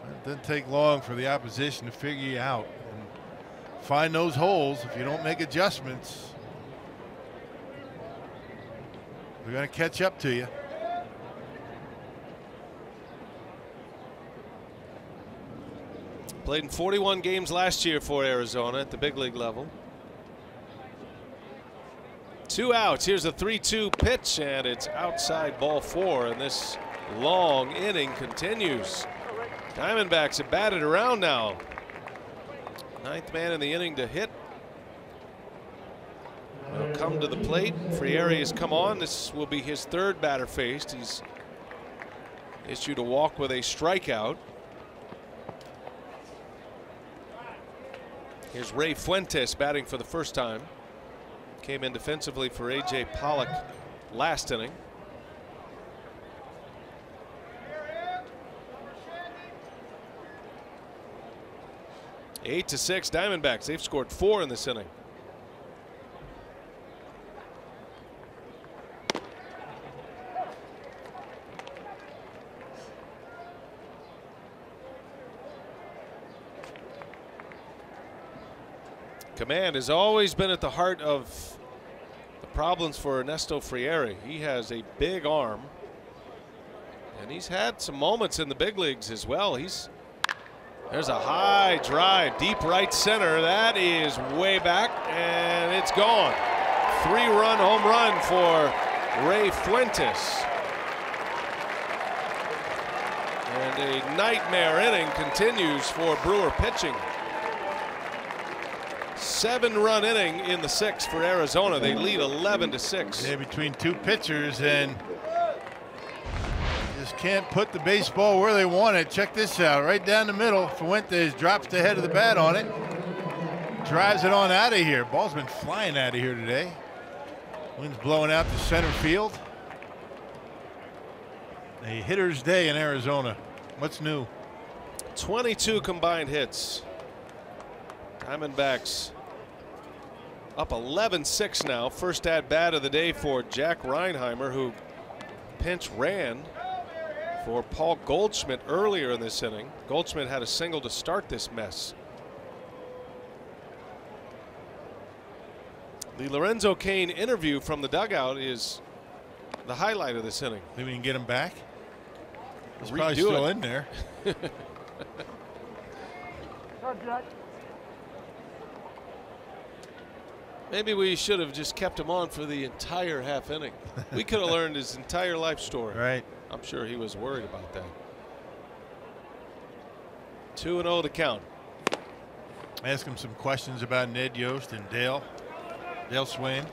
It doesn't take long for the opposition to figure you out and find those holes. If you don't make adjustments, they're going to catch up to you. Played in 41 games last year for Arizona at the big league level. 2 outs. Here's a 3-2 pitch, and it's outside ball 4, and this long inning continues. Diamondbacks have batted around now. 9th man in the inning to hit. Will come to the plate. Friere has come on. This will be his 3rd batter faced. He's issued a walk with a strikeout. Here's Ray Fuentes batting for the first time. Came in defensively for A.J. Pollock last inning. Eight to 6 Diamondbacks. They've scored 4 in this inning. Command has always been at the heart of the problems for Ernesto Frieri. He has a big arm, and he's had some moments in the big leagues as well. There's a high drive, deep right center. That is way back, and it's gone. 3-run home run for Ray Fuentes. And a nightmare inning continues for Brewer pitching. 7-run inning in the 6th for Arizona. They lead 11 to 6. Yeah, between two pitchers, and just can't put the baseball where they want it. Check this out, right down the middle. Fuentes drops the head of the bat on it, drives it on out of here. Ball's been flying out of here today. Wind's blowing out to center field. A hitter's day in Arizona. What's new? 22 combined hits. Diamondbacks up 11-6 now. First at bat of the day for Jack Reinheimer, who pinch ran for Paul Goldschmidt earlier in this inning. Goldschmidt had a single to start this mess. The Lorenzo Cain interview from the dugout is the highlight of this inning. Maybe we can get him back. He's Redo probably still it. in there. Maybe we should have just kept him on for the entire half inning. We could have learned his entire life story. Right. I'm sure he was worried about that. 2-0 to count. Ask him some questions about Ned Yost and Dale Swain.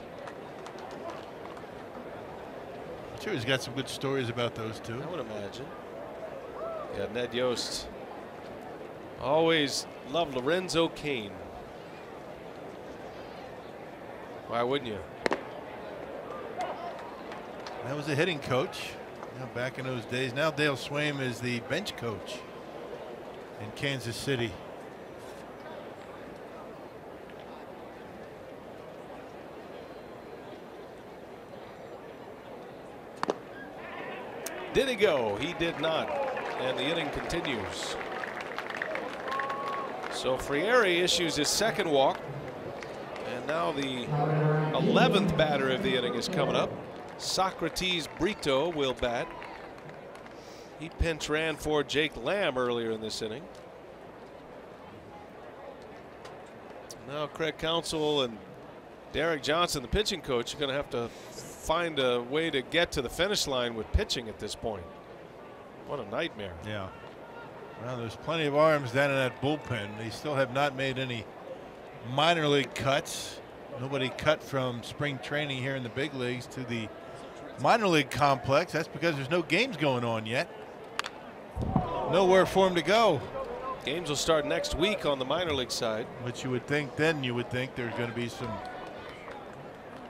I'm sure he's got some good stories about those two. I would imagine. Yeah, Ned Yost always loved Lorenzo Cain. Why wouldn't you? That was a hitting coach, back in those days. Now Dale Swain is the bench coach in Kansas City. Did he go? He did not. And the inning continues. So Frieri issues his second walk. And now the 11th batter of the inning is coming up. Socrates Brito will bat. He pinch ran for Jake Lamb earlier in this inning. Now Craig Counsell and Derek Johnson, the pitching coach, are going to have to find a way to get to the finish line with pitching at this point. What a nightmare. Yeah. Well, there's plenty of arms down in that bullpen. They still have not made any minor league cuts. Nobody cut from spring training here in the big leagues to the minor league complex. That's because there's no games going on yet. Nowhere for them to go. Games will start next week on the minor league side. Which you would think then, you would think there's going to be some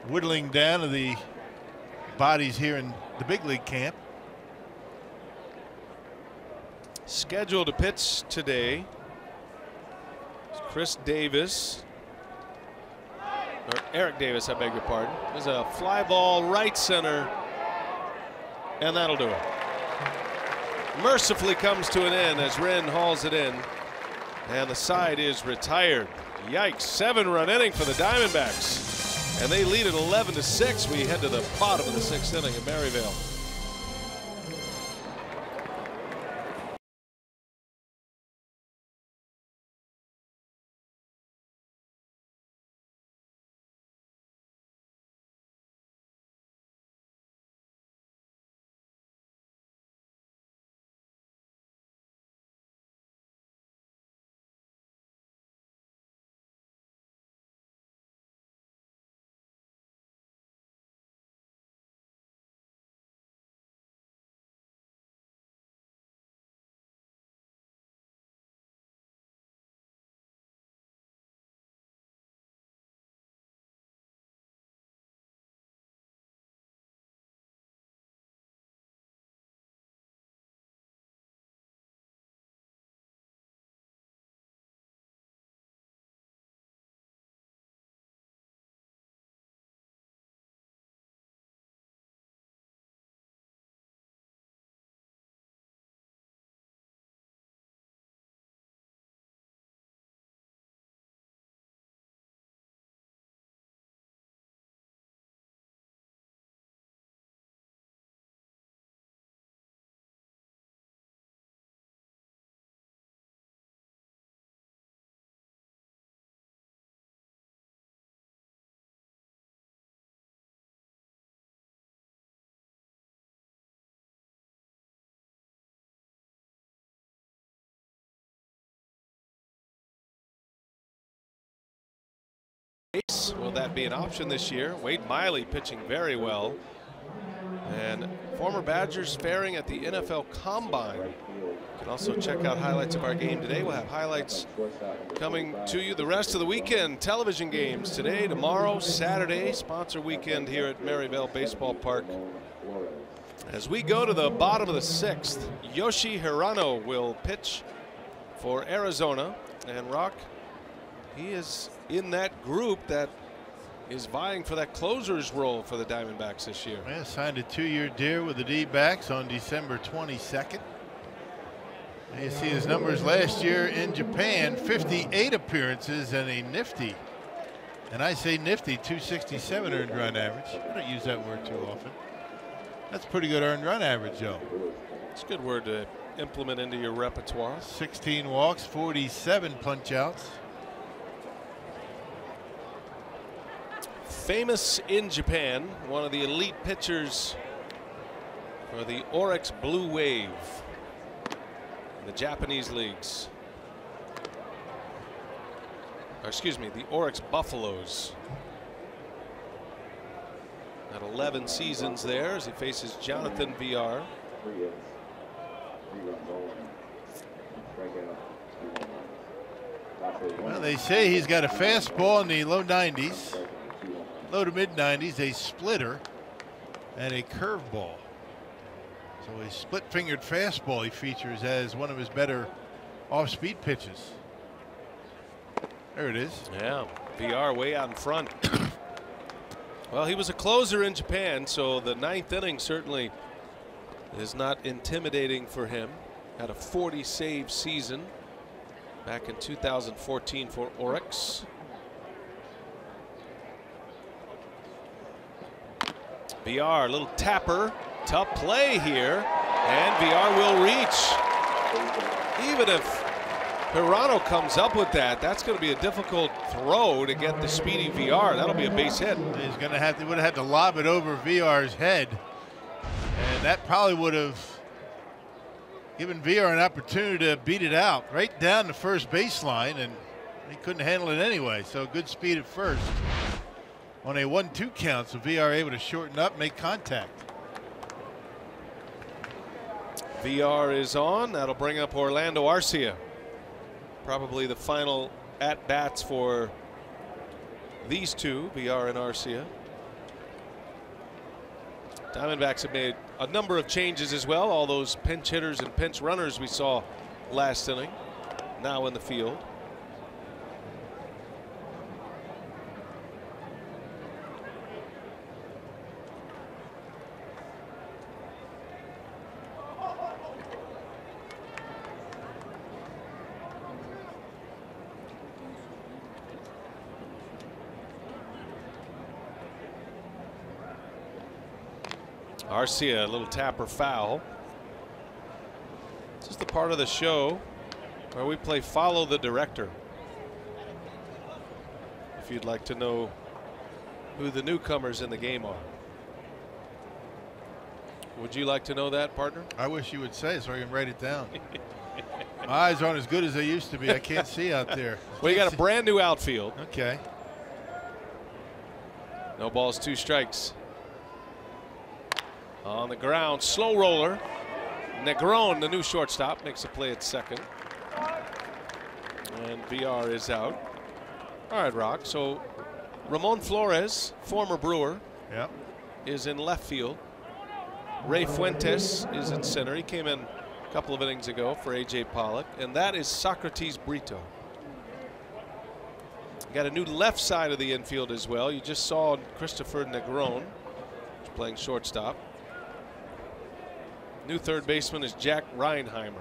whittling down of the bodies here in the big league camp. Scheduled to pitch today is Chris Davis. Or Eric Davis, I beg your pardon. There's a fly ball right center, and that'll do it. Mercifully comes to an end as Wren hauls it in, and the side is retired. Yikes, 7-run inning for the Diamondbacks, and they lead at 11 to 6. We head to the bottom of the 6th inning in Maryvale. Cardinals. Will that be an option this year? Wade Miley pitching very well. And former Badgers faring at the NFL Combine. You can also check out highlights of our game today. We'll have highlights coming to you the rest of the weekend. Television games today, tomorrow, Saturday. Sponsor weekend here at Maryvale Baseball Park. As we go to the bottom of the 6th, Yoshi Hirano will pitch for Arizona. And Rock, he is in that group that is vying for that closer's role for the Diamondbacks this year. Yeah, signed a 2-year deal with the D-backs on December 22nd. And you see his numbers last year in Japan, 58 appearances and a nifty, and I say nifty, 267 earned run average. I don't use that word too often. That's pretty good earned run average, though. It's a good word to implement into your repertoire. 16 walks, 47 punch outs. Famous in Japan, one of the elite pitchers for the Oryx Blue Wave in the Japanese leagues. Or excuse me, the Oryx Buffaloes. At 11 seasons there as he faces Jonathan VR. Well, they say he's got a fastball in the low 90s. Low to mid 90s, a splitter, and a curveball. So a split-fingered fastball he features as one of his better off-speed pitches. There it is. Yeah, VR way out in front. Well, he was a closer in Japan, so the 9th inning certainly is not intimidating for him. Had a 40-save season back in 2014 for Oryx. VR, little tapper, tough play here, and VR will reach. Even if Hirano comes up with that, that's going to be a difficult throw to get the speedy VR. That'll be a base hit. He's going to have to, would have had to lob it over VR's head, and that probably would have given VR an opportunity to beat it out right down the first baseline, and he couldn't handle it anyway. So good speed at first. On a 1-2 count, so VR able to shorten up, make contact. VR is on. That'll bring up Orlando Arcia. Probably the final at-bats for these two, VR and Arcia. Diamondbacks have made a number of changes as well. All those pinch hitters and pinch runners we saw last inning now in the field. Arcia, a little tapper foul. This is the part of the show where we play Follow the Director. If you'd like to know who the newcomers in the game are. Would you like to know that, partner? I wish you would say it so I can write it down. My eyes aren't as good as they used to be. I can't see out there. Well, you got a brand new outfield. Okay. No balls, 2 strikes. On the ground, slow roller. Negron, the new shortstop, makes a play at second. And VR is out. All right, Rock. So Ramon Flores, former Brewer, Yep. is in left field. Ray Fuentes is in center. He came in a couple of innings ago for A.J. Pollock. And that is Socrates Brito. Got a new left side of the infield as well. You just saw Christopher Negron playing shortstop. New third baseman is Jack Reinheimer.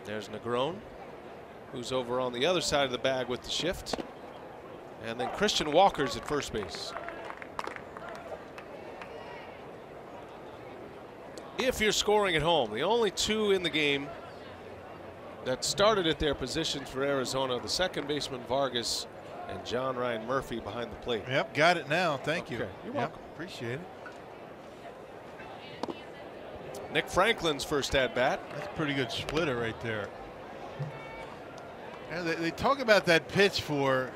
There's Negron, who's over on the other side of the bag with the shift. And then Christian Walker's at first base. If you're scoring at home, the only 2 in the game that started at their positions for Arizona, the second baseman Vargas and John Ryan Murphy behind the plate. Yep, got it now. Thank you. Okay, you're welcome. Appreciate it. Nick Franklin's first at bat. That's a pretty good splitter right there. Yeah, they talk about that pitch for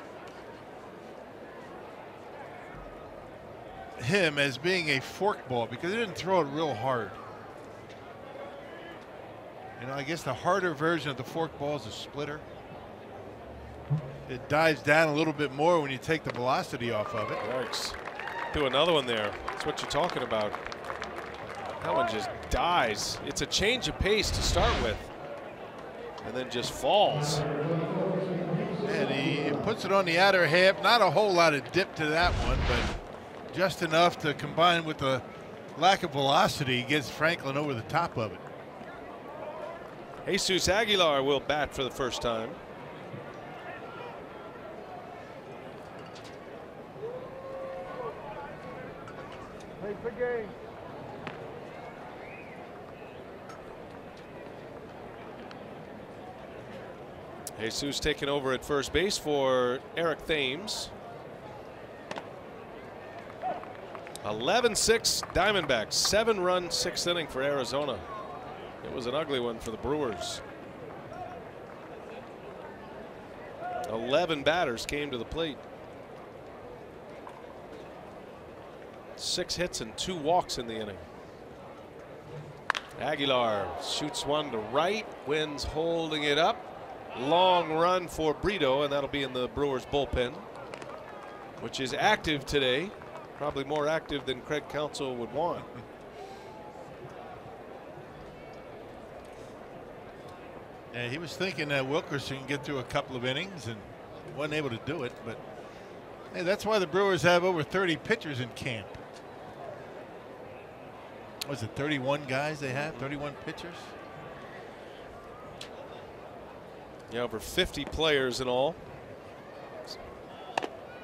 him as being a forkball because he didn't throw it real hard. You know, I guess the harder version of the forkball is a splitter. It dives down a little bit more when you take the velocity off of it. Yikes. Do another one there. That's what you're talking about. That one just dies. It's a change of pace to start with, and then just falls. And he puts it on the outer half. Not a whole lot of dip to that one, but just enough to combine with the lack of velocity gets Franklin over the top of it. Jesus Aguilar will bat for the first time. Jesus taking over at first base for Eric Thames. 11-6 Diamondbacks. 7-run 6th inning for Arizona. It was an ugly one for the Brewers. 11 batters came to the plate. 6 hits and 2 walks in the inning. Aguilar shoots one to right. Wins holding it up. Long run for Brito, and that'll be in the Brewers bullpen, which is active today. Probably more active than Craig Counsell would want. Yeah, he was thinking that Wilkerson could get through a couple of innings and wasn't able to do it. But hey, that's why the Brewers have over 30 pitchers in camp. Was it 31 guys they have? 31 pitchers? Yeah, over 50 players in all.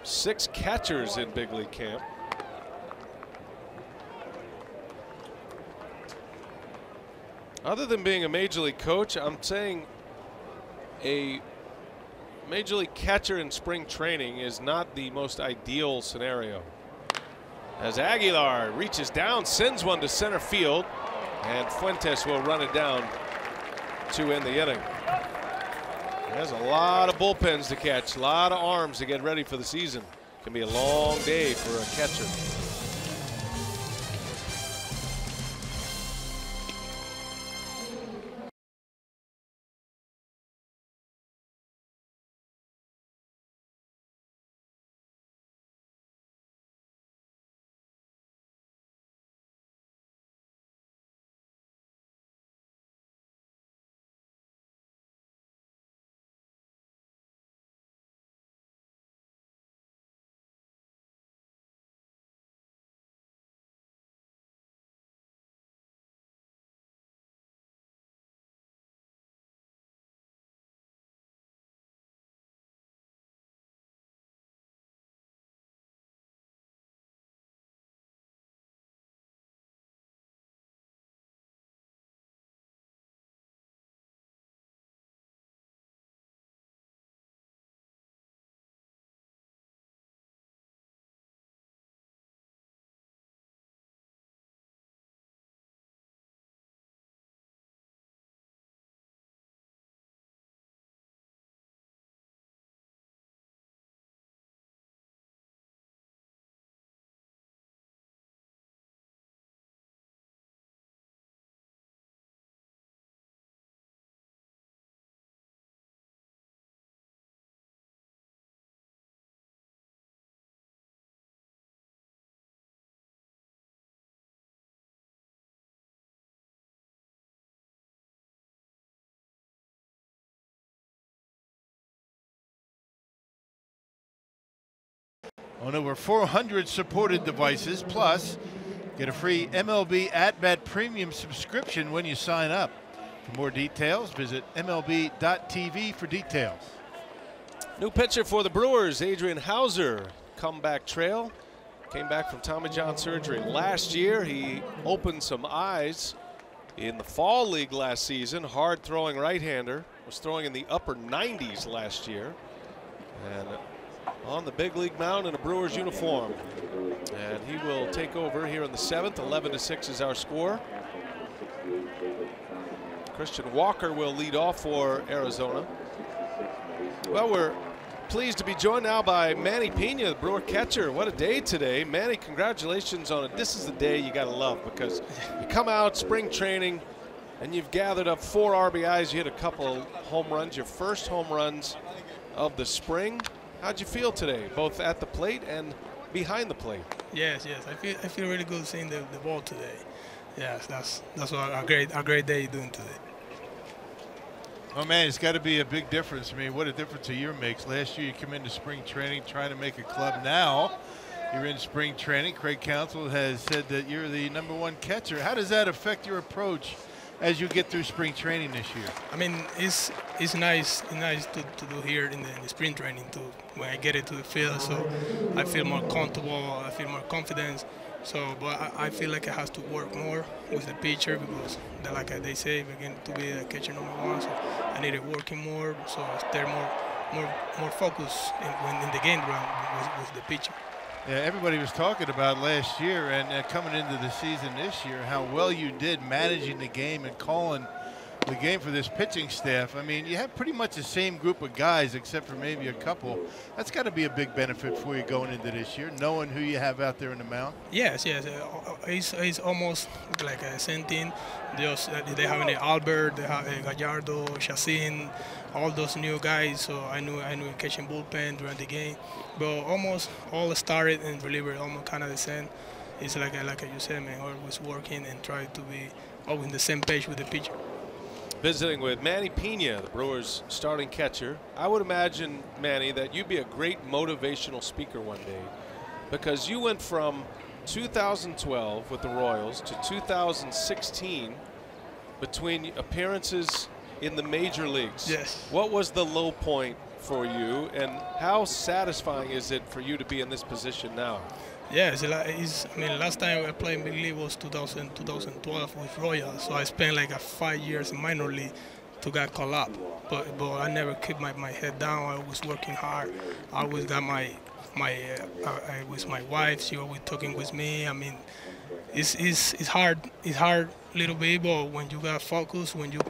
6 catchers in big league camp. Other than being a major league coach, I'm saying a major league catcher in spring training is not the most ideal scenario. As Aguilar reaches down, sends one to center field, and Fuentes will run it down to end the inning. There's a lot of bullpens to catch, a lot of arms to get ready for the season. Can be a long day for a catcher. On over 400 supported devices, plus get a free MLB At Bat Premium subscription when you sign up. For more details, visit MLB.tv for details. New pitcher for the Brewers, Adrian Hauser, comeback trail. Came back from Tommy John surgery last year. He opened some eyes in the fall league last season. Hard throwing right-hander. Was throwing in the upper 90s last year. And on the big league mound in a Brewers uniform. And he will take over here in the 7th. 11-6 is our score. Christian Walker will lead off for Arizona. Well, we're pleased to be joined now by Manny Pena, the Brewer catcher. What a day today. Manny, congratulations on it. This is the day you got to love because you come out spring training and you've gathered up 4 RBIs. You hit a couple of home runs, your first home runs of the spring. How'd you feel today, both at the plate and behind the plate? Yes. I feel really good seeing the ball today. Yes, that's what a great day doing today. Oh man, it's got to be a big difference. I mean, what a difference a year makes. Last year you come into spring training trying to make a club. Now you're in spring training. Craig Counsell has said that you're the #1 catcher. How does that affect your approach as you get through spring training this year? I mean, it's nice to do here in the spring training too. When I get into the field, so I feel more comfortable. I feel more confidence. So, but I feel like I have to work more with the pitcher because, like they say, again, to be a catcher #1, so I need to working more. So I stay more focused in the game run with the pitcher. Yeah, everybody was talking about last year and coming into the season this year how well you did managing the game and calling the game for this pitching staff. I mean, you have pretty much the same group of guys except for maybe a couple. That's got to be a big benefit for you going into this year, knowing who you have out there in the mound. Yes. It's almost like a same thing. They have Albert, they have Gallardo, Chacin, all those new guys. So I knew catching bullpen during the game, but almost all started and reliever almost kind of the same. It's like you said, man, always working and try to be always on the same page with the pitcher. Visiting with Manny Pena, the Brewers starting catcher. I would imagine, Manny, that you'd be a great motivational speaker one day because you went from 2012 with the Royals to 2016 between appearances in the major leagues. Yes. What was the low point for you, and how satisfying is it for you to be in this position now? Yeah, I mean, last time I played in big league was 2012 with Royals, so I spent like 5 years in minor league to get called up. But I never kept my head down. I was working hard. I always got with my wife. She always talking with me. I mean, it's hard. It's hard little bit, but when you got focus, when you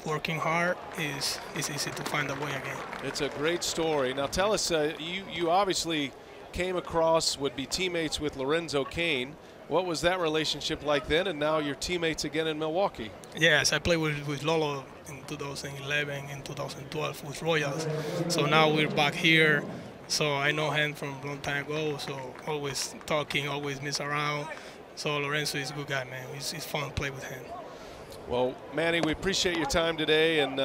working hard, it's easy to find a way again. It's a great story. Now tell us, you obviously came across, would be teammates with Lorenzo Cain. What was that relationship like then, and now you're teammates again in Milwaukee? Yes, I played with Lolo in 2011 and 2012 with Royals. So now we're back here. So I know him from a long time ago, so always talking, always mess around. So Lorenzo is a good guy, man. It's fun to play with him. Well, Manny, we appreciate your time today, and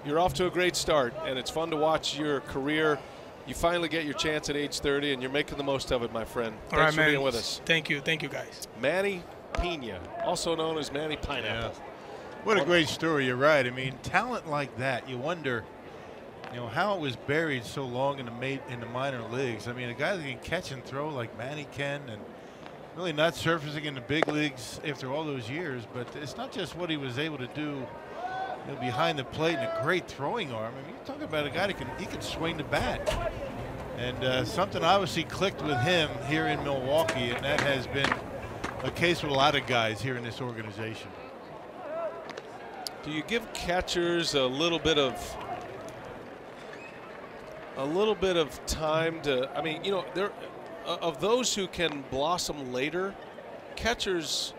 you're off to a great start, and it's fun to watch your career. You finally get your chance at age 30, and you're making the most of it, my friend. Thanks for being with us. Thank you, guys. Manny Pena, also known as Manny Pineapple. Yeah. What a great story. You're right. I mean, talent like that, you wonder, how it was buried so long in the minor leagues. I mean, a guy that can catch and throw like Manny can, and really not surfacing in the big leagues after all those years. But it's not just what he was able to do behind the plate and a great throwing arm. I mean, you're talking about a guy that can swing the bat. And something obviously clicked with him here in Milwaukee, and that has been a case with a lot of guys here in this organization. Do you give catchers a little bit of time to, I mean, there of those who can blossom later, catchers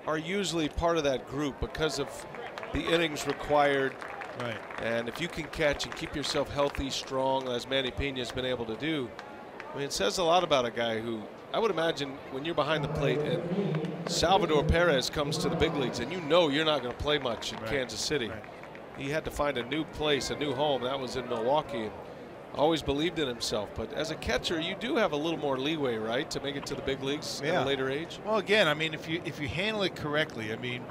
are usually part of that group because of the innings required. Right. And if you can catch and keep yourself healthy, strong, as Manny Pena has been able to do, I mean, it says a lot about a guy who, I would imagine when you're behind the plate and Salvador Perez comes to the big leagues and you're not going to play much in Kansas City. Right. He had to find a new place, a new home. That was in Milwaukee. And always believed in himself. But as a catcher, you do have a little more leeway, right, to make it to the big leagues at a later age? Well, again, I mean, if you handle it correctly, I mean,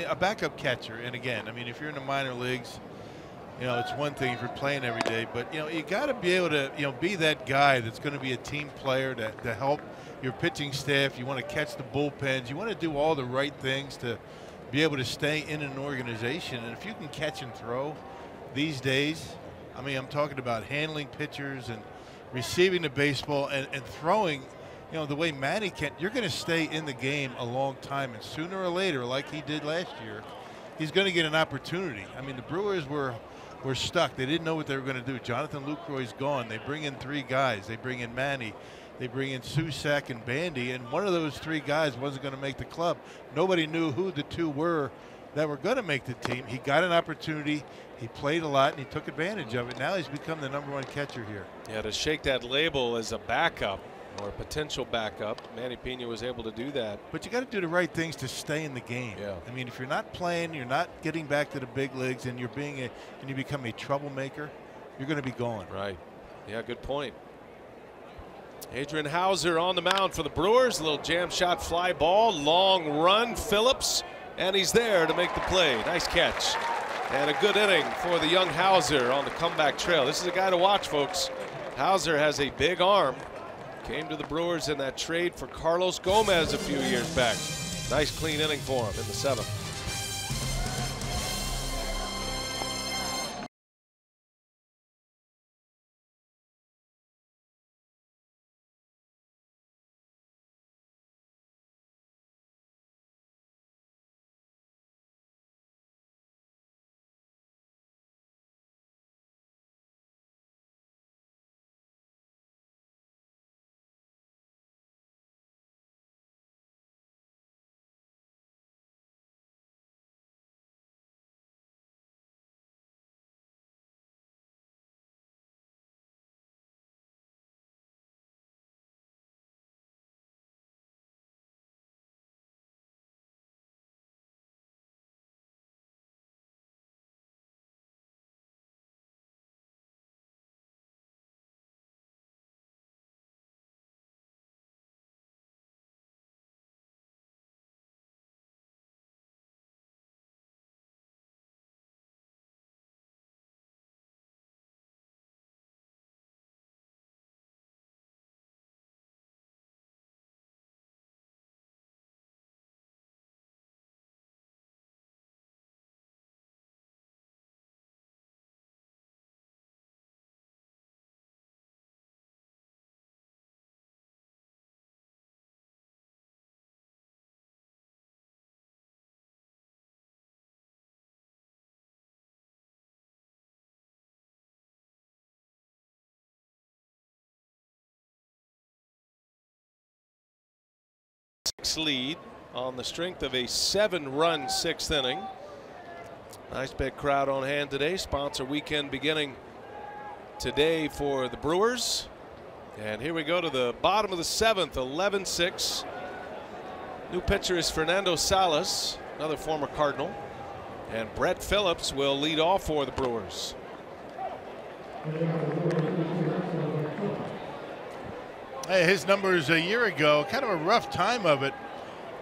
a backup catcher, and again, I mean, if you're in the minor leagues, it's one thing if you're playing every day, but, you got to be able to, be that guy that's going to be a team player to help your pitching staff. You want to catch the bullpens. You want to do all the right things to be able to stay in an organization. And if you can catch and throw these days, I mean, I'm talking about handling pitchers and receiving the baseball and throwing, the way Manny can, you're going to stay in the game a long time. And sooner or later, like he did last year, he's going to get an opportunity. I mean, the Brewers were were stuck. They didn't know what they were going to do. Jonathan Lucroy's gone. They bring in 3 guys. They bring in Manny. They bring in Susac and Bandy, and one of those 3 guys wasn't going to make the club. Nobody knew who the 2 were that were going to make the team. He got an opportunity. He played a lot, and he took advantage of it. Now he's become the #1 catcher here. Yeah, to shake that label as a backup or a potential backup, Manny Pena was able to do that. But you got to do the right things to stay in the game. Yeah. I mean, if you're not playing, you're not getting back to the big leagues, and you become a troublemaker, you're going to be gone. Right. Yeah, good point. Adrian Hauser on the mound for the Brewers. A little jam shot fly ball, long run, Phillips, and he's there to make the play. Nice catch. And a good inning for the young Hauser on the comeback trail. This is a guy to watch, folks. Hauser has a big arm. Came to the Brewers in that trade for Carlos Gomez a few years back. Nice clean inning for him in the 7th. Lead on the strength of a 7-run 6th inning. Nice big crowd on hand today. Sponsor weekend beginning today for the Brewers. And here we go to the bottom of the 7th, 11-6. New pitcher is Fernando Salas, another former Cardinal. And Brett Phillips will lead off for the Brewers. Hey, his numbers a year ago, kind of a rough time of it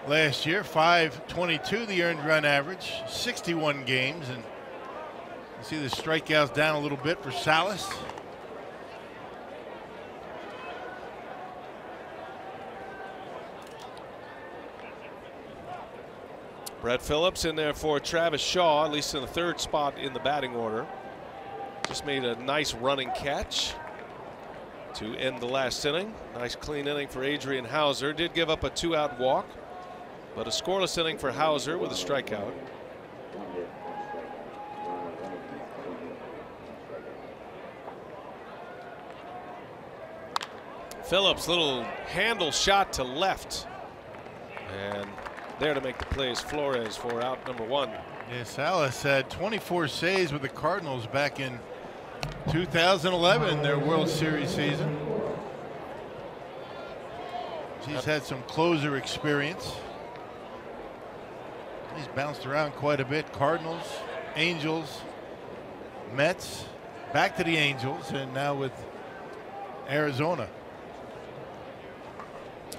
last year. 522 the earned run average, 61 games, and you see the strikeouts down a little bit for Salas. Brett Phillips in there for Travis Shaw, at least in the 3rd spot in the batting order. Just made a nice running catch to end the last inning. Nice clean inning for Adrian Hauser. Did give up a 2-out walk, but a scoreless inning for Hauser with a strikeout. Phillips, little handle shot to left, and there to make the play is Flores for out number 1. Yeah, Salas had 24 saves with the Cardinals back in 2011, their World Series season. He's had some closer experience. He's bounced around quite a bit. Cardinals, Angels, Mets, back to the Angels, and now with Arizona.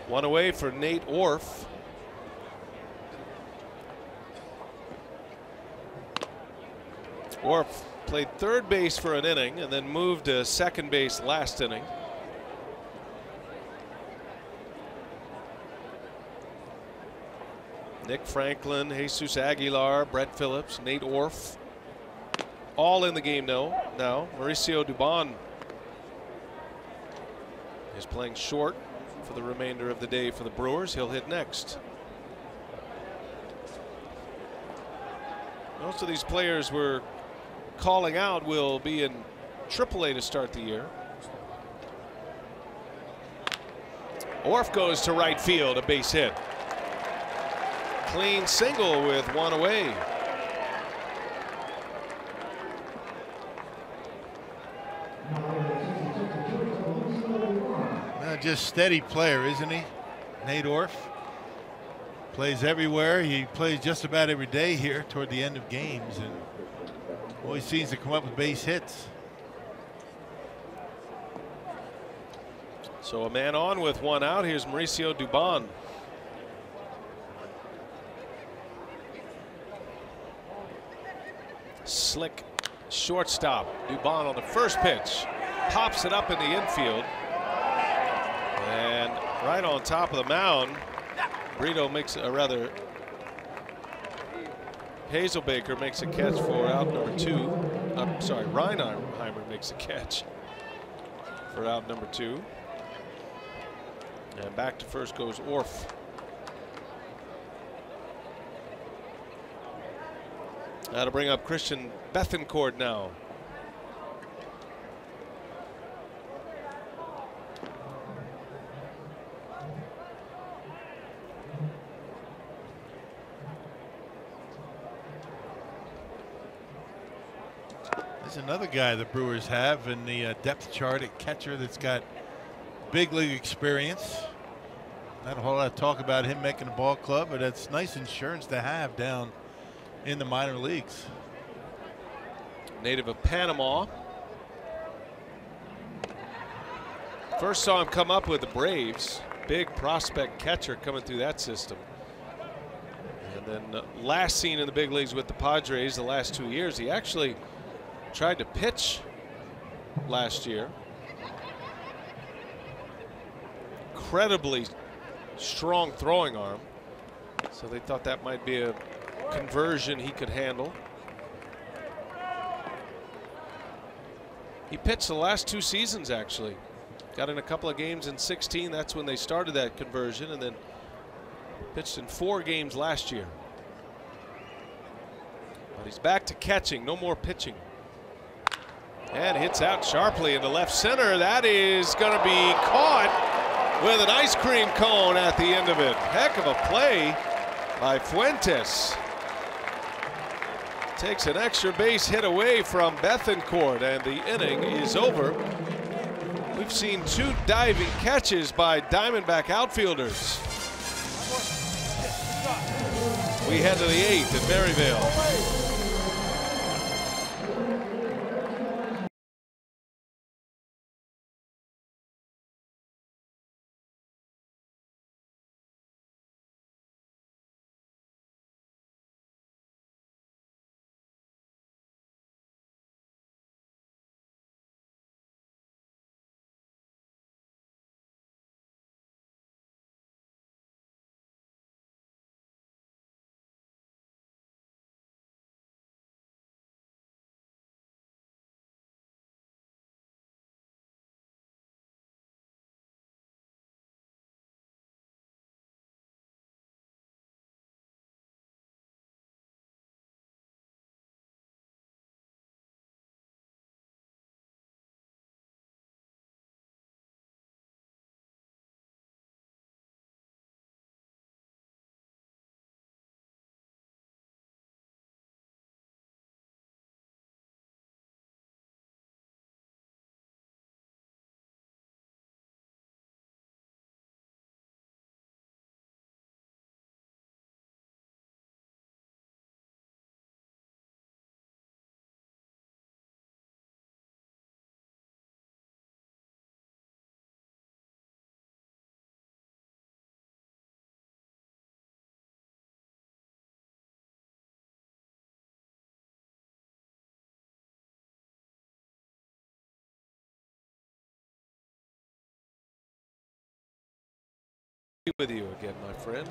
1 away for Nate Orf. Orf played 3rd base for an inning and then moved to 2nd base last inning. Nick Franklin, Jesus Aguilar, Brett Phillips, Nate Orf, all in the game now. Mauricio Dubon is playing short for the remainder of the day for the Brewers. He'll hit next. Most of these players were calling out will be in AAA to start the year. Orf goes to right field, a base hit. Clean single with one away. Just steady player, isn't he? Nate Orf plays everywhere. He plays just about every day here toward the end of games, and always seems to come up with base hits. So a man on with one out. Here's Mauricio Dubon. Slick shortstop. Dubon on the first pitch. Pops it up in the infield. And right on top of the mound, Brito makes a rather Hazelbaker makes a catch for out number 2. I'm sorry, Reinheimer makes a catch for out number 2. And back to first goes Orf. That'll bring up Christian Bethancourt now. There's another guy the Brewers have in the depth chart at catcher that's got big league experience. Not a whole lot of talk about him making a ball club, but it's nice insurance to have down in the minor leagues. Native of Panama. First saw him come up with the Braves. Big prospect catcher coming through that system. And then last seen in the big leagues with the Padres the last 2 years. He actually tried to pitch last year. Incredibly strong throwing arm. So they thought that might be a conversion he could handle. He pitched the last 2 seasons actually. Got in a couple of games in 16. That's when they started that conversion, and then pitched in 4 games last year. But he's back to catching, no more pitching. And hits out sharply into left center. That is going to be caught with an ice cream cone at the end of it. Heck of a play by Fuentes. Takes an extra base hit away from Bethancourt, and the inning is over. We've seen 2 diving catches by Diamondback outfielders. We head to the 8th at Maryville. With you again, my friend.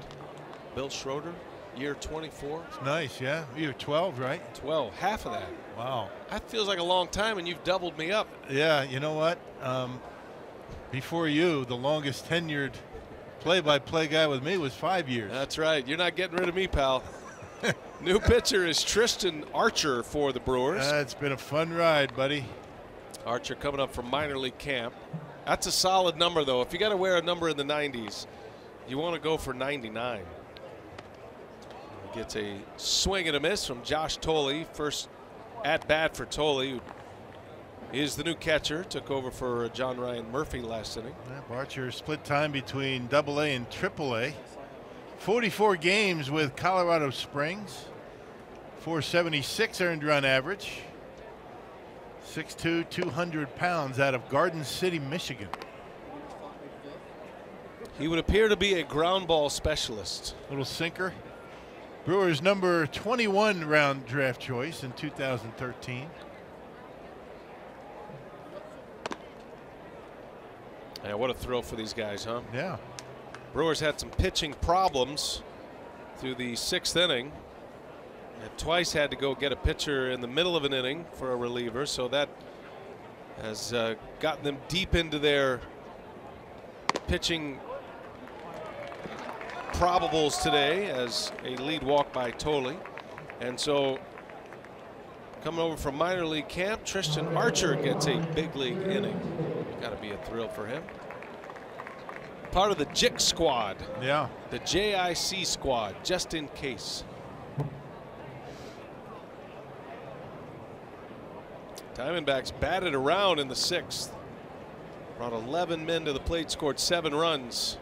Bill Schroeder, year 24. It's nice, yeah. You're 12, right? 12, half of that. Wow. That feels like a long time, and you've doubled me up. Yeah, you know what? Before you, the longest tenured play-by-play guy with me was 5 years. That's right. You're not getting rid of me, pal. New pitcher is Tristan Archer for the Brewers. It's been a fun ride, buddy. Archer coming up from minor league camp. That's a solid number, though. If you got to wear a number in the 90s, you want to go for 99. He gets a swing and a miss from Josh Tolley. First at bat for Tolley, who is the new catcher. Took over for John Ryan Murphy last inning. Archer split time between AA and AAA. 44 games with Colorado Springs. 476 earned run average. 6'2", 200 pounds out of Garden City, Michigan. He would appear to be a ground ball specialist. Little sinker. Brewers number 21 round draft choice in 2013. Yeah, what a thrill for these guys, huh? Yeah. Brewers had some pitching problems through the 6th inning. And twice had to go get a pitcher in the middle of an inning for a reliever, so that has gotten them deep into their pitching probables today as a lead walk by Tolley. And so coming over from minor league camp, Tristan Archer gets a big league inning. Got to be a thrill for him. Part of the JIC squad. Yeah. The JIC squad, just in case. Diamondbacks batted around in the 6th. Brought 11 men to the plate, scored 7 runs.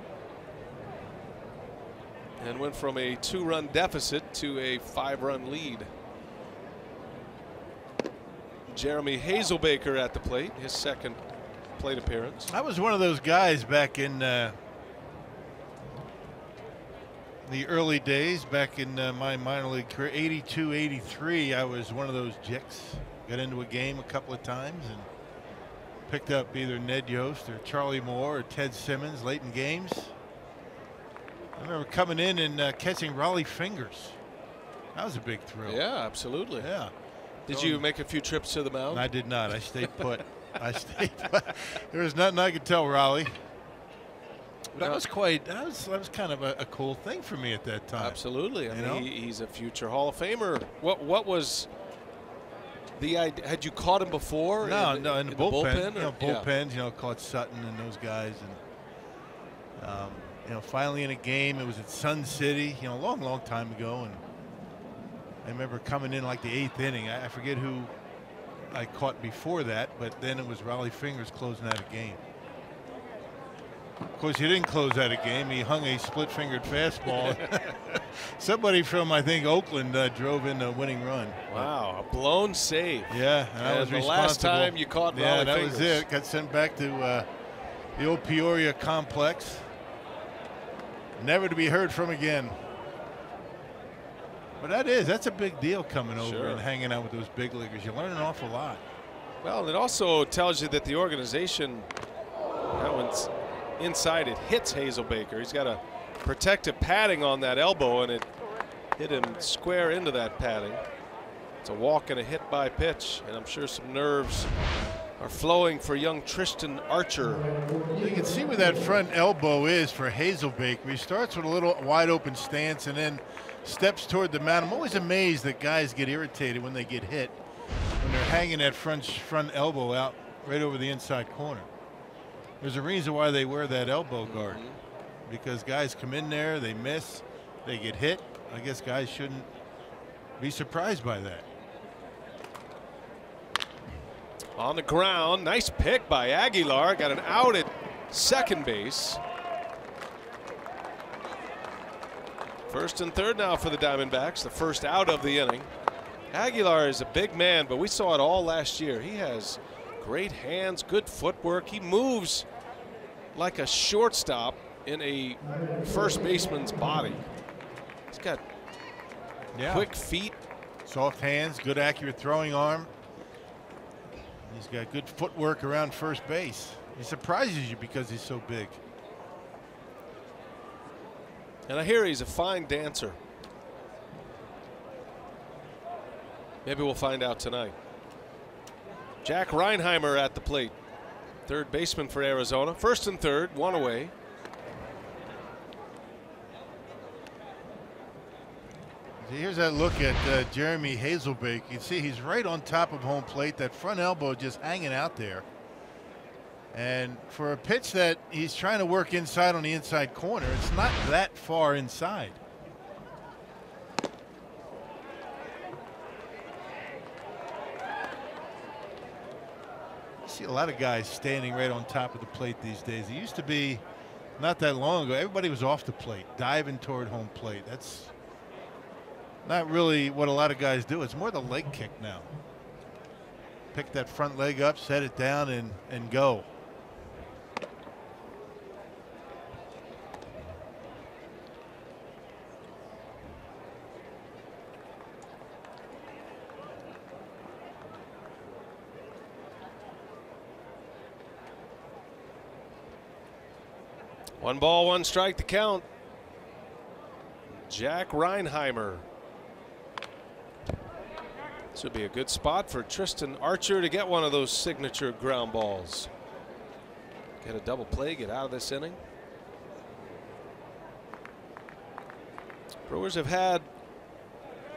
And went from a 2-run deficit to a 5-run lead. Jeremy Hazelbaker at the plate, his second plate appearance. I was one of those guys back in the early days, back in my minor league career, 82, 83. I was one of those JICs. Got into a game a couple of times and picked up either Ned Yost or Charlie Moore or Ted Simmons late in games. I remember coming in and catching Raleigh Fingers. That was a big thrill. Yeah, absolutely. Yeah. Did you make a few trips to the mound? I did not. I stayed put. I stayed put. There was nothing I could tell Raleigh. But that was quite. That was kind of a cool thing for me at that time. Absolutely. I mean, he's a future Hall of Famer. What was the idea? Had you caught him before? No, in the bullpen. Bullpens. Caught Sutton and those guys, and finally in a game. It was at Sun City. A long time ago, and I remember coming in like the 8th inning. I forget who I caught before that, but then it was Raleigh Fingers closing out a game. Of course, he didn't close out a game. He hung a split-fingered fastball. Somebody from, I think, Oakland drove in the winning run. Wow, a blown save. Yeah, and I was the responsible. last time you caught Raleigh that Fingers. was it. Got sent back to the old Peoria complex. Never to be heard from again. But that's a big deal coming over and hanging out with those big leaguers. You learn an awful lot. Well, it also tells you that the organization, that one's inside, it hits Hazelbaker. He's got a protective padding on that elbow, and it hit him square into that padding. It's a walk and a hit by pitch, and I'm sure some nerves are flowing for young Tristan Archer. You can see where that front elbow is for Hazelbaker. He starts with a little wide open stance and then steps toward the mound. I'm always amazed that guys get irritated when they get hit, when they're hanging that front elbow out right over the inside corner. There's a reason why they wear that elbow guard, because guys come in there, they miss, they get hit. I guess guys shouldn't be surprised by that. On the ground, nice pick by Aguilar. Got an out at second base. First and third now for the Diamondbacks, the first out of the inning. Aguilar is a big man, but we saw it all last year. He has great hands, good footwork. He moves like a shortstop in a first baseman's body. He's got quick feet. Soft hands, good accurate throwing arm. He's got good footwork around first base. He surprises you because he's so big. And I hear he's a fine dancer. Maybe we'll find out tonight. Jack Reinheimer at the plate. Third baseman for Arizona. First and third, one away. Here's that look at Jeremy Hazelbeck. You can see he's right on top of home plate. That front elbow just hanging out there. And for a pitch that he's trying to work inside on the inside corner, it's not that far inside. You see a lot of guys standing right on top of the plate these days. It used to be not that long ago, everybody was off the plate, diving toward home plate. That's not really what a lot of guys do. It's more the leg kick now. Pick that front leg up, set it down, and go. One ball, one strike to count. Jack Reinheimer. This would be a good spot for Tristan Archer to get one of those signature ground balls. Get a double play, get out of this inning. Brewers have had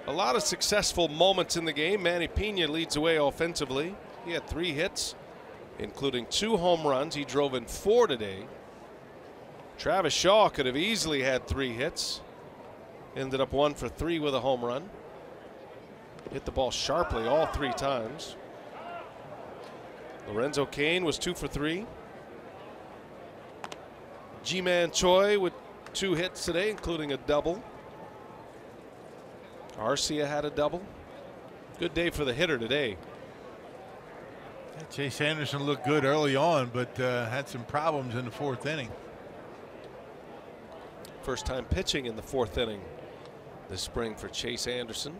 a lot of successful moments in the game. Manny Pena leads away offensively. He had 3 hits, including 2 home runs. He drove in 4 today. Travis Shaw could have easily had 3 hits. Ended up 1 for 3 with a home run. Hit the ball sharply all 3 times. Lorenzo Cain was 2 for 3. Ji-Man Choi with 2 hits today, including a double. Arcia had a double. Good day for the hitter today. Chase Anderson looked good early on, but had some problems in the 4th inning. First time pitching in the 4th inning this spring for Chase Anderson.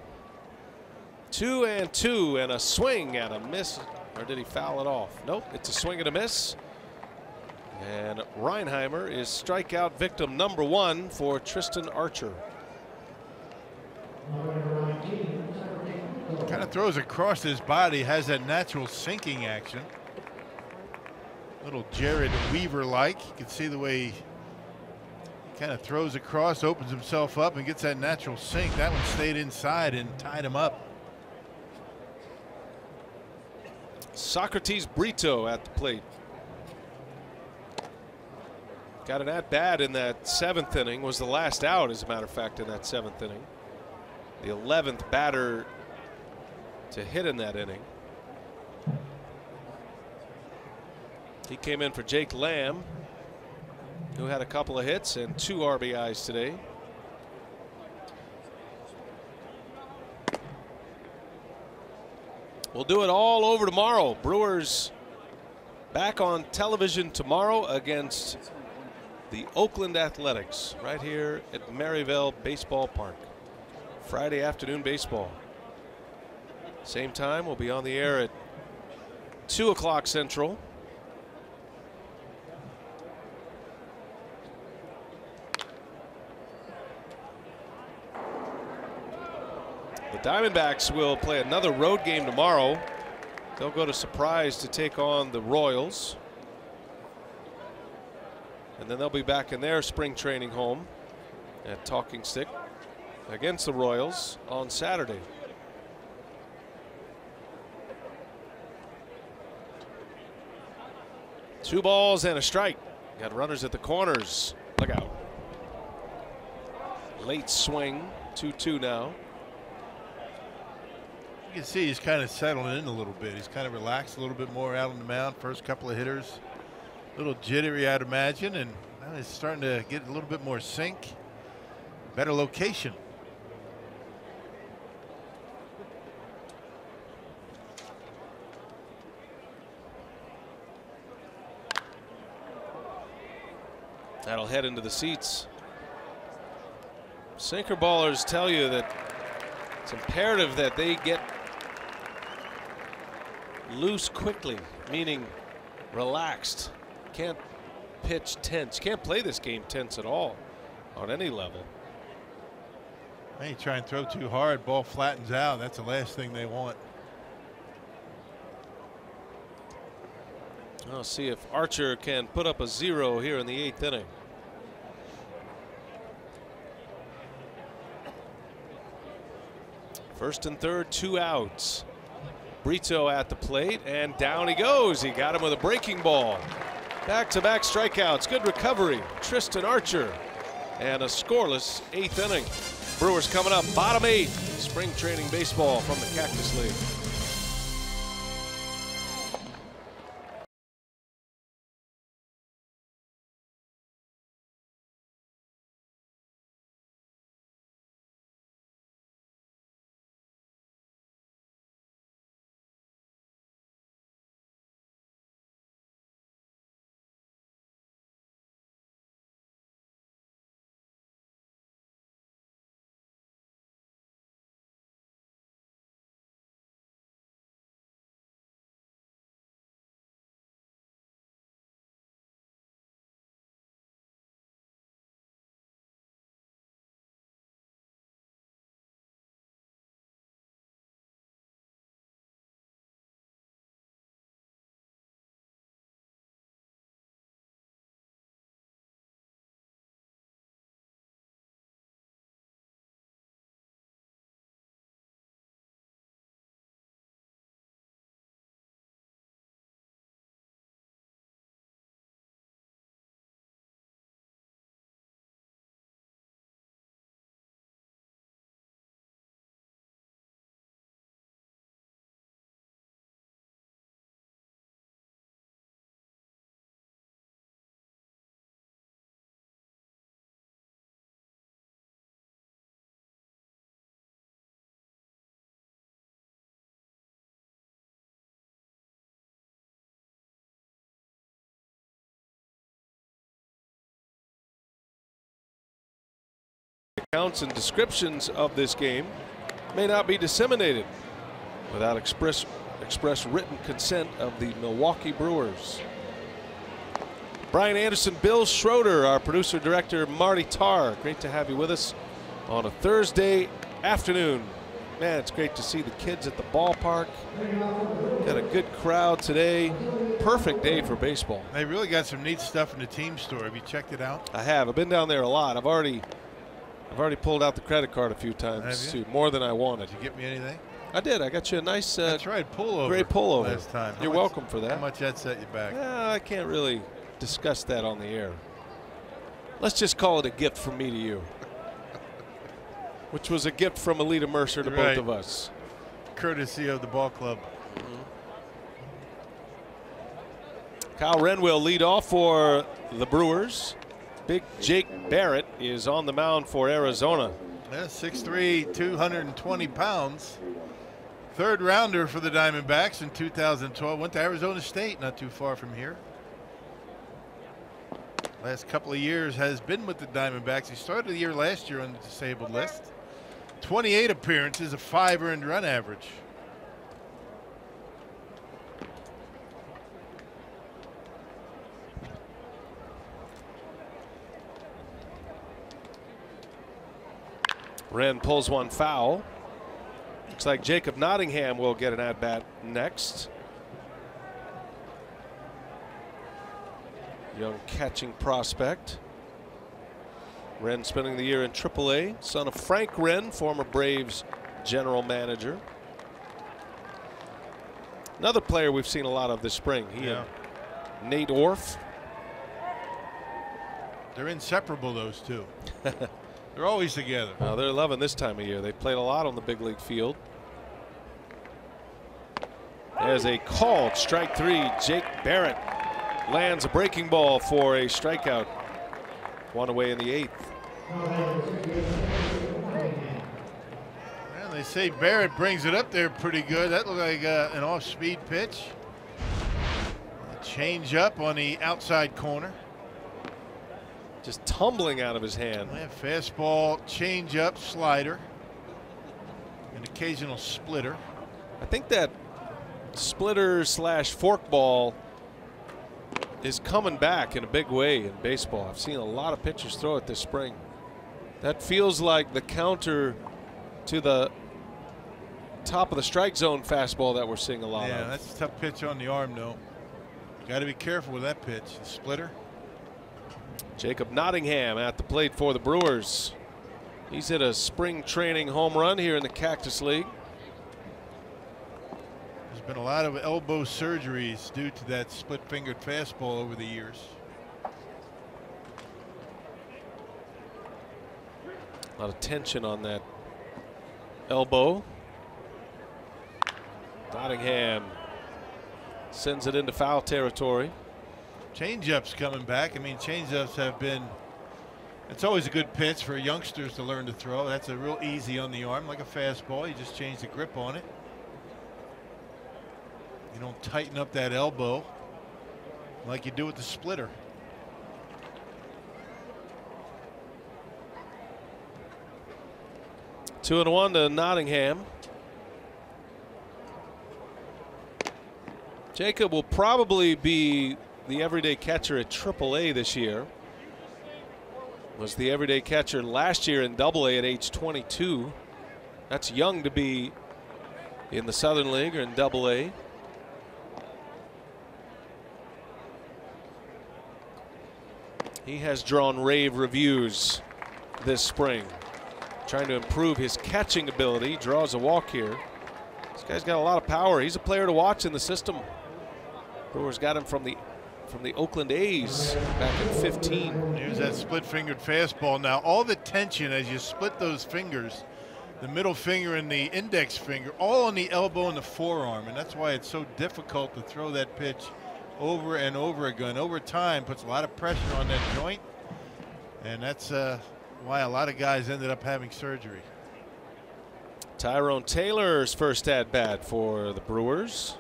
2-2 and a swing and a miss. Or did he foul it off? Nope, it's a swing and a miss. And Reinheimer is strikeout victim number 1 for Tristan Archer. Kind of throws across his body, has that natural sinking action. Little Jared Weaver-like. You can see the way he kind of throws across, opens himself up, and gets that natural sink. That one stayed inside and tied him up. Socrates Brito at the plate. Got an at-bat in that 7th inning. Was the last out, as a matter of fact, in that 7th inning. The 11th batter to hit in that inning. He came in for Jake Lamb, who had a couple of hits and 2 RBIs today. We'll do it all over tomorrow. Brewers back on television tomorrow against the Oakland Athletics right here at Maryville Baseball Park. Friday afternoon baseball. Same time, we'll be on the air at 2 o'clock Central. The Diamondbacks will play another road game tomorrow. They'll go to Surprise to take on the Royals. And then they'll be back in their spring training home at Talking Stick against the Royals on Saturday. Two balls and a strike. Got runners at the corners. Look out. Late swing. 2-2 now. You can see he's kind of settled in a little bit. He's kind of relaxed a little bit more out on the mound. First couple of hitters, a little jittery, I'd imagine, and now he's starting to get a little bit more sink, better location. That'll head into the seats. Sinker ballers tell you that it's imperative that they get loose quickly, meaning relaxed. Can't pitch tense. Can't play this game tense at all on any level. Hey, you try and throw too hard, ball flattens out. That's the last thing they want. I'll see if Archer can put up a 0 here in the 8th inning. First and third, 2 outs. Brito at the plate, and down he goes. He got him with a breaking ball. Back-to-back strikeouts. Good recovery. Tristan Archer. And a scoreless 8th inning. Brewers coming up, bottom 8. Spring training baseball from the Cactus League. Accounts and descriptions of this game may not be disseminated without express written consent of the Milwaukee Brewers. Brian Anderson, Bill Schroeder, our producer director Marty Tarr. Great to have you with us on a Thursday afternoon. Man, it's great to see the kids at the ballpark. Got a good crowd today. Perfect day for baseball. They really got some neat stuff in the team store. Have you checked it out? I have. I've been down there a lot. I've already pulled out the credit card a few times too, more than I wanted. Did you get me anything? I did. I got you a nice That's right, pullover. Great pullover last time. You're welcome for that. How much that set you back? I can't really discuss that on the air. Let's just call it a gift from me to you, which was a gift from Alita Mercer to both of us. Courtesy of the ball club. Kyle Wren will lead off for the Brewers. Big Jake Barrett is on the mound for Arizona. Yeah, 6'3", 220 pounds. Third rounder for the Diamondbacks in 2012. Went to Arizona State, not too far from here. Last couple of years has been with the Diamondbacks. He started the year last year on the disabled list. 28 appearances, a 5 earned run average. Wren pulls one foul. Looks like Jacob Nottingham will get an at-bat next. Young catching prospect. Wren spending the year in AAA. Son of Frank Wren, former Braves general manager. Another player we've seen a lot of this spring. He and Nate Orff. They're inseparable, those two. They're always together. They're loving this time of year. They played a lot on the big league field. There's a called strike 3. Jake Barrett lands a breaking ball for a strikeout. One away in the 8th. Well, they say Barrett brings it up there pretty good. That looked like an off-speed pitch. A change up on the outside corner. Just tumbling out of his hand. Yeah, fastball, change up, slider, an occasional splitter. I think that splitter slash forkball is coming back in a big way in baseball. I've seen a lot of pitchers throw it this spring. That feels like the counter to the top of the strike zone fastball that we're seeing a lot of. Yeah, that's a tough pitch on the arm, though. Got to be careful with that pitch. The splitter. Jacob Nottingham at the plate for the Brewers. He's hit a spring training home run here in the Cactus League. There's been a lot of elbow surgeries due to that split-fingered fastball over the years. A lot of tension on that elbow. Nottingham sends it into foul territory. Changeups coming back. I mean, changeups have been, it's always a good pitch for youngsters to learn to throw. That's a real easy on the arm, like a fastball. You just change the grip on it. You don't tighten up that elbow like you do with the splitter. Two and one to Nottingham. Jacob will probably be the everyday catcher at AAA this year. Was the everyday catcher last year in AA at age 22. That's young to be in the Southern League or in AA. He has drawn rave reviews this spring, trying to improve his catching ability. He draws a walk here. This guy's got a lot of power. He's a player to watch in the system. Brewers got him from the Oakland A's back in 15. Here's that split-fingered fastball. Now, all the tension as you split those fingers, the middle finger and the index finger, all on the elbow and the forearm, and that's why it's so difficult to throw that pitch over and over again. Over time, puts a lot of pressure on that joint, and that's why a lot of guys ended up having surgery. Tyrone Taylor's first at bat for the Brewers.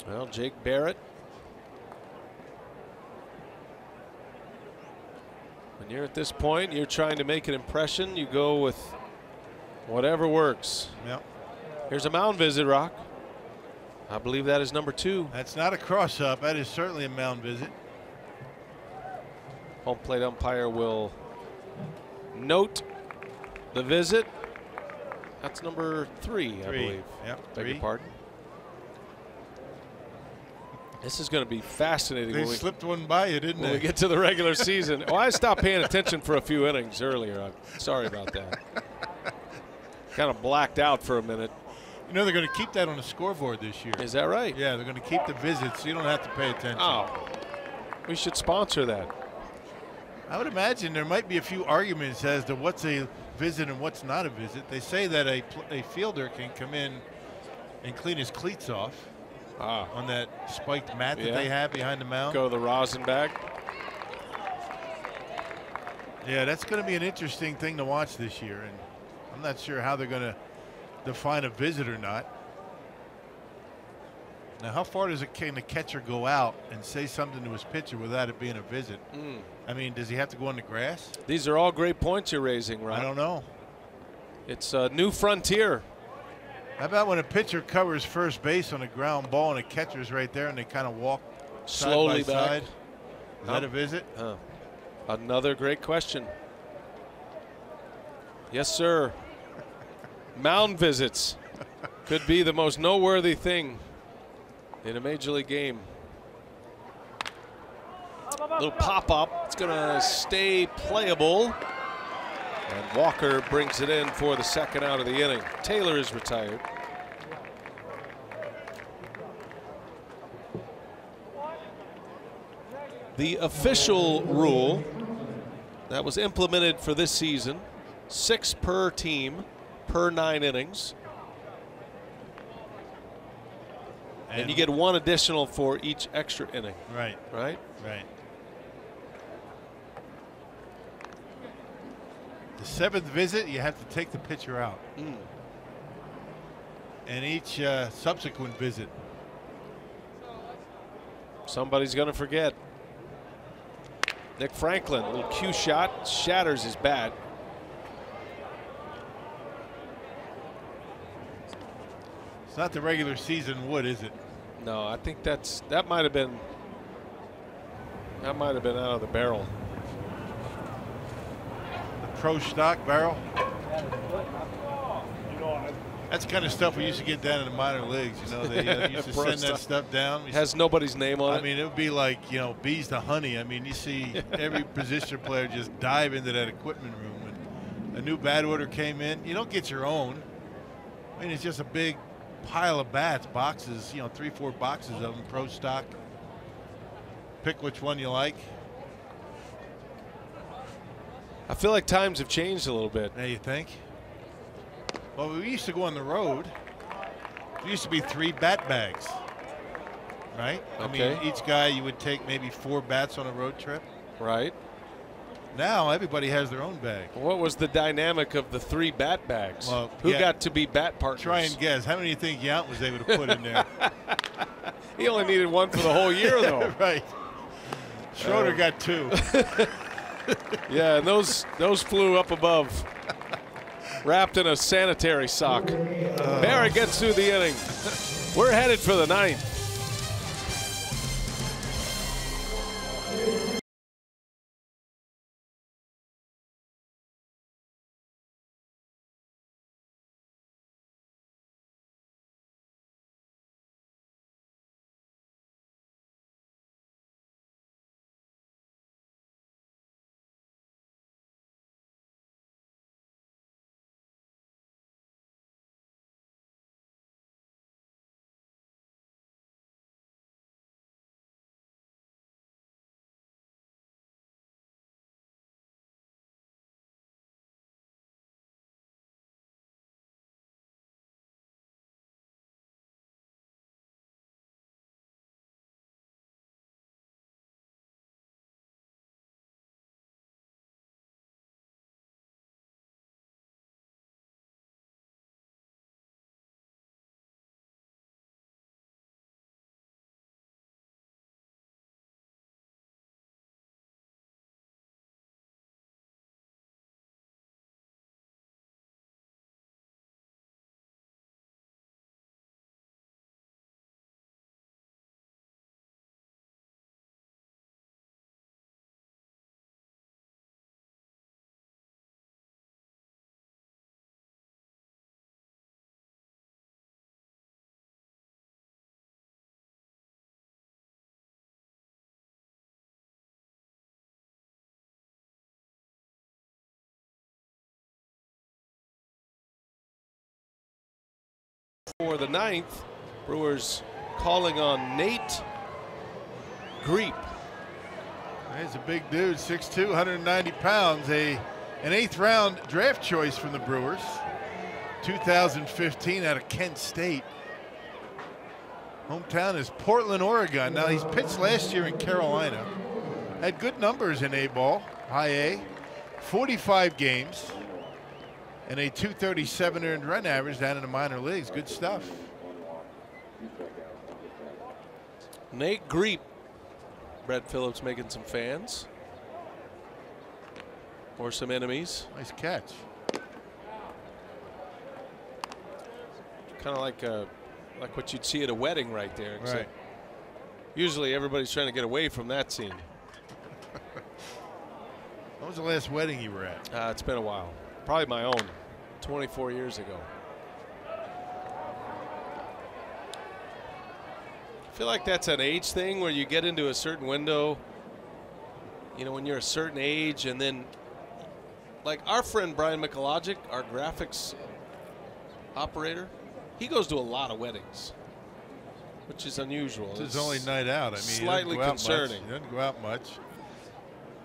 Well, Jake Barrett. When you're at this point, you're trying to make an impression. You go with whatever works. Yep. Here's a mound visit, Rock. I believe that is number 2. That's not a cross-up. That is certainly a mound visit. Home plate umpire will note the visit. That's number 3, I believe. Yep. Beg your pardon. This is going to be fascinating. They slipped one by you, didn't they? When we get to the regular season. Oh, I stopped paying attention for a few innings earlier. I'm sorry about that. Kind of blacked out for a minute. You know they're going to keep that on the scoreboard this year. Is that right? Yeah, they're going to keep the visits so you don't have to pay attention. Oh, we should sponsor that. I would imagine there might be a few arguments as to what's a visit and what's not a visit. They say that a fielder can come in and clean his cleats off on that spiked mat that they have behind the mound. Go the rosin bag. Yeah, that's going to be an interesting thing to watch this year, and I'm not sure how they're going to define a visit or not. Now, how far can the catcher go out and say something to his pitcher without it being a visit? I mean, does he have to go on the grass? These are all great points you're raising, Ron. I don't know. It's a new frontier. How about when a pitcher covers first base on a ground ball and a catcher's right there and they kind of walk slowly side by back? side? Is that a visit? Another great question. Yes, sir. Mound visits could be the most noteworthy thing in a major league game. Little pop-up. It's going to stay playable. And Walker brings it in for the second out of the inning. Taylor is retired. The official rule that was implemented for this season, 6 per team per 9 innings. And you get 1 additional for each extra inning. Right. Right? Right. The 7th visit, you have to take the pitcher out. And each subsequent visit. Somebody's going to forget. Nick Franklin, a little cue shot, shatters his bat. It's not the regular season wood, is it? No, I think that might have been out of the barrel. The pro stock barrel. That's the kind of stuff we used to get down in the minor leagues. You know, they used to send that stuff down. Has nobody's name on it. I mean, it would be like, you know, bees to honey. I mean, you see every position player just dive into that equipment room. When a new bat order came in, you don't get your own. I mean, it's just a big pile of bats, boxes, you know, 3-4 boxes of them, pro stock. Pick which one you like. I feel like times have changed a little bit. Now you think? Well, we used to go on the road. There used to be 3 bat bags, right? Okay. I mean, each guy, you would take maybe 4 bats on a road trip. Right. Now everybody has their own bag. What was the dynamic of the 3 bat bags? Well, who yeah, got to be bat partners? Try and guess. How many do you think Yount was able to put in there? He only needed 1 for the whole year, though. Right. Schroeder got 2. Yeah, and those flew up above, wrapped in a sanitary sock. Barrett gets through the inning. We're headed for the 9th. For the 9th, Brewers calling on Nate Greep. He's a big dude, 6'2", 190 pounds. An 8th round draft choice from the Brewers. 2015 out of Kent State. Hometown is Portland, Oregon. Now, he's pitched last year in Carolina. Had good numbers in A-ball, high A. 45 games. And a 237 earned run average down in the minor leagues. Good stuff. Nate Greep. Brett Phillips making some fans. Or some enemies. Nice catch. Kind of like what you'd see at a wedding right there. Right. Usually everybody's trying to get away from that scene. When was the last wedding you were at? It's been a while. Probably my own, 24 years ago. I feel like that's an age thing where you get into a certain window, you know, when you're a certain age, and then like our friend Brian Mikologic, our graphics operator, he goes to a lot of weddings, which is unusual. It's his only night out. I mean, slightly concerning. He doesn't go out much.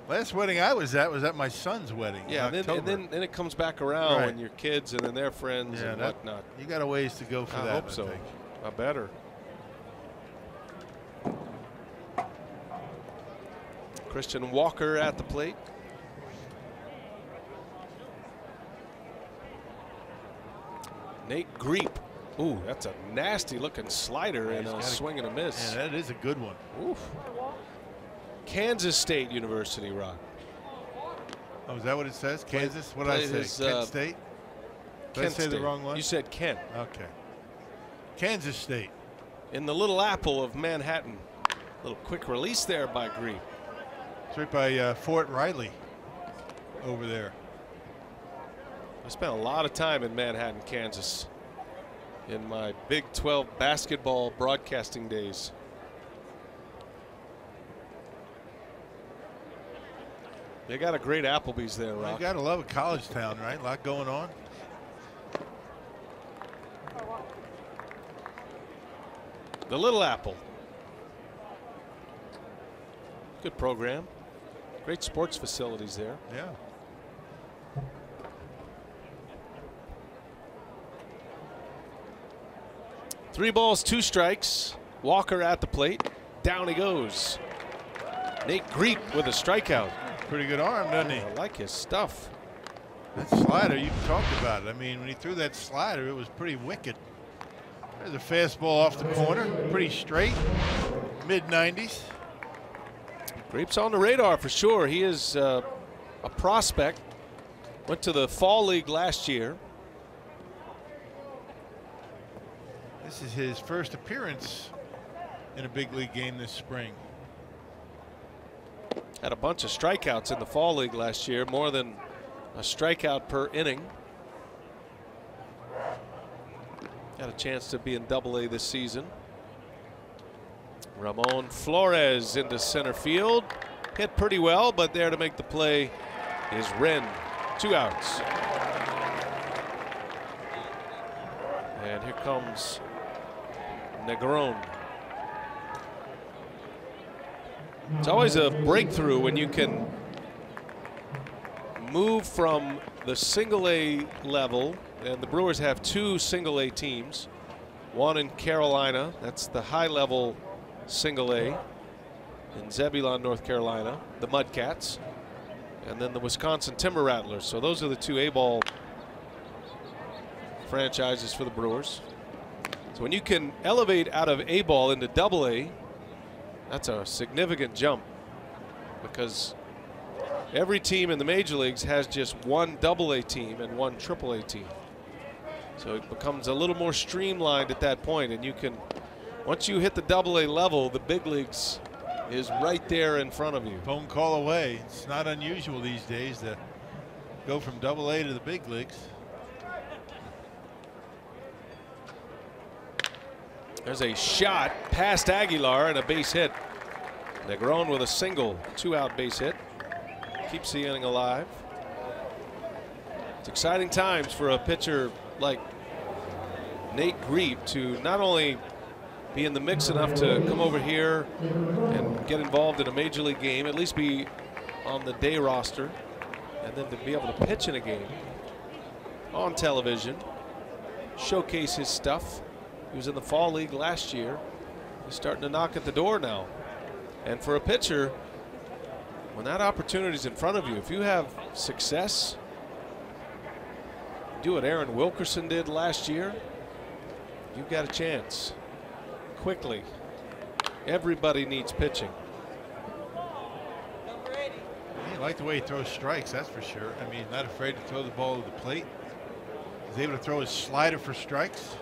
Last wedding I was at my son's wedding. Yeah, and then it comes back around when your kids and then their friends and whatnot. You got a ways to go for that. I hope so. I better. Christian Walker at the plate. Nate Greep. Ooh, that's a nasty looking slider and a swing and a miss. Yeah, that is a good one. Oof. Kansas State University, Rod. Oh, is that what it says? Kansas? What did I say? Kent State? Did I say the wrong one? You said Kent. Okay. Kansas State. In the little apple of Manhattan. Little quick release there by Greep. It's right by Fort Riley over there. I spent a lot of time in Manhattan, Kansas. in my Big 12 basketball broadcasting days. They got a great Applebee's there, Rock. You got to love a college town, right? A lot going on. The Little Apple. Good program. Great sports facilities there. Yeah. Three balls, two strikes. Walker at the plate. Down he goes. Nate Griep with a strikeout. Pretty good arm, doesn't he? I like his stuff. That slider, you talked about it. I mean, when he threw that slider, it was pretty wicked. There's a fastball off the corner, pretty straight, mid-90s. Griep's on the radar for sure. He is a prospect. Went to the Fall League last year. This is his first appearance in a big league game this spring. Had a bunch of strikeouts in the Fall League last year, more than a strikeout per inning. Got a chance to be in Double-A this season. Ramon Flores into center field. Hit pretty well, but there to make the play is Wren. 2 outs. And here comes Negron. It's always a breakthrough when you can move from the single-A level, and the Brewers have 2 single-A teams. One in Carolina, that's the high-level single-A in Zebulon, North Carolina, the Mudcats, and then the Wisconsin Timber Rattlers. So those are the 2 A-ball franchises for the Brewers. So when you can elevate out of A-ball into Double-A, that's a significant jump, because every team in the major leagues has just one Double-A team and one Triple-A team. So it becomes a little more streamlined at that point, and you can, once you hit the Double-A level, the big leagues is right there in front of you. Phone call away. It's not unusual these days to go from Double-A to the big leagues. There's a shot past Aguilar and a base hit. Negron with a single, 2-out base hit. Keeps the inning alive. It's exciting times for a pitcher like Nate Griep to not only be in the mix enough to come over here and get involved in a major league game, at least be on the day roster, and then to be able to pitch in a game on television, showcase his stuff. He was in the Fall League last year. He's starting to knock at the door now. And for a pitcher, when that opportunity is in front of you, if you have success, do what Aaron Wilkerson did last year, you've got a chance. Quickly. Everybody needs pitching. I like the way he throws strikes, that's for sure. I mean, not afraid to throw the ball to the plate. He's able to throw his slider for strikes.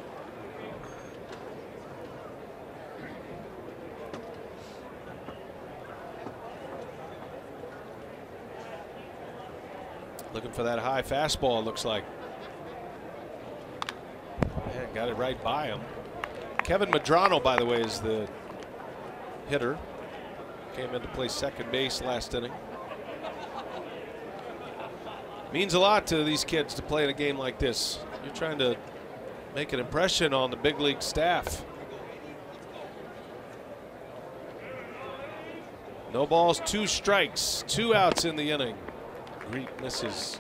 Looking for that high fastball, it looks like. Yeah, got it right by him. Kevin Medrano, by the way, is the hitter. Came in to play second base last inning. Means a lot to these kids to play in a game like this. You're trying to make an impression on the big league staff. No balls, 2 strikes, 2 outs in the inning. Griep misses.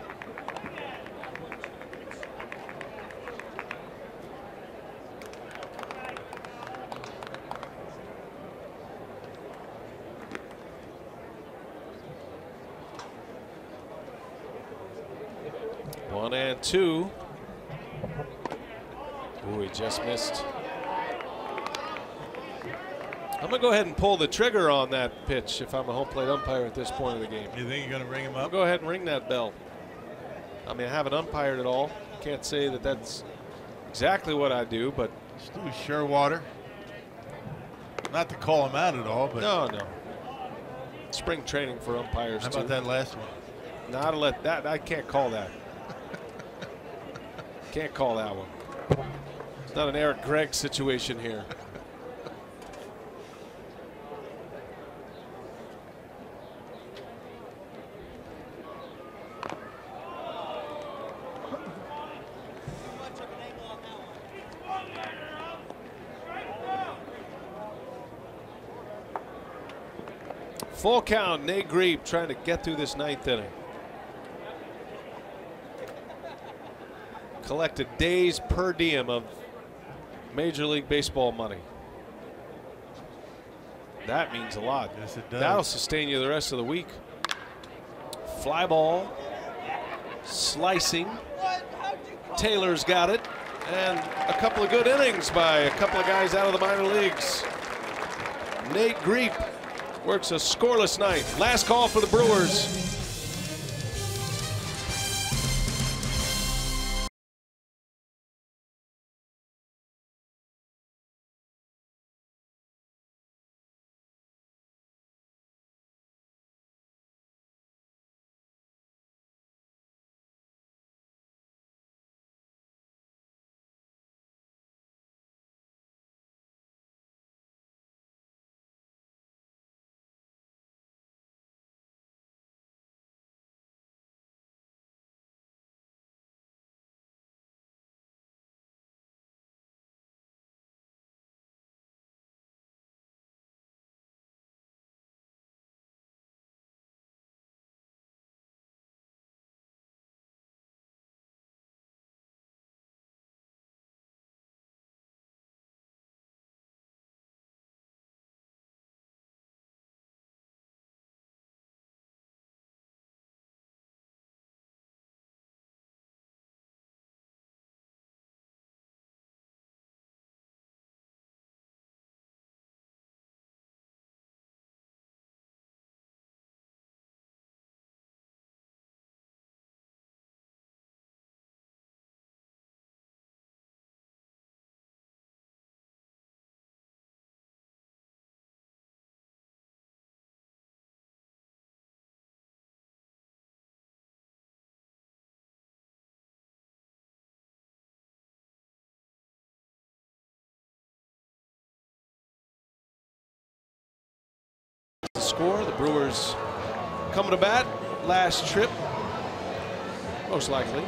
One and 2. Ooh, he just missed. I'm going to go ahead and pull the trigger on that pitch if I'm a home plate umpire at this point of the game. You think you're going to ring him I'll up? go ahead and ring that bell. I mean, I haven't umpired at all. Can't say that that's exactly what I do, but Stu Sherwater. Not to call him out at all, but no. Spring training for umpires. How about that last one? Not to let that. I can't call that. Can't call that one. Not an Eric Gregg situation here. Full count, Nate Griep trying to get through this 9th inning. Collect a day's per diem of Major League Baseball money. That means a lot. Yes, it does. That'll sustain you the rest of the week. Fly ball, slicing. Taylor's got it, and a couple of good innings by a couple of guys out of the minor leagues. Nate Griep works a scoreless 9th. Last call for the Brewers. Score. The Brewers coming to bat. Last trip, most likely.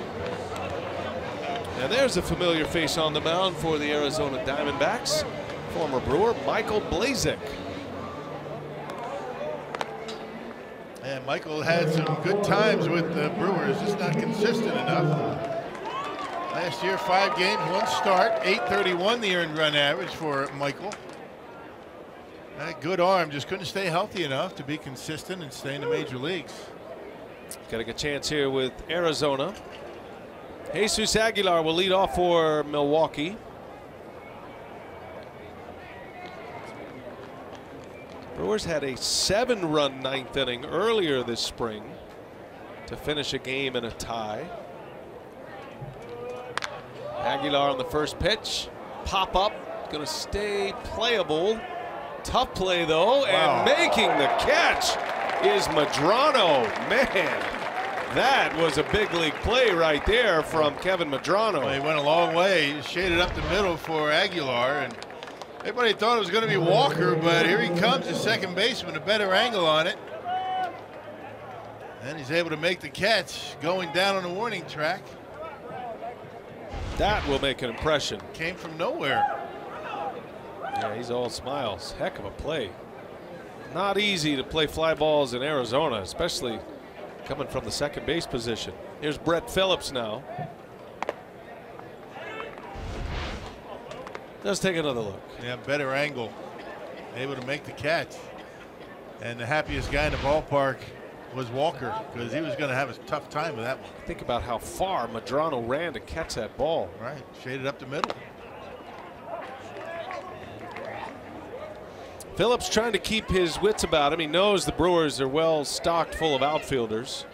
And there's a familiar face on the mound for the Arizona Diamondbacks. Former Brewer Michael Blazek. And Michael had some good times with the Brewers, just not consistent enough. Last year, 5 games, 1 start, 831 the earned run average for Michael. That good arm, just couldn't stay healthy enough to be consistent and stay in the major leagues. Got a good chance here with Arizona. Jesus Aguilar will lead off for Milwaukee. Brewers had a 7-run 9th inning earlier this spring to finish a game in a tie. Aguilar on the first pitch. Pop up, gonna stay playable. Tough play though, and making the catch is Medrano. Man, that was a big league play right there from Kevin Medrano. Well, he went a long way. He shaded up the middle for Aguilar, and everybody thought it was going to be Walker, but here he comes, the second baseman, a better angle on it. And he's able to make the catch going down on the warning track. That will make an impression. Came from nowhere. Yeah, he's all smiles. Heck of a play. Not easy to play fly balls in Arizona, especially coming from the second base position. Here's Brett Phillips now. Let's take another look. Yeah, better angle. Able to make the catch. And the happiest guy in the ballpark was Walker, because he was going to have a tough time with that one. Think about how far Medrano ran to catch that ball. Right, shaded up the middle. Phillips trying to keep his wits about him. He knows the Brewers are well stocked full of outfielders.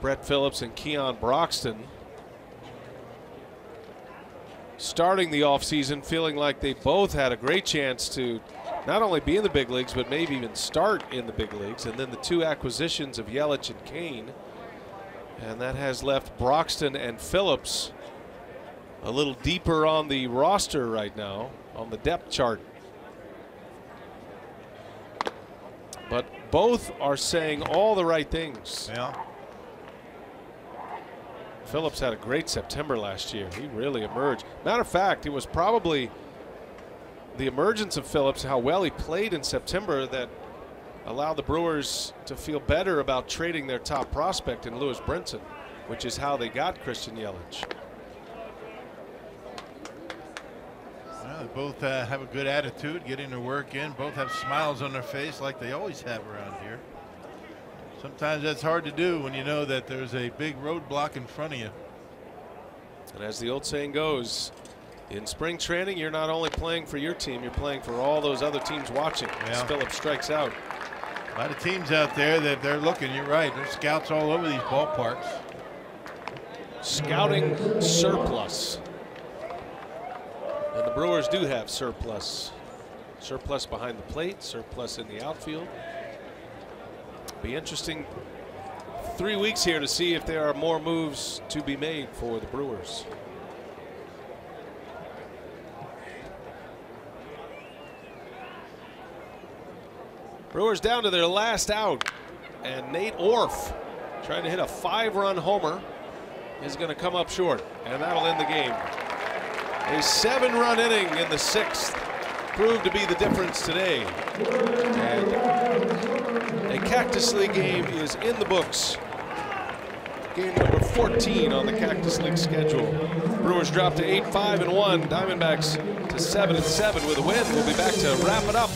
Brett Phillips and Keon Broxton starting the offseason feeling like they both had a great chance to not only be in the big leagues, but maybe even start in the big leagues. And then the 2 acquisitions of Yelich and Kane. And that has left Broxton and Phillips a little deeper on the roster right now, on the depth chart. But both are saying all the right things. Yeah. Phillips had a great September last year. He really emerged. Matter of fact, it was probably the emergence of Phillips, how well he played in September, that allowed the Brewers to feel better about trading their top prospect in Lewis Brinson, which is how they got Christian Yelich. Well, they both have a good attitude, getting their work in. Both have smiles on their face like they always have around here. Sometimes that's hard to do when you know that there's a big roadblock in front of you. And as the old saying goes, in spring training, you're not only playing for your team, you're playing for all those other teams watching. As Phillips strikes out. A lot of teams out there that they're looking. You're right. There's scouts all over these ballparks. Scouting surplus. And the Brewers do have surplus. Surplus behind the plate, surplus in the outfield. Be interesting 3 weeks here to see if there are more moves to be made for the Brewers. Brewers down to their last out, and Nate Orf, trying to hit a 5-run homer, is going to come up short, and that'll end the game. A 7-run inning in the 6th proved to be the difference today. And a Cactus League game is in the books. Game number 14 on the Cactus League schedule. Brewers drop to 8-5-1. Diamondbacks to 7-7 with a win. We'll be back to wrap it up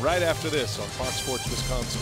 right after this on Fox Sports Wisconsin.